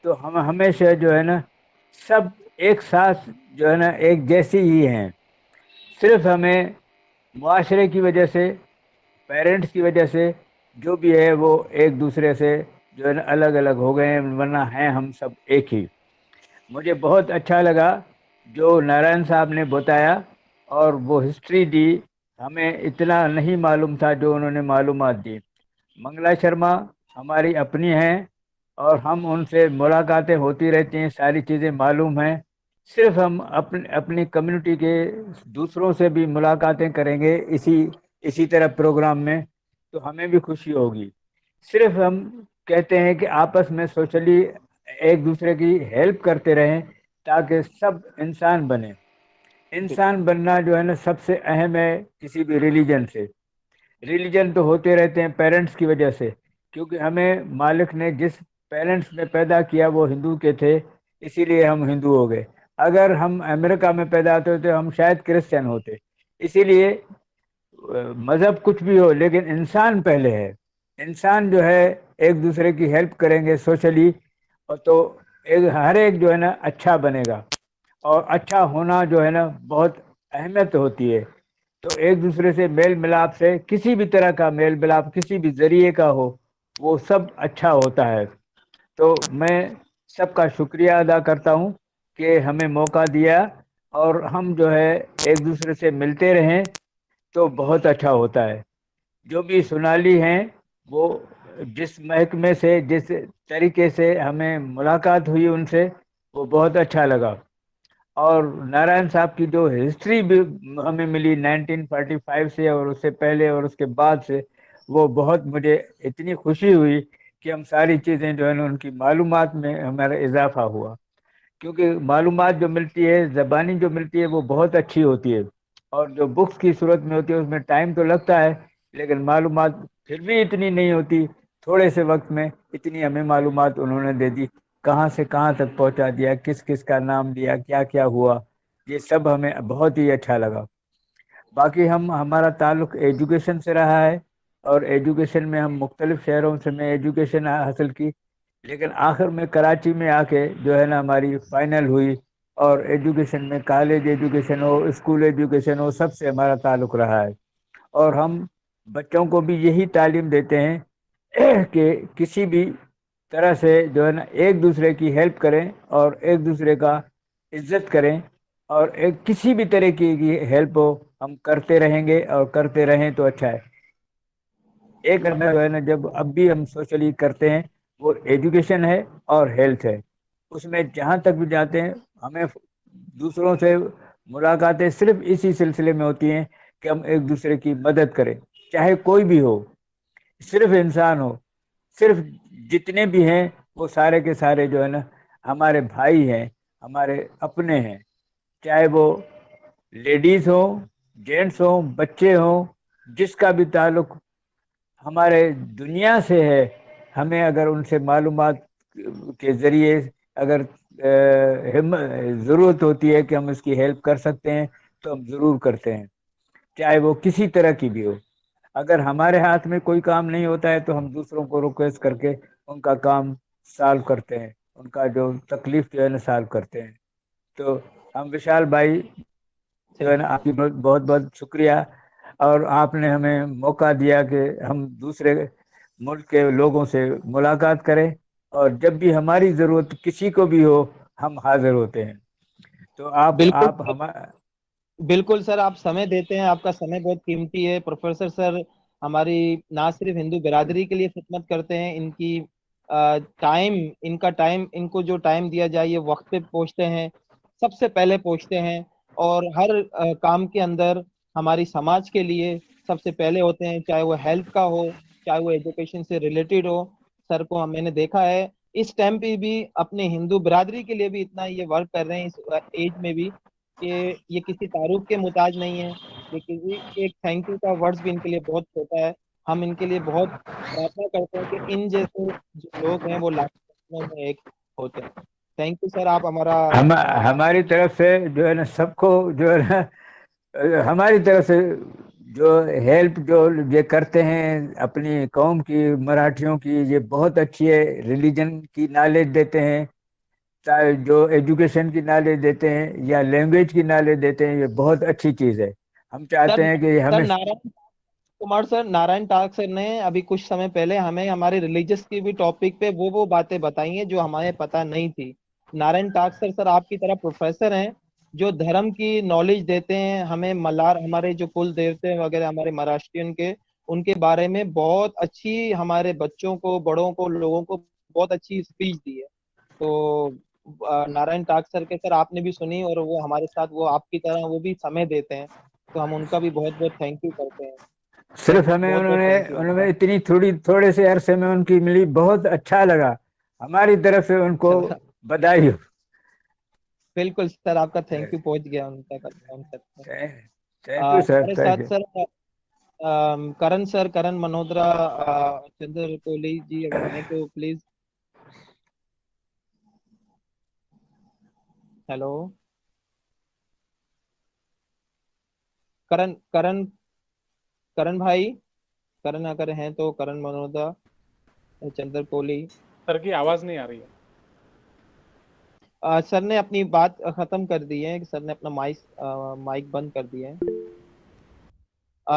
S16: तो हम हमेशा जो है ना सब एक साथ जो है ना एक जैसी ही हैं। सिर्फ हमें मुआशरे की वजह से, पेरेंट्स की वजह से जो भी है वो एक दूसरे से जो है ना अलग अलग हो गए हैं, वरना हैं हम सब एक ही। मुझे बहुत अच्छा लगा जो नारायण साहब ने बताया और वो हिस्ट्री दी, हमें इतना नहीं मालूम था जो उन्होंने मालूमात दी। मंगला शर्मा हमारी अपनी हैं और हम उनसे मुलाकातें होती रहती हैं, सारी चीज़ें मालूम हैं। सिर्फ हम अपनी कम्युनिटी के दूसरों से भी मुलाकातें करेंगे इसी तरह प्रोग्राम में, तो हमें भी खुशी होगी। सिर्फ हम कहते हैं कि आपस में सोशली एक दूसरे की हेल्प करते रहें ताकि सब इंसान बने। इंसान बनना जो है ना सबसे अहम है किसी भी रिलीजन से। रिलीजन तो होते रहते हैं पेरेंट्स की वजह से, क्योंकि हमें मालिक ने जिस पेरेंट्स में पैदा किया वो हिंदू के थे, इसीलिए हम हिंदू हो गए। अगर हम अमेरिका में पैदा होते तो हम शायद क्रिश्चियन होते। इसीलिए मज़हब कुछ भी हो, लेकिन इंसान पहले है। इंसान जो है एक दूसरे की हेल्प करेंगे सोशली, और तो हर एक जो है ना अच्छा बनेगा। और अच्छा होना जो है ना बहुत अहमियत होती है। तो एक दूसरे से मेल मिलाप से, किसी भी तरह का मेल मिलाप किसी भी ज़रिए का हो, वो सब अच्छा होता है। तो मैं सबका शुक्रिया अदा करता हूँ कि हमें मौका दिया, और हम जो है एक दूसरे से मिलते रहें तो बहुत अच्छा होता है। जो भी सोनाली हैं वो जिस महकमे से, जिस तरीके से हमें मुलाकात हुई उनसे, वो बहुत अच्छा लगा। और नारायण साहब की जो हिस्ट्री भी हमें मिली 1945 से और उससे पहले और उसके बाद से, वो बहुत मुझे इतनी खुशी हुई कि हम सारी चीज़ें जो है ना उनकी मालूमात में हमारा इजाफा हुआ, क्योंकि मालूमात जो मिलती है ज़बानी जो मिलती है वो बहुत अच्छी होती है, और जो बुक्स की सूरत में होती है उसमें टाइम तो लगता है, लेकिन मालूमात फिर भी इतनी नहीं होती। थोड़े से वक्त में इतनी हमें मालूमात उन्होंने दे दी, कहाँ से कहाँ तक पहुँचा दिया, किस किस का नाम दिया, क्या क्या हुआ, ये सब हमें बहुत ही अच्छा लगा। बाकी हमारा ताल्लुक एजुकेशन से रहा है, और एजुकेशन में हम मुख्तलिफ शहरों से मैं एजुकेशन हासिल की, लेकिन आखिर में कराची में आके जो है ना हमारी फाइनल हुई, और एजुकेशन में कॉलेज एजुकेशन हो, स्कूल एजुकेशन हो, सबसे हमारा ताल्लुक रहा है। और हम बच्चों को भी यही तालीम देते हैं कि किसी भी तरह से जो है ना एक दूसरे की हेल्प करें, और एक दूसरे का इज्जत करें, और एक किसी भी तरह की हेल्प हो हम करते रहेंगे, और करते रहें तो अच्छा है। एक हमें जो है ना जब अब भी हम सोशली करते हैं वो एजुकेशन है और हेल्थ है, उसमें जहाँ तक भी जाते हैं हमें दूसरों से मुलाकातें सिर्फ इसी सिलसिले में होती हैं कि हम एक दूसरे की मदद करें, चाहे कोई भी हो, सिर्फ इंसान हो, सिर्फ जितने भी हैं वो सारे के सारे जो है ना हमारे भाई हैं, हमारे अपने हैं, चाहे वो लेडीज हो, जेंट्स हो, बच्चे हो, जिसका भी ताल्लुक हमारे दुनिया से है, हमें अगर उनसे मालूमात के ज़रिए अगर ज़रूरत होती है कि हम उसकी हेल्प कर सकते हैं तो हम ज़रूर करते हैं, चाहे वो किसी तरह की भी हो। अगर हमारे हाथ में कोई काम नहीं होता है तो हम दूसरों को रिक्वेस्ट करके उनका काम सॉल्व करते हैं, उनका जो तकलीफ जो है ना सॉल्व करते हैं। तो हम विशाल भाई जो है ना आपकी बहुत बहुत शुक्रिया, और आपने हमें मौका दिया कि हम दूसरे मुल्क के लोगों से मुलाकात करें, और जब भी हमारी ज़रूरत किसी को भी हो हम हाजिर होते हैं। तो आप
S4: बिल्कुल सर, आप समय देते हैं, आपका समय बहुत कीमती है। प्रोफेसर सर हमारी ना सिर्फ हिंदू बिरादरी के लिए खिदमत करते हैं, इनका टाइम इनको जो टाइम दिया जाए ये वक्त पे पहुंचते हैं, सबसे पहले पहुंचते हैं, और हर काम के अंदर हमारी समाज के लिए सबसे पहले होते हैं, चाहे वो हेल्थ का हो, चाहे वो एजुकेशन से रिलेटेड हो। सर को मैंने देखा है इस टाइम पे भी अपने हिंदू बिरादरी के लिए भी इतना ये वर्क कर रहे हैं इस एज में भी, कि ये किसी तारुफ के मुताज नहीं है, ये किसी एक थैंक यू का वर्ड्स भी इनके लिए बहुत छोटा है। हम इनके लिए बहुत प्रार्थना करते हैं कि इन जैसे जो लोग हैं वो लाखों में एक होते हैं। थैंक यू सर, आप
S16: हमारी तरफ से जो है ना सबको जो है ना हमारी तरफ से जो हेल्प जो ये करते हैं अपनी कौम की, मराठियों की, ये बहुत अच्छी है। रिलीजन की नॉलेज देते हैं, जो एजुकेशन की नॉलेज देते हैं या लैंग्वेज की नॉलेज देते हैं, ये बहुत अच्छी चीज़ है। हम चाहते हैं कि हमें
S4: नारायण टाक सर ने अभी कुछ समय पहले हमें हमारे रिलीजियस की भी टॉपिक पे वो बातें बताई हैं जो हमें पता नहीं थी। नारायण टाक सर आपकी तरह प्रोफेसर हैं जो धर्म की नॉलेज देते हैं हमें, मल्लार हमारे जो कुल देवते वगैरह हमारे महाराष्ट्रियन के, उनके बारे में बहुत अच्छी हमारे बच्चों को, बड़ों को, लोगों को बहुत अच्छी स्पीच दी है। तो नारायण टाक सर के सर आपने भी सुनी, और वो हमारे साथ वो आपकी तरह वो भी समय देते हैं, तो हम उनका भी बहुत बहुत थैंक यू करते हैं।
S16: सिर्फ हमें उन्होंने इतनी थोड़े से अरसे में उनकी मिली, बहुत अच्छा लगा, हमारी तरफ से उनको बधाई हो।
S4: बिल्कुल सर, आपका थैंक यू पहुंच गया उनका।
S16: Thank you sir.
S4: साथ सर करण मल्होत्रा, चंद्र कोहली जी अगर हैं तो प्लीज। हेलो करण भाई, करण अगर हैं तो करण मल्होत्रा, चंद्र कोहली
S5: सर की आवाज नहीं आ रही है।
S4: सर ने अपनी बात खत्म कर दी है, सर ने अपना माइक बंद कर दिया है।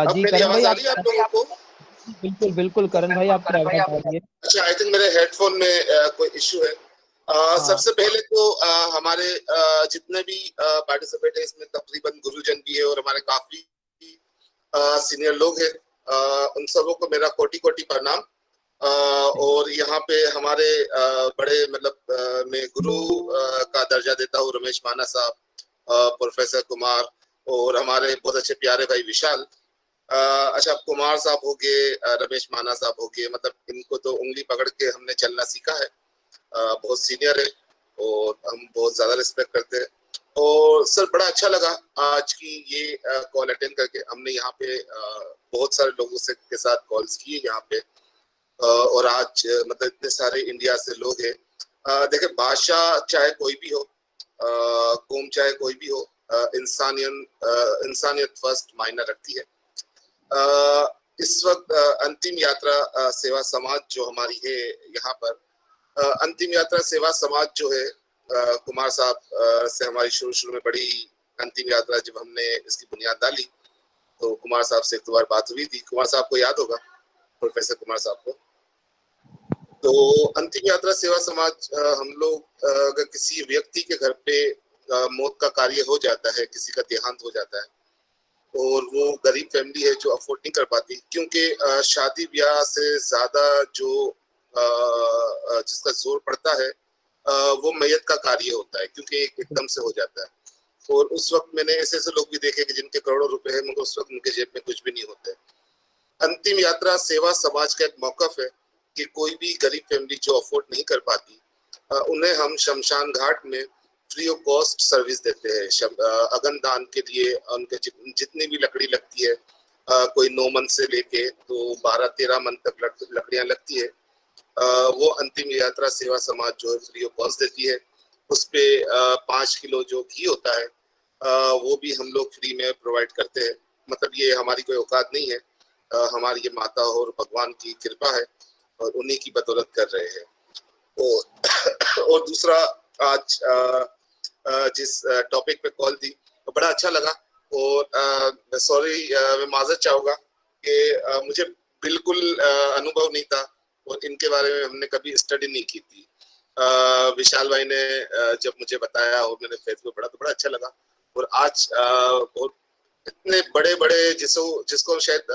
S4: जी करण भाई, आप लोगों को बिल्कुल बिल्कुल करण भाई आपकी आवाज आ रही है।
S17: अच्छा, आई थिंक मेरे हेडफोन में कोई इशू है। सबसे पहले तो हमारे जितने भी पार्टिसिपेट है इसमें तकरीबन गुरुजन भी है और हमारे काफी सीनियर लोग हैं, उन सबों को मेरा कोटि कोटि प्रणाम। और यहाँ पे हमारे बड़े मतलब मैं गुरु का दर्जा देता हूँ रमेश माना साहब, प्रोफेसर कुमार और हमारे बहुत अच्छे प्यारे भाई विशाल। अच्छा, कुमार साहब हो गए, रमेश माना साहब हो गए, मतलब इनको तो उंगली पकड़ के हमने चलना सीखा है। बहुत सीनियर है और हम बहुत ज्यादा रिस्पेक्ट करते हैं। और सर बड़ा अच्छा लगा आज की ये कॉल अटेंड करके। हमने यहाँ पे बहुत सारे लोगों से के साथ कॉल्स किए यहाँ पे, और आज मतलब इतने सारे इंडिया से लोग हैं। देखे, भाषा चाहे कोई भी हो, कौम चाहे कोई भी हो, इंसानियत फर्स्ट मायने रखती है। इस वक्त अंतिम यात्रा सेवा समाज जो हमारी है यहाँ पर, अंतिम यात्रा सेवा समाज जो है, कुमार साहब से हमारी शुरू में बड़ी अंतिम यात्रा, जब हमने इसकी बुनियाद डाली तो कुमार साहब से एक दो बार बात हुई थी। कुमार साहब को याद होगा, प्रोफेसर कुमार साहब को। तो अंतिम यात्रा सेवा समाज, हम लोग अगर किसी व्यक्ति के घर पे मौत का कार्य हो जाता है, किसी का देहांत हो जाता है और वो गरीब फैमिली है जो अफोर्ड नहीं कर पाती, क्योंकि शादी ब्याह से ज्यादा जो जिसका जोर पड़ता है वो मैयत का कार्य होता है, क्योंकि एकदम से हो जाता है। और उस वक्त मैंने ऐसे लोग भी देखे कि जिनके करोड़ों रुपए हैं मगर उस वक्त उनके जेब में कुछ भी नहीं होते। अंतिम यात्रा सेवा समाज का एक मौकफ है कि कोई भी गरीब फैमिली जो अफोर्ड नहीं कर पाती, उन्हें हम शमशान घाट में फ्री ऑफ कॉस्ट सर्विस देते हैं। अगन दान के लिए उनके जितनी भी लकड़ी लगती है, कोई 9 मन से लेके तो 12-13 मन तक लकड़ियां लगती है, वो अंतिम यात्रा सेवा समाज जो है फ्री ऑफ कॉस्ट देती है। उस पे 5 किलो जो घी होता है वो भी हम लोग फ्री में प्रोवाइड करते हैं। मतलब ये हमारी कोई औकात नहीं है, हमारी ये माता और भगवान की कृपा है और उन्हीं की बदौलत कर रहे हैं। और दूसरा, आज जिस टॉपिक पे कॉल दी तो बड़ा अच्छा लगा। और सॉरी, मैं माजरत चाहूँगा कि मुझे बिल्कुल अनुभव नहीं था और इनके बारे में हमने कभी स्टडी नहीं की थी। विशाल भाई ने जब मुझे बताया और मैंने फेसबुक पढ़ा तो बड़ा अच्छा लगा। और आज बहुत इतने बड़े बड़े जिसको शायद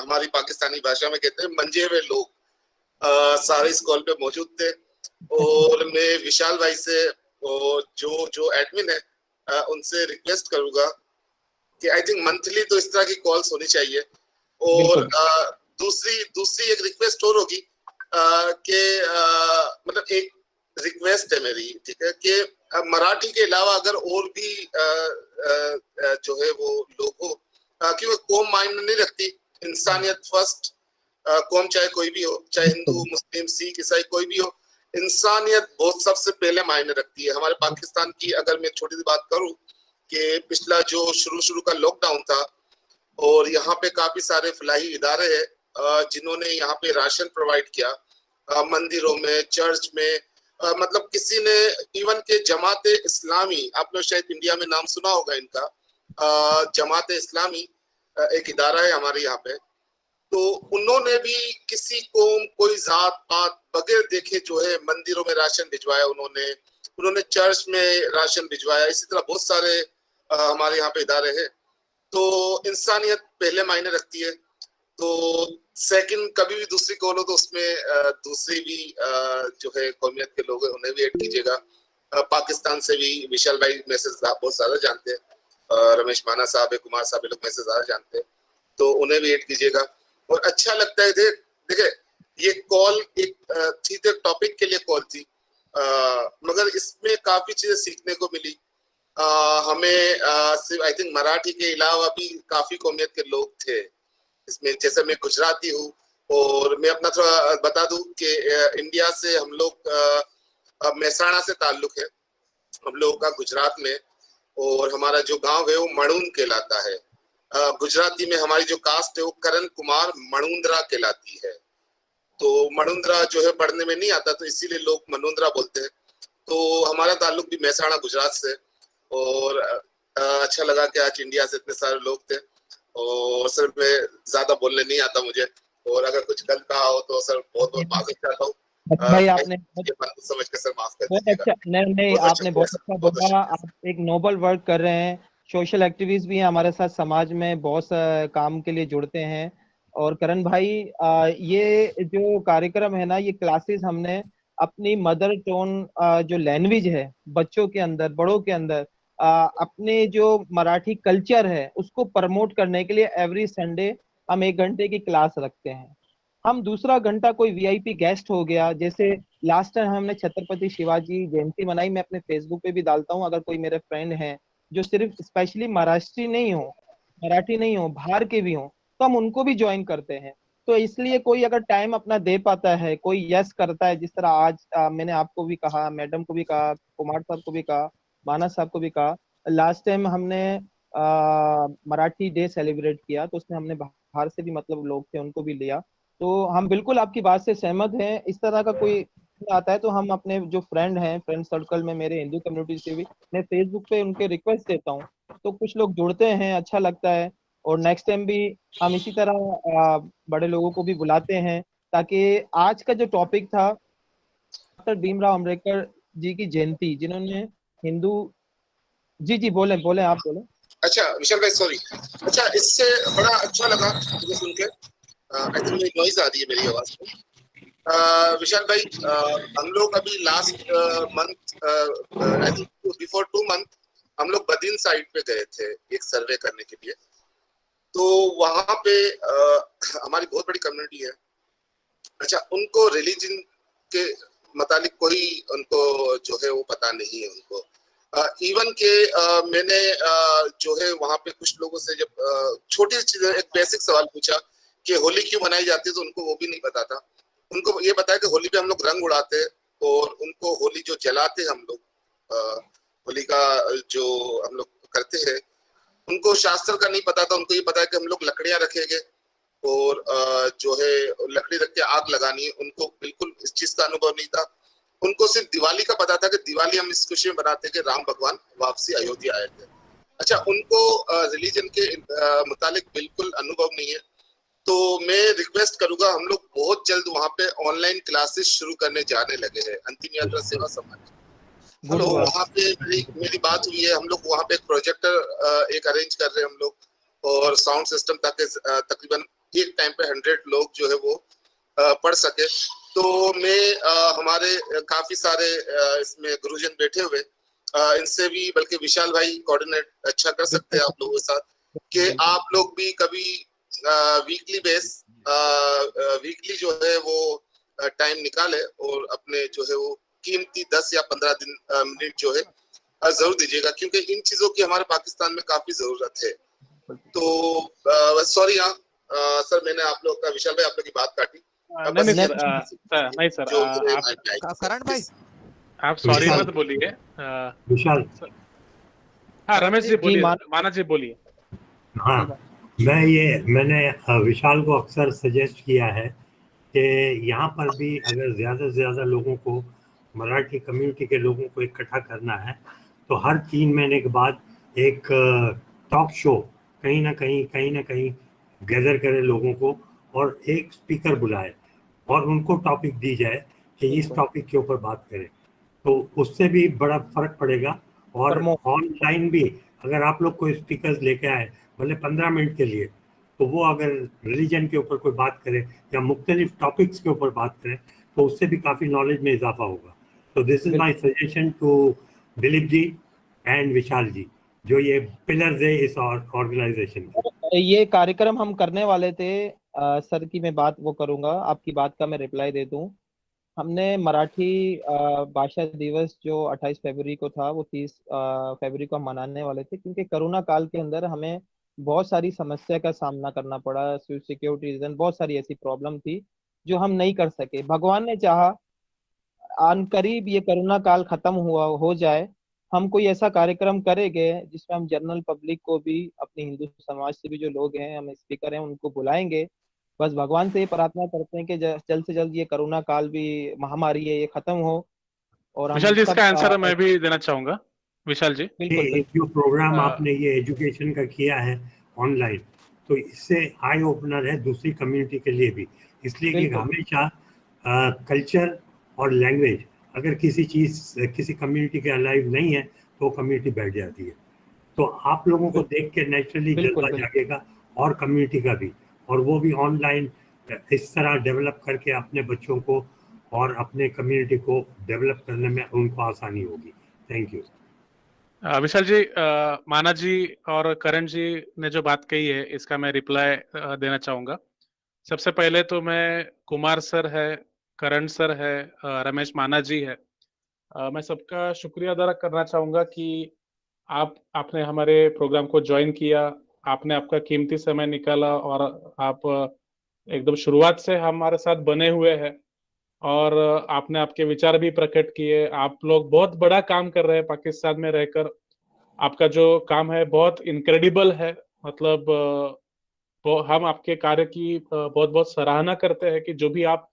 S17: हमारी पाकिस्तानी भाषा में कहते हैं मंजे हुए लोग, सारे इस कॉल पे मौजूद थे। और मैं विशाल भाई से और जो एडमिन है उनसे रिक्वेस्ट करूंगा कि आई थिंक मंथली तो इस तरह की कॉल्स होनी चाहिए। और दूसरी एक रिक्वेस्ट और होगी कि मतलब एक रिक्वेस्ट है मेरी, ठीक है, कि मराठी के अलावा अगर और भी जो है वो लोग हो, क्योंकि कौम मायने नहीं रखती, इंसानियत फर्स्ट। कौम चाहे कोई भी हो, चाहे हिंदू मुस्लिम सिख ईसाई कोई भी हो, इंसानियत बहुत सबसे पहले मायने रखती है। हमारे पाकिस्तान की अगर मैं छोटी सी बात करूं कि पिछला जो शुरू का लॉकडाउन था और यहाँ पे काफी सारे फलाही इदारे हैं जिन्होंने यहाँ पे राशन प्रोवाइड किया, मंदिरों में, चर्च में, मतलब किसी ने इवन के जमात इस्लामी, आपने शायद इंडिया में नाम सुना होगा इनका, जमात इस्लामी एक इदारा है हमारे यहाँ पे, तो उन्होंने भी किसी कौम कोई जात पात बगैर देखे जो है मंदिरों में राशन भिजवाया, उन्होंने चर्च में राशन भिजवाया। इसी तरह बहुत सारे हमारे यहाँ पे इदारे हैं। तो इंसानियत पहले मायने रखती है। तो सेकंड, कभी भी दूसरी कॉल हो तो उसमें दूसरी भी जो है कौमियत के लोग हैं उन्हें भी ऐड कीजिएगा। पाकिस्तान से भी विशाल भाई मैसेज बहुत ज्यादा जानते हैं, रमेश माना साहब है, कुमार साहब लोग मैसेज ज्यादा जानते हैं, तो उन्हें भी ऐड कीजिएगा। और अच्छा लगता है, देखिए ये कॉल एक थी तो टॉपिक के लिए कॉल थी, मगर इसमें काफी चीजें सीखने को मिली हमें। आई थिंक मराठी के अलावा भी काफी कौमियत के लोग थे इसमें। जैसे मैं गुजराती हूँ और मैं अपना थोड़ा बता दूं कि इंडिया से हम लोग मेहसाणा से ताल्लुक है हम लोगों का गुजरात में, और हमारा जो गांव है वो मणून कहलाता है। गुजराती में हमारी जो कास्ट है वो करण कुमार मणुंद्रा कहलाती है। तो मणुंद्रा जो है पढ़ने में नहीं आता तो इसीलिए लोग मनुंद्रा बोलते हैं। तो हमारा ताल्लुक भी मेहसाणा गुजरात से। और अच्छा लगा कि आज इंडिया से इतने सारे लोग थे। और सर मैं ज्यादा बोलने नहीं आता मुझे, और अगर कुछ गलत कहा हो तो सर बहुत माफी चाहता हूँ।
S4: भाई आपने
S17: समझ के सर माफ कर
S4: बहुत अच्छा, नहीं आपने बहुत अच्छा बोला। आप एक नोबल वर्क कर रहे हैं, सोशल एक्टिविस्ट भी हैं हमारे साथ, समाज में बहुत सा काम के लिए जुड़ते हैं। और करण भाई, ये जो कार्यक्रम है ना, ये क्लासेस हमने अपनी मदर टोन जो लैंग्वेज है बच्चों के अंदर, बड़ों के अंदर अपने जो मराठी कल्चर है उसको प्रमोट करने के लिए एवरी संडे हम 1 घंटे की क्लास रखते हैं। हम दूसरा घंटा कोई वीआईपी गेस्ट हो गया, जैसे लास्ट टाइम हमने छत्रपति शिवाजी जयंती मनाई, मैं अपने फेसबुक पे भी डालता हूँ, अगर कोई मेरे फ्रेंड हैं जो सिर्फ स्पेशली महाराष्ट्री नहीं हो, मराठी नहीं हो, बाहर के भी हो, तो हम उनको भी ज्वाइन करते हैं। तो इसलिए कोई अगर टाइम अपना दे पाता है, कोई यस करता है, जिस तरह आज मैंने आपको भी कहा, मैडम को भी कहा, कुमार साहब को भी कहा, मानस साहब को भी कहा, लास्ट टाइम हमने मराठी डे सेलिब्रेट किया तो उसमें हमने बाहर से भी मतलब लोग थे उनको भी लिया। तो हम बिल्कुल आपकी बात से सहमत हैं। इस तरह का कोई आता है तो हम अपने जो फ्रेंड हैं, फ्रेंड सर्कल में मेरे हिंदू कम्युनिटी से भी मैं फेसबुक पे उनके रिक्वेस्ट देता हूँ, तो कुछ लोग जुड़ते हैं, अच्छा लगता है। और नेक्स्ट टाइम भी हम इसी तरह बड़े लोगों को भी बुलाते हैं, ताकि आज का जो टॉपिक था डॉक्टर भीमराव अम्बेडकर जी की जयंती, जिन्होंने हिंदू जी बोले आप बोले।
S17: अच्छा विशाल भाई सॉरी, अच्छा इससे बड़ा अच्छा लगा मुझे सुन के। आई थिंक नॉइज आ रही है मेरी आवाज में। विशाल भाई हम लोग अभी last month I think before 2 month हम लोग बद्रीन साइड पे गए थे एक सर्वे करने के लिए। तो वहां पे हमारी बहुत बड़ी कम्युनिटी है। अच्छा उनको रिलीजन के मुतालिक कोई उनको जो है वो पता नहीं है उनको। इवन के मैंने जो है वहां पे कुछ लोगों से जब छोटी सी चीज एक बेसिक सवाल पूछा कि होली क्यों मनाई जाती है, तो उनको वो भी नहीं पता था। उनको ये बताया कि होली पे हम लोग रंग उड़ाते हैं और उनको होली जो जलाते हैं हम लोग, होली का जो हम लोग करते हैं, उनको शास्त्र का नहीं पता था। उनको ये पता है कि हम लोग लकड़ियां रखेंगे और जो है लकड़ी रख के आग लगानी है। उनको बिल्कुल इस चीज का अनुभव नहीं था। उनको सिर्फ दिवाली का पता था कि दिवाली हम इस खुशी में बनाते हैं कि राम भगवान वापसी अयोध्या आए थे। अच्छा उनको रिलीजन के मुतालिक बिल्कुल अनुभव नहीं है। तो मैं रिक्वेस्ट करूंगा, हम लोग बहुत जल्द वहां पे ऑनलाइन क्लासेस शुरू करने जाने लगे हैं, अंतिम यात्रा सेवा समाज। तो वहां पे मेरी बात हुई है, हम लोग वहां पे एक प्रोजेक्टर एक अरेंज कर रहे हैं हम लोग और साउंड सिस्टम, ताकि तकरीबन एक टाइम पे 100 लोग जो है वो पढ़ सके। तो मैं हमारे काफी सारे इसमें गुरुजन बैठे हुए, इनसे भी बल्कि विशाल भाई कोऑर्डिनेट अच्छा कर सकते हैं आप लोगों के साथ कि आप लोग भी कभी वीकली जो है वो टाइम निकाले और अपने जो है वो कीमती 10 या 15 मिनट जो है जरूर दीजिएगा, क्योंकि इन चीजों की हमारे पाकिस्तान में काफी जरूरत है। तो सॉरी सर मैंने आप लोग का, विशाल भाई आप लोग की बात काटी।
S5: नहीं सर
S18: करण भाई
S5: आप सॉरी मत बोलिए
S15: विशाल।
S5: हाँ रमेश जी बोलिए, मानस जी बोलिए।
S15: हाँ मैंने विशाल को अक्सर सजेस्ट किया है कि यहाँ पर भी अगर ज़्यादा से ज़्यादा लोगों को, मराठी कम्युनिटी के लोगों को इकट्ठा करना है तो हर 3 महीने के बाद एक टॉक शो कहीं ना कहीं गैदर करे लोगों को और एक स्पीकर बुलाए और उनको टॉपिक दी जाए कि इस टॉपिक के ऊपर बात करें, तो उससे भी बड़ा फर्क पड़ेगा। और ऑनलाइन भी अगर आप लोग कोई स्पीकर लेके आए भले 15 मिनट के लिए, तो वो अगर रिलीजन के ऊपर कोई बात करे या मुख्तलिफ टॉपिक्स के ऊपर बात करें तो उससे भी काफ़ी नॉलेज में इजाफा होगा। तो this is my suggestion to Dilip ji and Vishal ji, जो ये पिलर्स है इस ऑर्गेनाइजेशन के।
S4: ये कार्यक्रम हम करने वाले थे सर की मैं बात वो करूंगा, आपकी बात का मैं रिप्लाई दे दूं। हमने मराठी भाषा दिवस जो 28 फरवरी को था वो 30 फरवरी को हम मनाने वाले थे, क्योंकि कोरोना काल के अंदर हमें बहुत सारी समस्या का सामना करना पड़ा, सिक्योरिटी रीजन, बहुत सारी ऐसी प्रॉब्लम थी जो हम नहीं कर सके। भगवान ने चाहा आन करीब ये कोरोना काल खत्म हो जाए, हम कोई ऐसा कार्यक्रम करेंगे जिसमें हम जनरल पब्लिक को भी, अपने हिंदू समाज से भी जो लोग हैं, हम स्पीकर हैं, उनको बुलाएंगे। बस भगवान से ये प्रार्थना करते हैं कि जल्द से जल्द ये कोरोना काल भी, महामारी है, ये खत्म हो। और
S5: विशाल जी इसका आंसर मैं भी देना चाहूंगा। विशाल जी
S15: जो प्रोग्राम आपने ये एजुकेशन का किया है ऑनलाइन, तो इससे आई ओपनर है दूसरी कम्युनिटी के लिए भी, इसलिए कि हमेशा कल्चर और लैंग्वेज अगर किसी कम्युनिटी के अलाइव नहीं है तो कम्युनिटी बैठ जाती है। तो आप लोगों को देख के नेचुरली जज्बा जागेगा और कम्युनिटी का भी, और वो भी ऑनलाइन इस तरह डेवलप करके अपने बच्चों को और अपने कम्युनिटी को डेवलप करने में उनको आसानी होगी। Thank you.
S5: विशाल जी, माना जी और करण जी ने जो बात कही है इसका मैं रिप्लाई देना चाहूंगा। सबसे पहले तो मैं कुमार सर है, करण सर है, रमेश माना जी है, मैं सबका शुक्रिया अदा करना चाहूंगा कि आपने हमारे प्रोग्राम को ज्वाइन किया, आपने आपका कीमती समय निकाला और आप एकदम शुरुआत से हमारे साथ बने हुए हैं और आपने आपके विचार भी प्रकट किए। आप लोग बहुत बड़ा काम कर रहे हैं पाकिस्तान में रहकर। आपका जो काम है बहुत इनक्रेडिबल है। मतलब हम आपके कार्य की बहुत बहुत सराहना करते हैं कि जो भी आप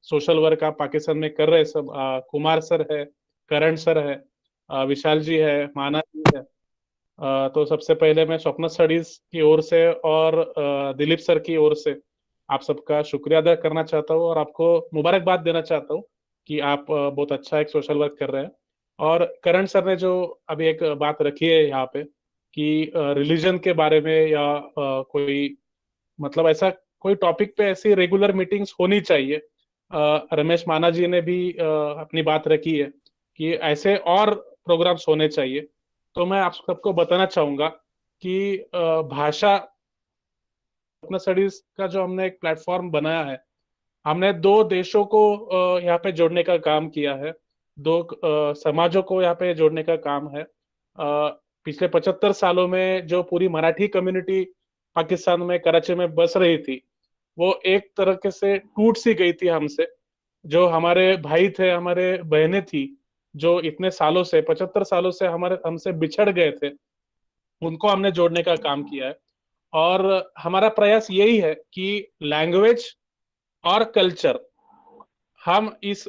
S5: सोशल वर्क आप पाकिस्तान में कर रहे हैं। सब कुमार सर है, करण सर है, विशाल जी है, माना जी है। तो सबसे पहले मैं स्वप्न स्टडीज की ओर से और दिलीप सर की ओर से आप सबका शुक्रिया अदा करना चाहता हूँ और आपको मुबारकबाद देना चाहता हूँ कि आप बहुत अच्छा एक सोशल वर्क कर रहे हैं। और करण सर ने जो अभी एक बात रखी है यहाँ पे कि रिलीजन के बारे में या कोई मतलब ऐसा कोई टॉपिक पे ऐसी रेगुलर मीटिंग्स होनी चाहिए। रमेश माना जी ने भी अपनी बात रखी है कि ऐसे और प्रोग्राम्स होने चाहिए। तो मैं आप सबको बताना चाहूंगा कि भाषा अपना स्टडीज का जो हमने एक प्लेटफॉर्म बनाया है, हमने दो देशों को यहाँ पे जोड़ने का काम किया है, दो समाजों को यहाँ पे जोड़ने का काम है। पिछले 75 सालों में जो पूरी मराठी कम्युनिटी पाकिस्तान में कराची में बस रही थी, वो एक तरीके से टूट सी गई थी हमसे। जो हमारे भाई थे, हमारे बहनें थी, जो इतने सालों से 75 सालों से हमारे हमसे बिछड़ गए थे, उनको हमने जोड़ने का काम किया है। और हमारा प्रयास यही है कि लैंग्वेज और कल्चर, हम इस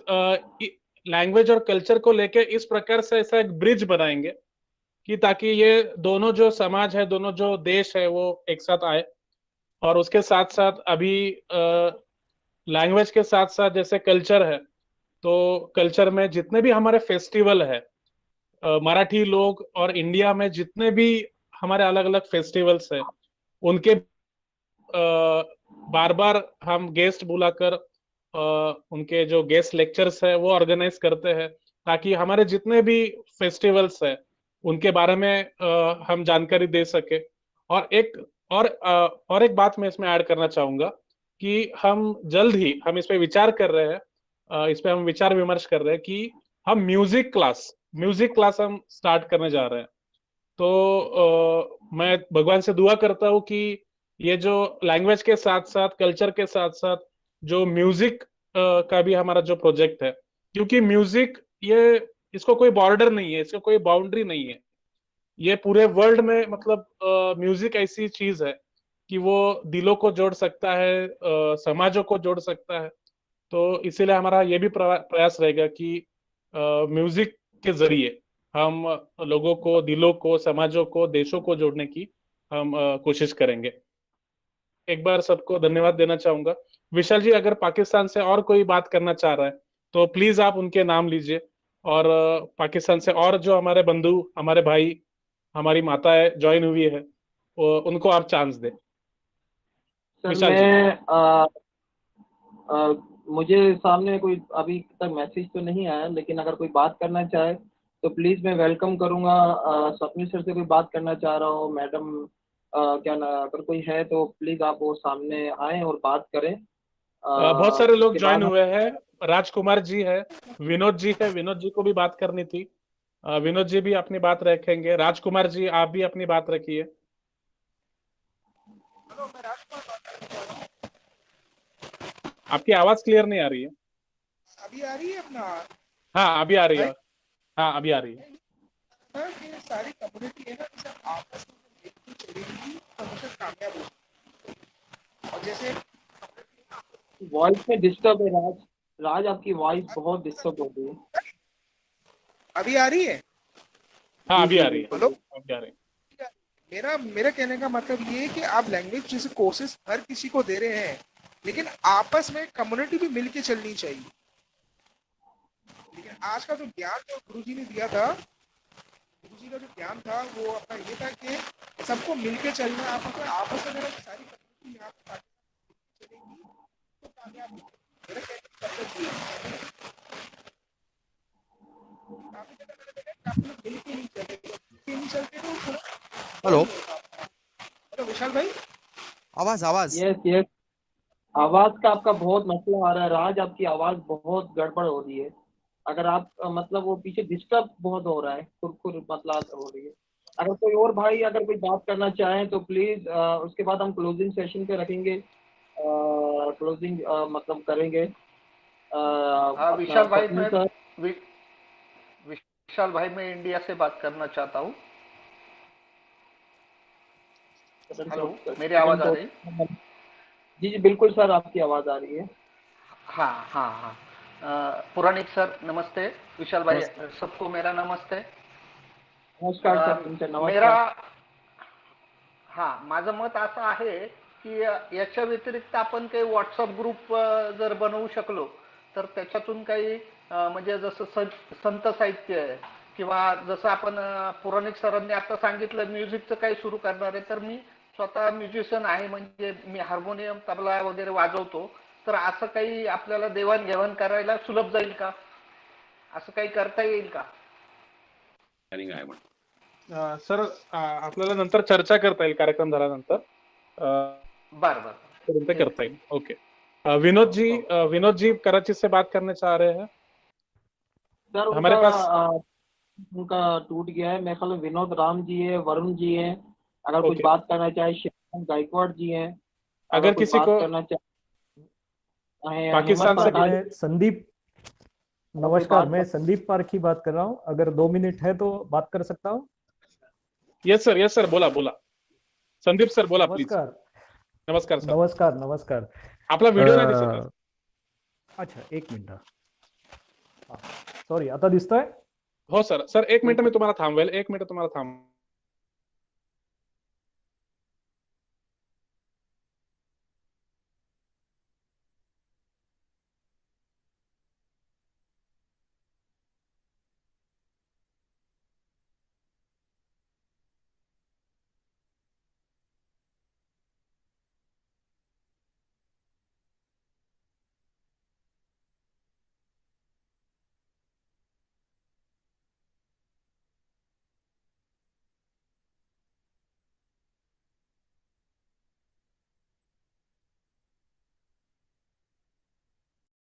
S5: लैंग्वेज और कल्चर को लेके इस प्रकार से ऐसा एक ब्रिज बनाएंगे कि ताकि ये दोनों जो समाज है, दोनों जो देश है, वो एक साथ आए। और उसके साथ साथ अभी लैंग्वेज के साथ साथ जैसे कल्चर है, तो कल्चर में जितने भी हमारे फेस्टिवल है, मराठी लोग और इंडिया में जितने भी हमारे अलग अलग फेस्टिवल्स है, उनके बार बार हम गेस्ट बुलाकर उनके जो गेस्ट लेक्चर्स है वो ऑर्गेनाइज करते हैं, ताकि हमारे जितने भी फेस्टिवल्स है उनके बारे में हम जानकारी दे सके। और और एक बात मैं इसमें ऐड करना चाहूंगा कि हम जल्द ही हम इस पे विचार कर रहे हैं, इस पे हम विचार विमर्श कर रहे हैं कि हम म्यूजिक क्लास हम स्टार्ट करने जा रहे हैं। तो मैं भगवान से दुआ करता हूँ कि ये जो लैंग्वेज के साथ साथ कल्चर के साथ साथ जो म्यूजिक का भी हमारा जो प्रोजेक्ट है, क्योंकि म्यूजिक ये इसको कोई बॉर्डर नहीं है, इसको कोई बाउंड्री नहीं है। ये पूरे वर्ल्ड में मतलब म्यूजिक ऐसी चीज है कि वो दिलों को जोड़ सकता है, समाजों को जोड़ सकता है। तो इसीलिए हमारा ये भी प्रयास रहेगा कि म्यूजिक के जरिए हम लोगों को, दिलों को, समाजों को, देशों को जोड़ने की हम कोशिश करेंगे। एक बार सबको धन्यवाद देना चाहूंगा। विशाल जी, अगर पाकिस्तान से और कोई बात करना चाह रहा है तो प्लीज आप उनके नाम लीजिए। और पाकिस्तान से और जो हमारे बंधु, हमारे भाई, हमारी माताएं ज्वाइन हुई है, उनको आप चांस दें।
S4: सर
S5: विशाल जी।
S4: मुझे सामने कोई अभी तक मैसेज तो नहीं आया, लेकिन अगर कोई बात करना चाहे तो प्लीज मैं वेलकम करूंगा। स्वप्निल सर से कोई बात करना चाह रहा हो, मैडम क्या ना, अगर कोई है तो प्लीज आप वो सामने आए और बात करें।
S5: बहुत सारे लोग
S4: उसके
S5: ज्वाइन
S4: बाद
S5: हुए हैं। राजकुमार जी है, विनोद जी है, विनोद जी को भी बात करनी थी। विनोद जी भी अपनी बात रखेंगे। राजकुमार जी, आप भी अपनी बात रखिए। आपकी आवाज क्लियर नहीं आ रही है।
S19: अभी आ रही है अपना?
S5: हाँ अभी आ रही है। हाँ अभी आ रही है।
S19: ये सारी कम्युनिटी है ना, जैसे आपस में मिलकर चलेगी तो हमेशा कामयाब होगी। और जैसे
S4: वॉइस में डिस्टर्ब है राज आपकी वॉइस बहुत डिस्टर्ब हो रही है।
S19: अभी आ रही है?
S5: हाँ अभी आ रही है।
S19: हेलो,
S5: अभी आ रही है।
S19: मेरा कहने का मतलब ये है कि आप लैंग्वेज जैसे कोर्सेज हर किसी को दे रहे हैं, लेकिन आपस में कम्युनिटी भी मिलके चलनी चाहिए। लेकिन आज का जो ज्ञान जो गुरुजी ने दिया था, गुरुजी का जो ज्ञान था वो अपना ये था कि सबको मिलके चलना। आपस में अगर सारी कम्युनिटी यहाँ पे चलेगी तो कामयाब होगी। मेरा कहने का मतलब ये है। काफी जगह मैंने देखा काफी लोग मिलके नहीं चलेंगे, हेलो हेलो विशाल भाई,
S18: आवाज आवाज
S4: यस आवाज का आपका बहुत मसला आ रहा है राज, आपकी आवाज बहुत गड़बड़ हो रही है। अगर आप मतलब वो पीछे डिस्टर्ब बहुत हो रहा है, खुर मतलब हो रही है। अगर कोई और भाई अगर कोई बात करना चाहे तो प्लीज उसके बाद हम क्लोजिंग सेशन पे रखेंगे, क्लोजिंग मतलब करेंगे।
S20: विशाल भाई
S4: स्वप्निल सर,
S20: विशाल भाई मैं इंडिया से बात करना चाहता हूँ। हेलो, मेरी आवाज आ रही है?
S4: जी बिल्कुल सर, आपकी आवाज आ रही है।
S20: हाँ। पुराणिक सर नमस्ते, विशाल भाई सबको मेरा नमस्ते।
S4: नमस्कार सर, तुमचे
S20: मेरा
S4: नमस्कार।
S20: माझं मत असं आहे की याच्या व्यतिरिक्त आपण काही व्हॉट्सअप ग्रुप जर बनवू शकलो तर त्याच्यातून काही म्हणजे जसं संत साहित्य आहे किंवा जसं आपण पुराणिक सरांनी आता सांगितलं म्युझिकचं काही सुरू करणार आहे, तर मी स्वतः म्युझिशियन आहे, म्हणजे मी हार्मोनियम तबला वगैरे वाजवतो, तर असं काही आपल्याला देवाणघेवाण करायला सुलभ जाईल का? असं काही करता येईल का?
S5: सर आपल्याला नंतर चर्चा करता येईल कार्यक्रम झाल्यानंतर.
S20: बरं
S5: करता येईल. ओके, विनोद जी कराची से बात करने चाह रहे हैं
S4: सर।
S5: हमारे पास
S4: उनका टूट गया है, मेरे ख्याल में विनोद राम जी है, वरुण जी है, अगर कुछ बात करना चाहे श्याम गायकवाड़ जी हैं,
S5: अगर किसी को
S4: करना चाहे
S5: पाकिस्तान से
S21: संदीप, नमस्कार, मैं संदीप पारखी बात कर रहा हूँ। अगर 2 मिनट है तो बात कर सकता हूँ?
S5: यस सर, बोला संदीप सर, बोला प्लीज। नमस्कार सर।
S21: नमस्कार।
S5: आपला व्हिडिओ नाही दिसत.
S21: अच्छा, 1 मिनिट. सॉरी, आता दिसतोय?
S5: हो सर 1 मिनिट मी तुम्हाला थांबवेल. 1 मिनिट तुम्हाला थांब.